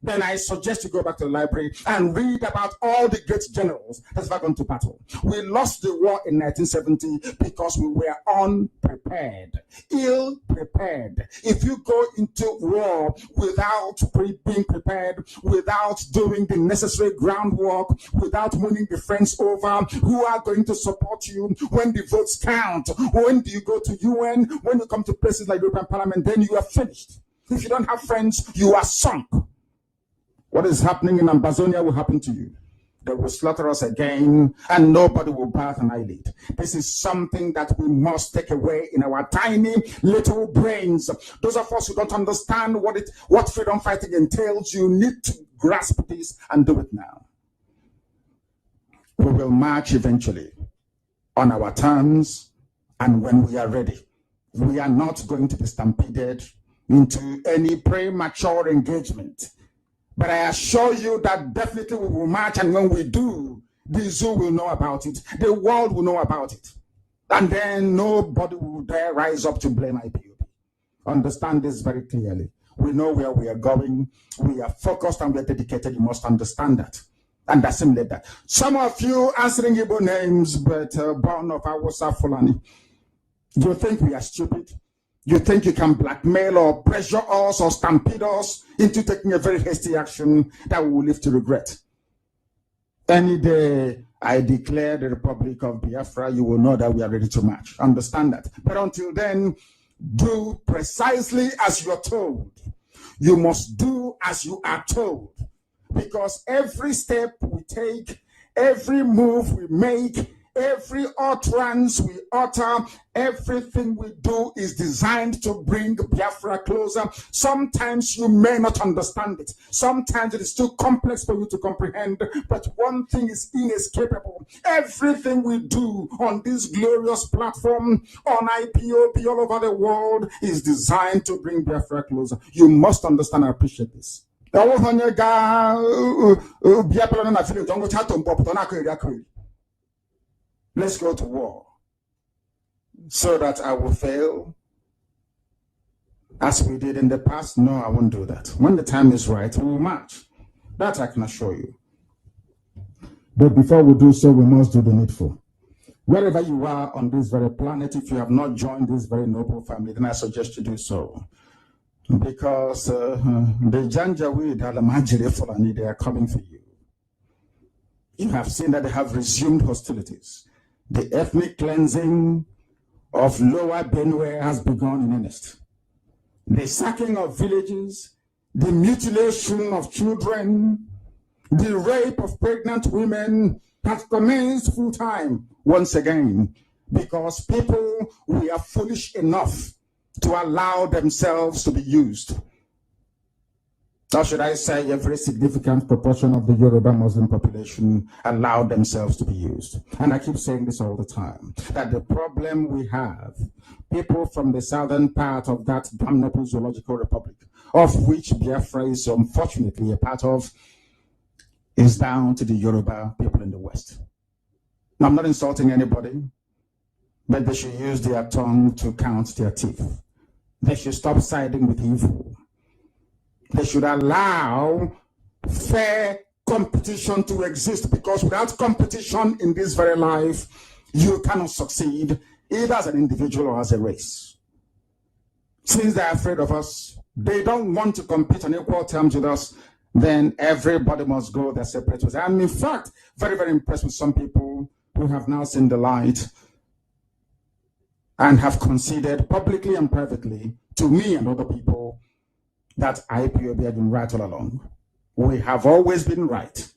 then I suggest you go back to the library and read about all the great generals that have gone to battle. We lost the war in 1970 because we were unprepared, ill-prepared. If you go into war without being prepared, without doing the necessary groundwork, without winning the friends over who are going to support you when the votes count, when do you go to UN, when you come to places like European Parliament, then you are finished. If you don't have friends, you are sunk. What is happening in Ambazonia will happen to you. They will slaughter us again, and nobody will bat an eyelid. This is something that we must take away in our tiny little brains. Those of us who don't understand what freedom fighting entails, you need to grasp this and do it now. We will march eventually on our terms and when we are ready. We are not going to be stampeded into any premature engagement. But I assure you that definitely we will march, and when we do, the zoo will know about it. The world will know about it. And then nobody will dare rise up to blame IPOB. Understand this very clearly. We know where we are going. We are focused and we are dedicated. You must understand that and assimilate that. Some of you answering Igbo names, but born of Awusa Fulani. You think we are stupid? You think you can blackmail or pressure us or stampede us into taking a very hasty action that we will live to regret? Any day I declare the Republic of Biafra, you will know that we are ready to march. Understand that. But until then, do precisely as you are told. You must do as you are told. Because every step we take, every move we make, every utterance we utter, everything we do is designed to bring Biafra closer. Sometimes you may not understand it. Sometimes it is too complex for you to comprehend. But one thing is inescapable. Everything we do on this glorious platform, on IPOB all over the world, is designed to bring Biafra closer. You must understand and appreciate this. Let's go to war so that I will fail as we did in the past. No, I won't do that. When the time is right, we will march. That I can assure you. But before we do so, we must do the needful. Wherever you are on this very planet, if you have not joined this very noble family, then I suggest you do so. Because the Janjaweed, Alamajiri Fulani, they are coming for you. You have seen that they have resumed hostilities. The ethnic cleansing of Lower Benue has begun in earnest. The sacking of villages, the mutilation of children, the rape of pregnant women has commenced full time once again, because people were foolish enough to allow themselves to be used. Or should I say, a very significant proportion of the Yoruba Muslim population allowed themselves to be used. And I keep saying this all the time, that the problem we have, people from the southern part of that damnable zoological republic, of which Biafra is unfortunately a part of, is down to the Yoruba people in the West. Now, I'm not insulting anybody, but they should use their tongue to count their teeth. They should stop siding with evil. They should allow fair competition to exist, because without competition in this very life, you cannot succeed either as an individual or as a race. Since they're afraid of us, they don't want to compete on equal terms with us, then everybody must go their separate ways. I'm in fact very, very impressed with some people who have now seen the light and have conceded publicly and privately to me and other people that IPOB had been right all along. We have always been right,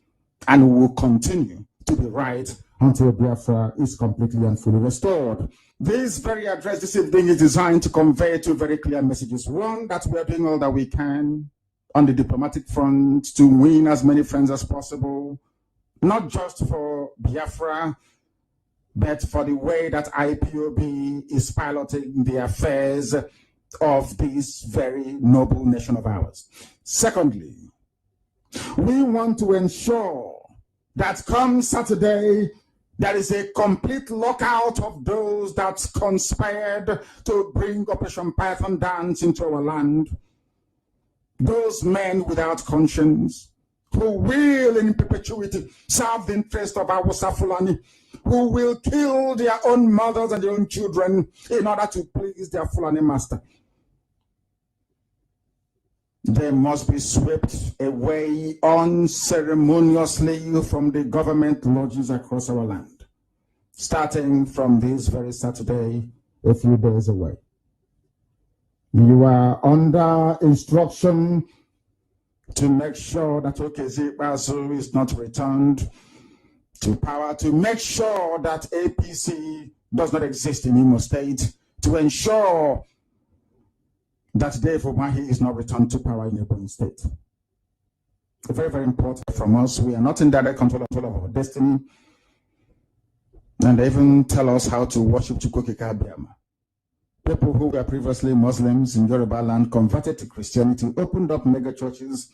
and we will continue to be right until Biafra is completely and fully restored. This very address this evening is designed to convey two very clear messages. One, that we are doing all that we can on the diplomatic front to win as many friends as possible, not just for Biafra, but for the way that IPOB is piloting the affairs of this very noble nation of ours. Secondly, we want to ensure that come Saturday, there is a complete lockout of those that conspired to bring Operation Python dance into our land. Those men without conscience, who will in perpetuity serve the interest of our Fulani, who will kill their own mothers and their own children in order to please their Fulani master. They must be swept away unceremoniously from the government lodges across our land, starting from this very Saturday, a few days away. You are under instruction to make sure that Iyke Mazi is not returned to power, to make sure that APC does not exist in Imo State, to ensure that Dave Umahi is not returned to power in Ebonyi State. Very, very important from us. We are not in direct control of our destiny. And they even tell us how to worship Chukwukika. People who were previously Muslims in Yoruba land converted to Christianity, opened up mega churches,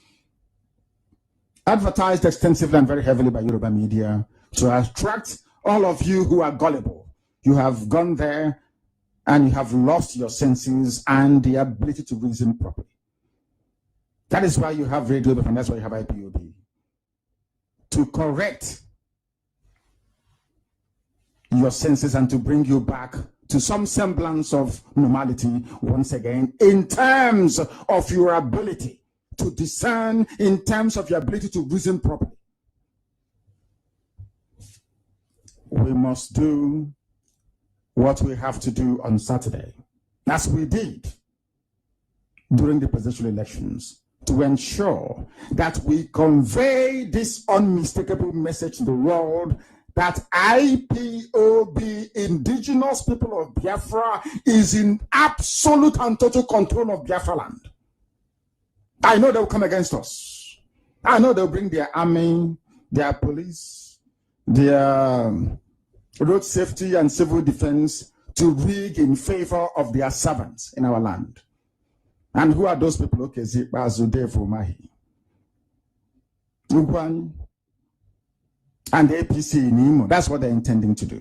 advertised extensively and very heavily by Yoruba media to attract all of you who are gullible. You have gone there and you have lost your senses and the ability to reason properly. That is why you have radio, and that's why you have IPOB. To correct your senses and to bring you back to some semblance of normality once again, in terms of your ability to discern, in terms of your ability to reason properly. We must do what we have to do on Saturday, as we did during the presidential elections, to ensure that we convey this unmistakable message to the world that IPOB, indigenous people of Biafra, is in absolute and total control of Biafra land. I know they'll come against us. I know they'll bring their army, their police, their road safety and civil defense to rig in favor of their servants in our land. And who are those people? Okay, Iyke Mazi, Dave Umahi, Ugwan, and the APC in Imo. That's what they're intending to do.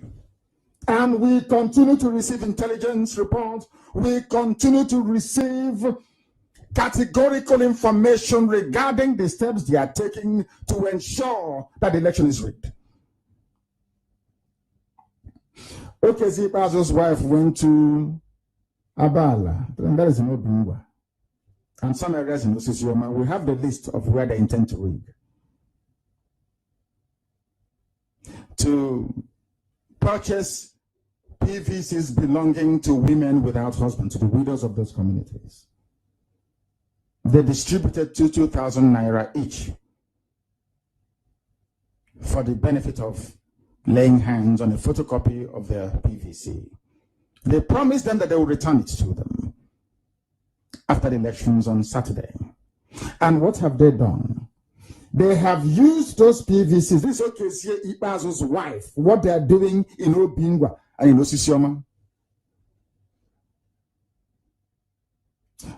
And we continue to receive intelligence reports. We continue to receive categorical information regarding the steps they are taking to ensure that the election is rigged. Okay, Iyke Mazi's wife went to Abala, and that is in Obingwa, and some areas in Osisioma. We have the list of where they intend to rig. To purchase PVCs belonging to women without husbands, to the widows of those communities. They distributed 2,000 naira each for the benefit of laying hands on a photocopy of their PVC. They promised them that they will return it to them after the elections on Saturday. And what have they done? They have used those PVCs. This is Iyke Mazi's wife, what they are doing in Obingwa and in Osisioma.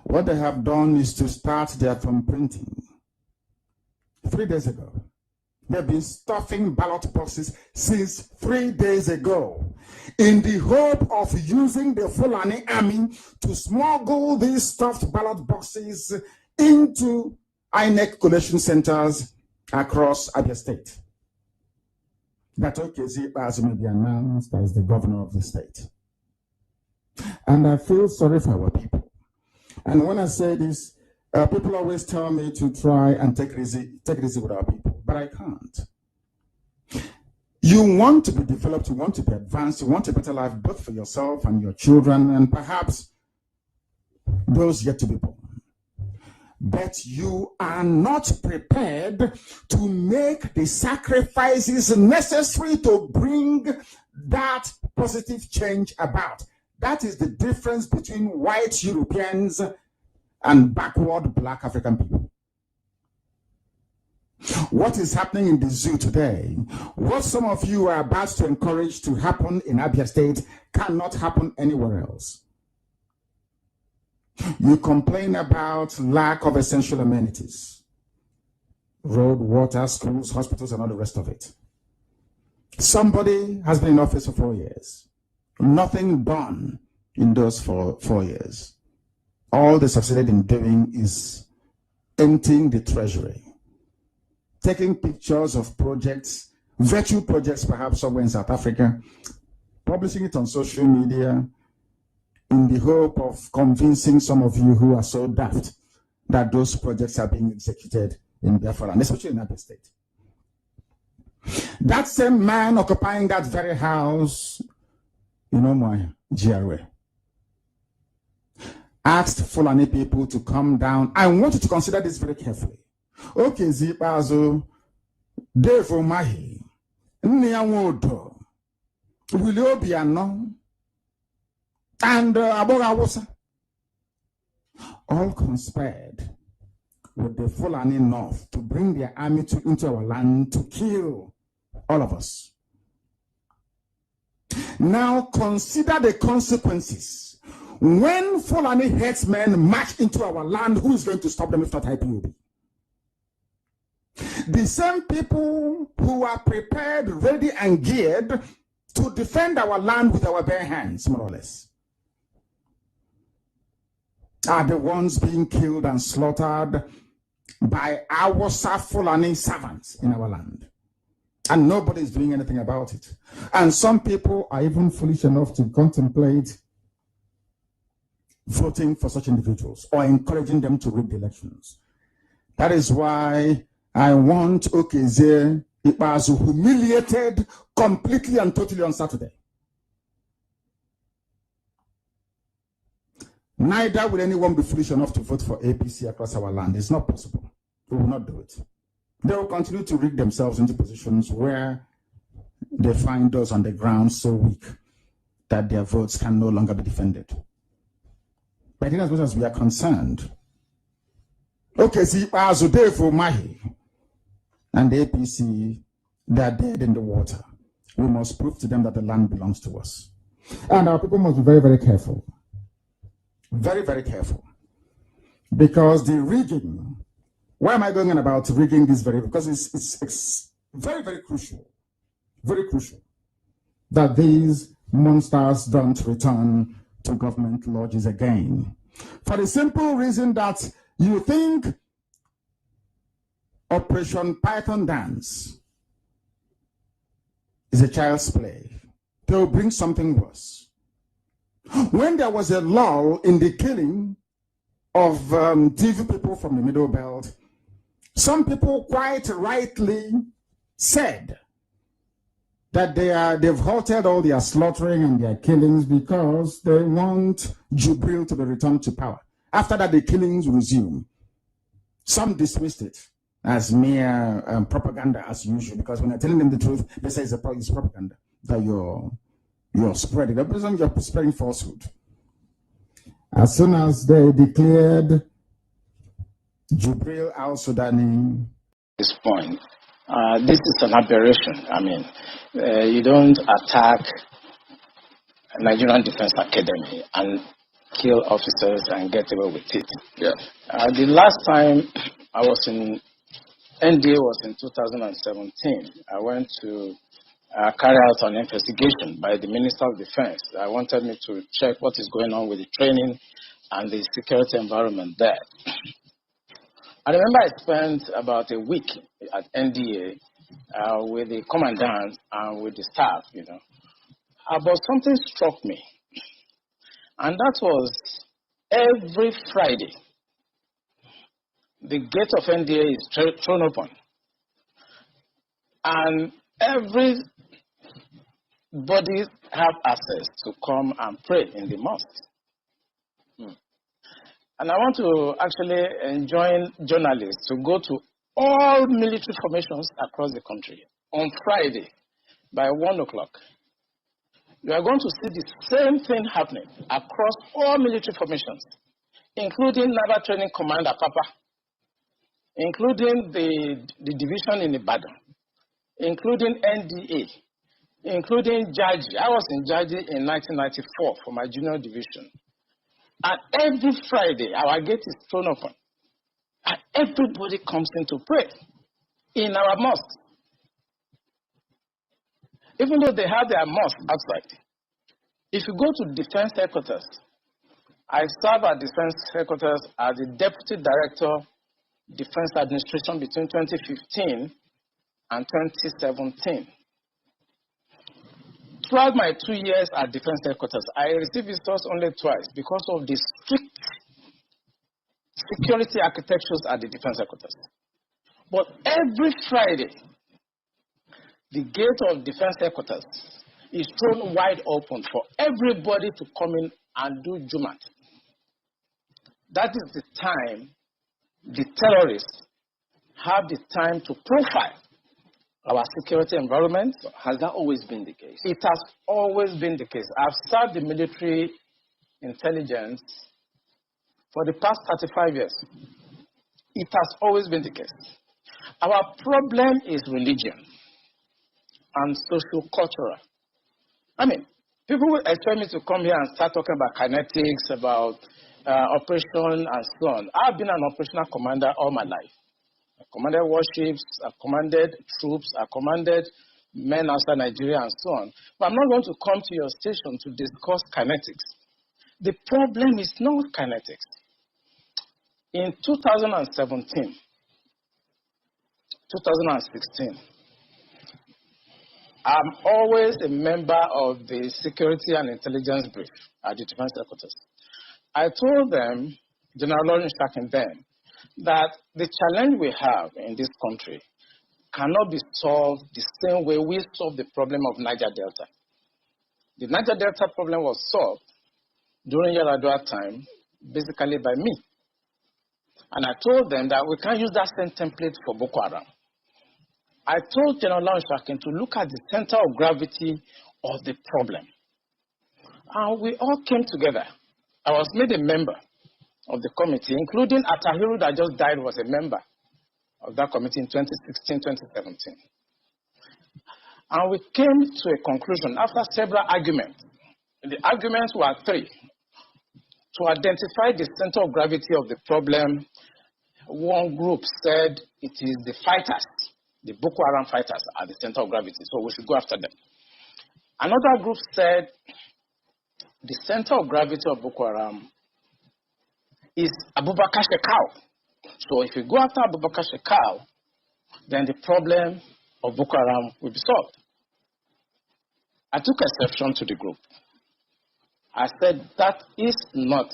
What they have done is to start their thumbprinting. 3 days ago. They've been stuffing ballot boxes since 3 days ago in the hope of using the Fulani army to smuggle these stuffed ballot boxes into INEC collection centers across Abia State that Iyke Mazi may be announced as the governor of the state. And I feel sorry for our people. And when I say this, people always tell me to try and take it easy with our people, but I can't. You want to be developed, you want to be advanced, you want a better life both for yourself and your children and perhaps those yet to be born. But you are not prepared to make the sacrifices necessary to bring that positive change about. That is the difference between white Europeans and backward black African people. What is happening in the zoo today, what some of you are about to encourage to happen in Abia State cannot happen anywhere else. You complain about lack of essential amenities, road, water, schools, hospitals, and all the rest of it. Somebody has been in office for 4 years. Nothing done in those 4 years. All they succeeded in doing is emptying the treasury, taking pictures of projects, virtual projects perhaps somewhere in South Africa, publishing it on social media, in the hope of convincing some of you who are so daft that those projects are being executed in Biafra, and especially in Abia State. That same man occupying that very house, you know, my GRA, asked Fulani people to come down. I want you to consider this very carefully. Okay, Zipazo, Devo Mahi, Nyawodo, Wilio Biano, and Aborawasa all conspired with the Fulani North to bring their army into our land to kill all of us. Now consider the consequences. When Fulani headsmen march into our land, who is going to stop them if not IPOB? The same people who are prepared, ready, and geared to defend our land with our bare hands, more or less, are the ones being killed and slaughtered by our Fulani servants in our land. And nobody is doing anything about it. And some people are even foolish enough to contemplate voting for such individuals or encouraging them to rig the elections. That is why I want Iyke Mazi humiliated completely and totally on Saturday. Neither will anyone be foolish enough to vote for APC across our land. It's not possible. We will not do it. They will continue to rig themselves into positions where they find those on the ground so weak that their votes can no longer be defended. But in as much as we are concerned, Iyke Mazi, Devo Mahi, and the APC, they are dead in the water. We must prove to them that the land belongs to us. And our people must be very, very careful. Very, very careful. Because the rigging, why am I going on about rigging this because it's very, very crucial that these monsters don't return to government lodges again. For the simple reason that you think Operation Python Dance is a child's play. They'll bring something worse. When there was a lull in the killing of TV people from the Middle Belt, some people quite rightly said that they've halted all their slaughtering and their killings because they want Jubril to be returned to power. After that, the killings resume. Some dismissed it as mere propaganda as usual, because when you're telling them the truth, they say it's propaganda that you're spreading. You're spreading falsehood. As soon as they declared Jubril al-Sudani, this point, this is an aberration. I mean, you don't attack Nigerian Defense Academy and kill officers and get away with it. Yeah. The last time I was in NDA was in 2017. I went to carry out an investigation by the Minister of Defense. I wanted me to check what is going on with the training and the security environment there. I remember I spent about a week at NDA with the commandant and with the staff, But something struck me, and that was every Friday, the gate of NDA is thrown open, and everybody have access to come and pray in the mosque. And I want to actually enjoin journalists to go to all military formations across the country on Friday by 1 o'clock. You are going to see the same thing happening across all military formations, including Naval Training Command at Papa, including the division in Ibadan, including NDA, including Jaji. I was in Jaji in 1994 for my junior division. And every Friday, our gate is thrown open. And everybody comes in to pray in our mosque. Even though they have their mosque outside. If you go to defense headquarters, I served at defense headquarters as the Deputy Director, Defense Administration between 2015 and 2017. Throughout my 2 years at defense headquarters, I received visitors only twice because of the strict security architectures at the defense headquarters. But every Friday, the gate of defense headquarters is thrown wide open for everybody to come in and do Jumat. That is the time the terrorists have the time to profile our security environment. Has that always been the case? It has always been the case. I've served the military intelligence for the past 35 years. It has always been the case. Our problem is religion and social-cultural. I mean, people will expect me to come here and start talking about kinetics, about operation and so on. I've been an operational commander all my life. I commanded warships, I commanded troops, I commanded men outside Nigeria and so on. But I'm not going to come to your station to discuss kinetics. The problem is not kinetics. In 2017, 2016, I'm always a member of the Security and Intelligence Brief at the Defense Headquarters. I told them, General Lawrence Shakin then, that the challenge we have in this country cannot be solved the same way we solved the problem of Niger Delta. The Niger Delta problem was solved during Yar'Adua time, basically by me. And I told them that we can't use that same template for Boko Haram. I told General Lawrence Shakin to look at the center of gravity of the problem. And we all came together. I was made a member of the committee, including Atahiru that just died was a member of that committee in 2016, 2017. And we came to a conclusion after several arguments. The arguments were three. To identify the center of gravity of the problem, one group said it is the fighters, the Boko Haram fighters are the center of gravity, so we should go after them. Another group said the center of gravity of Boko Haram is Abubakar Shekau. So if you go after Abubakar Shekau, then the problem of Boko Haram will be solved. I took exception to the group. I said that is not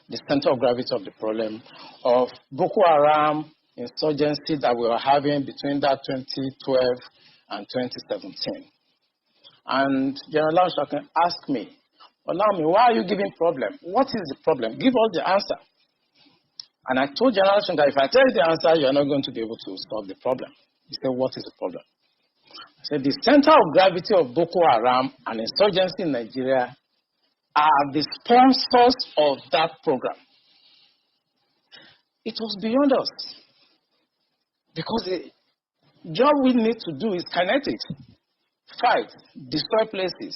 the center of gravity of the problem of Boko Haram insurgency that we were having between that 2012 and 2017. And General Lawrence Shakin asked me, Olami, why are you giving problem? What is the problem? Give us the answer. And I told General Shakin that if I tell you the answer, you're not going to be able to solve the problem. He said, what is the problem? I said, the center of gravity of Boko Haram and insurgency in Nigeria are the sponsors of that program. It was beyond us. Because the job we need to do is kinetics. Fight, destroy places,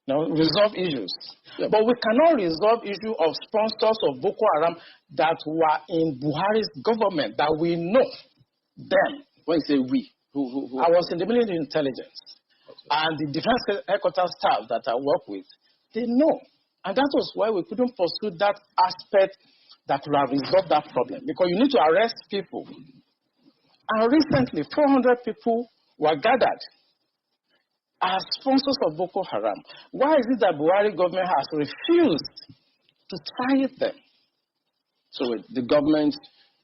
resolve issues. Yeah. But we cannot resolve issue of sponsors of Boko Haram that were in Buhari's government, that we know them. When you say we, who? I was in the military intelligence. Okay. And the defense headquarters staff that I work with, they know. And that was why we couldn't pursue that aspect that will have resolved that problem, because you need to arrest people. And recently, 400 people were gathered as sponsors of Boko Haram. Why is it that Buhari government has refused to try them? So the government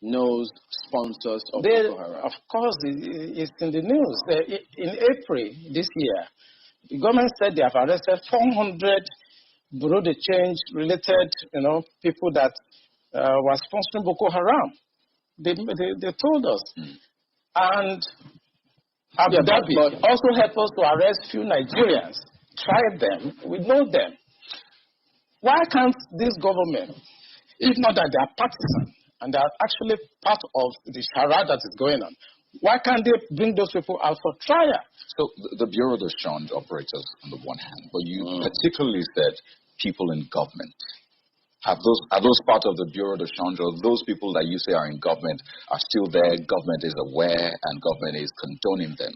knows sponsors of Boko Haram? Of course, it's in the news. In April this year, the government said they have arrested 400 Bureau de Change related, people that were sponsoring Boko Haram. They told us. And Abu Dhabi also helped us to arrest few Nigerians. Try them. We know them. Why can't this government, if not that they are partisan and they are actually part of the charade that is going on, why can't they bring those people out for trial? So the Bureau de Change operators on the one hand, but you particularly said people in government. Are those part of the Bureau de Change, or those people that you say are in government are still there, government is aware, and government is condoning them?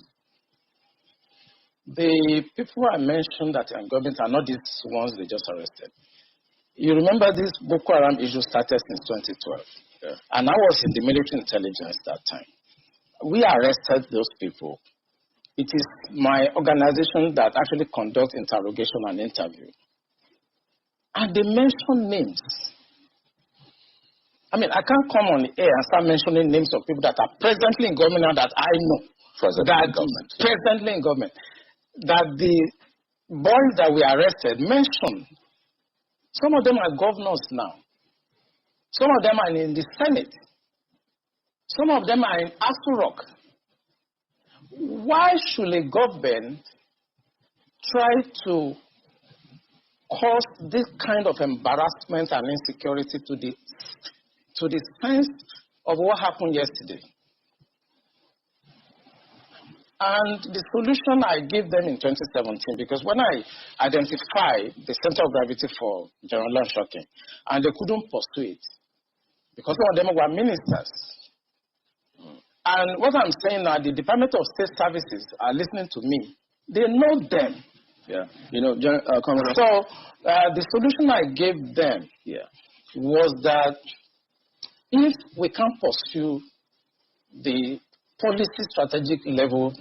The people I mentioned that are in government are not these ones they just arrested. You remember this Boko Haram issue started since 2012. Yeah. And I was in the military intelligence that time. We arrested those people. It is my organization that actually conducts interrogation and interview. And they mention names. I mean, I can't come on the air and start mentioning names of people that are presently in government now that I know. Presently in government. That the boys that we arrested mentioned. Some of them are governors now. Some of them are in the Senate. Some of them are in Aso Rock. Why should a government try to cause this kind of embarrassment and insecurity to the sense of what happened yesterday? And the solution I gave them in 2017, because when I identified the center of gravity for General Shocking, and they couldn't pursue it, because some of them were ministers. And what I'm saying now, the Department of State Services are listening to me. They know them. Yeah, so the solution I gave them was that if we can't pursue the policy strategic level,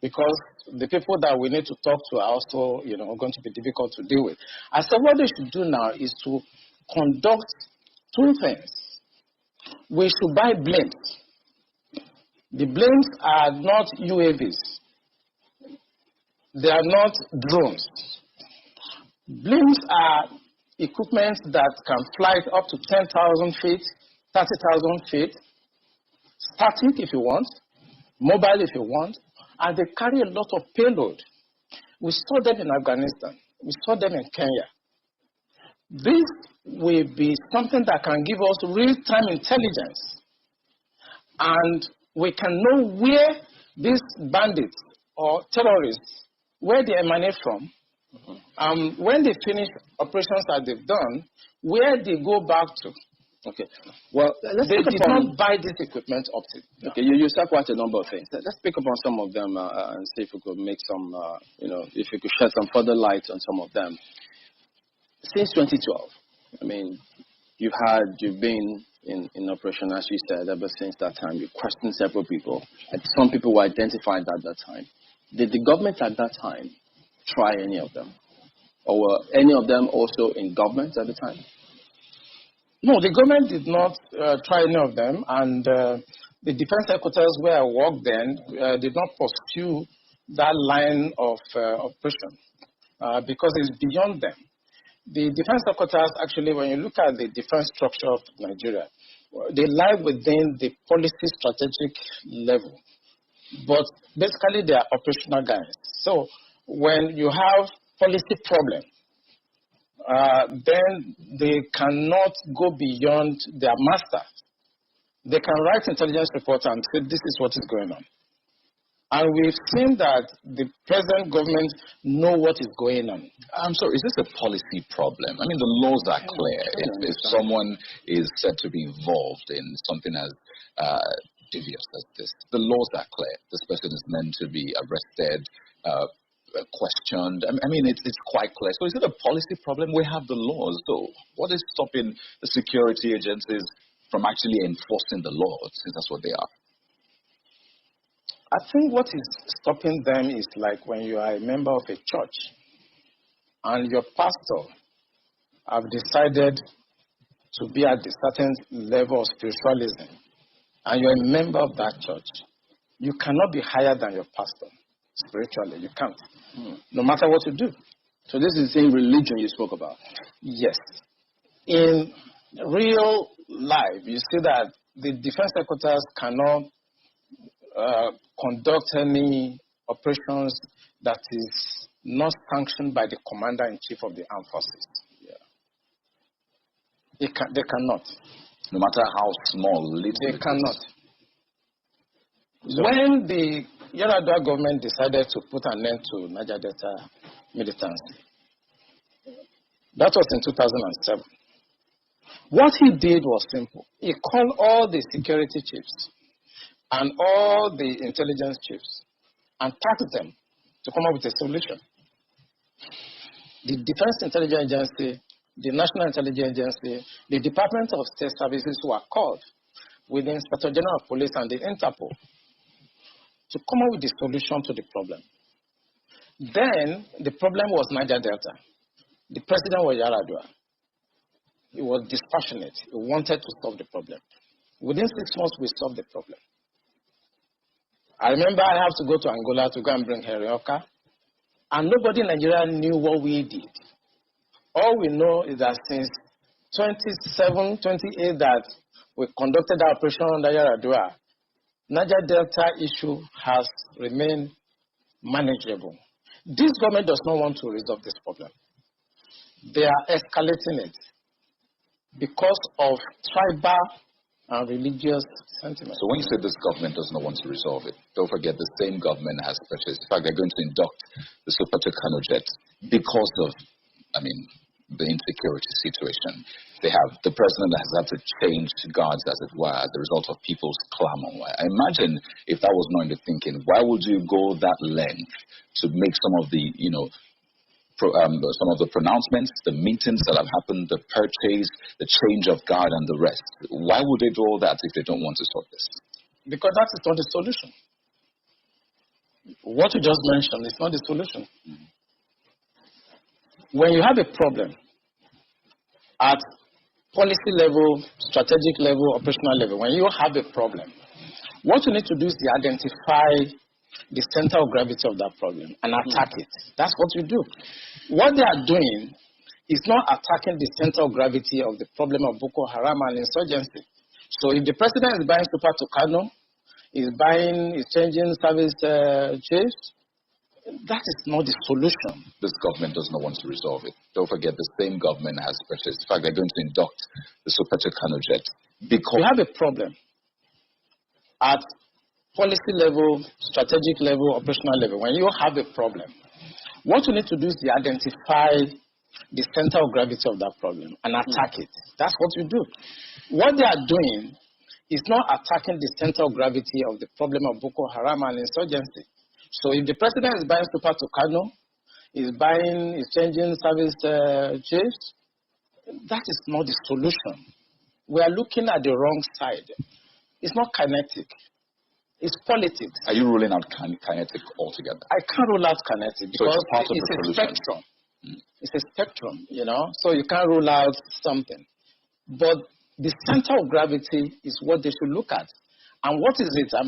because the people that we need to talk to are also, going to be difficult to deal with. I said what they should do now is to conduct two things. We should buy blimps. The blimps are not UAVs. They are not drones. Blimps are equipment that can fly up to 10,000 feet, 30,000 feet, static if you want, mobile if you want, and they carry a lot of payload. We saw them in Afghanistan. We saw them in Kenya. This will be something that can give us real-time intelligence. And we can know where these bandits or terrorists, where they emanate from, when they finish operations that they've done, where they go back to. Okay. Well, they did not buy this equipment up to. Okay, you said quite a number of things. Let's pick up on some of them and see if we could make some, if we could shed some further light on some of them. Since 2012, I mean, you've been in operation, as you said, ever since that time. You questioned several people, and some people were identified at that time. Did the government at that time try any of them? Or were any of them also in government at the time? No, the government did not try any of them, and the defense headquarters where I worked then did not pursue that line of operation because it's beyond them. The defense headquarters, actually, when you look at the defense structure of Nigeria, they lie within the policy strategic level, but basically they are operational guys. So when you have policy problem, then they cannot go beyond their master. They can write intelligence reports and say this is what is going on. And we've seen that the present government know what is going on. I'm sorry, is this a policy problem? I mean, the laws are clear. If someone is said to be involved in something as devious as this, the laws are clear. This person is meant to be arrested, questioned. I mean, it's quite clear. So is it a policy problem? We have the laws, though. What is stopping the security agencies from actually enforcing the law, since that's what they are? I think what is stopping them is like when you are a member of a church and your pastor have decided to be at a certain level of spiritualism and you're a member of that church. You cannot be higher than your pastor spiritually. You can't, no matter what you do. So this is the same religion you spoke about? Yes. In real life, you see that the defense headquarters cannot conduct any operations that is not sanctioned by the commander-in-chief of the armed forces. They cannot. No matter how small, little. They cannot. When the Yar'Adua government decided to put an end to Niger Delta militancy, that was in 2007. What he did was simple. He called all the security chiefs and all the intelligence chiefs and tasked them to come up with a solution. The Defense Intelligence Agency, the National Intelligence Agency, the Department of State Services were called with the Inspector General of Police and the Interpol to come up with the solution to the problem. Then the problem was Niger Delta. The president was Yar'Adua. He was dispassionate. He wanted to solve the problem. Within 6 months, we solved the problem. I remember I have to go to Angola to go and bring Herioka, and nobody in Nigeria knew what we did. All we know is that since 28 that we conducted our operation under Yar'Adua, Niger Delta issue has remained manageable. This government does not want to resolve this problem. They are escalating it because of tribal and religious sentiments. So when you say this government does not want to resolve it, don't forget the same government has purchased. In fact, they're going to induct the Super Kanu jet because of, the insecurity situation. They have, the president has had to change guards, as it were, as a result of people's clamor. I imagine if that was not in the thinking, why would you go that length to make some of the, some of the pronouncements, the meetings that have happened, the purchase, the change of guard and the rest? Why would they do all that if they don't want to solve this? Because that is not the solution. What you just mentioned is not the solution. When you have a problem at policy level, strategic level, operational level, when you have a problem, what you need to do is to identify the center of gravity of that problem and attack it. That's what you do. What they are doing is not attacking the center of gravity of the problem of Boko Haram and insurgency. So if the president is buying super to Kanu, is changing service chiefs, that is not the solution. This government does not want to resolve it. Don't forget, the same government has purchased. In fact, they're going to induct the Super Kanu jet because you have a problem at policy level, strategic level, operational level. When you have a problem, what you need to do is to identify the center of gravity of that problem and attack it. That's what you do. What they are doing is not attacking the center of gravity of the problem of Boko Haram and insurgency. So if the president is buying super to Kanu, is changing service chiefs, that is not the solution. We are looking at the wrong side. It's not kinetic. It's politics. Are you ruling out kinetic altogether? I can't rule out kinetic because it's part of the solution. Spectrum. It's a spectrum, so you can't rule out something. But the center of gravity is what they should look at. And what is it?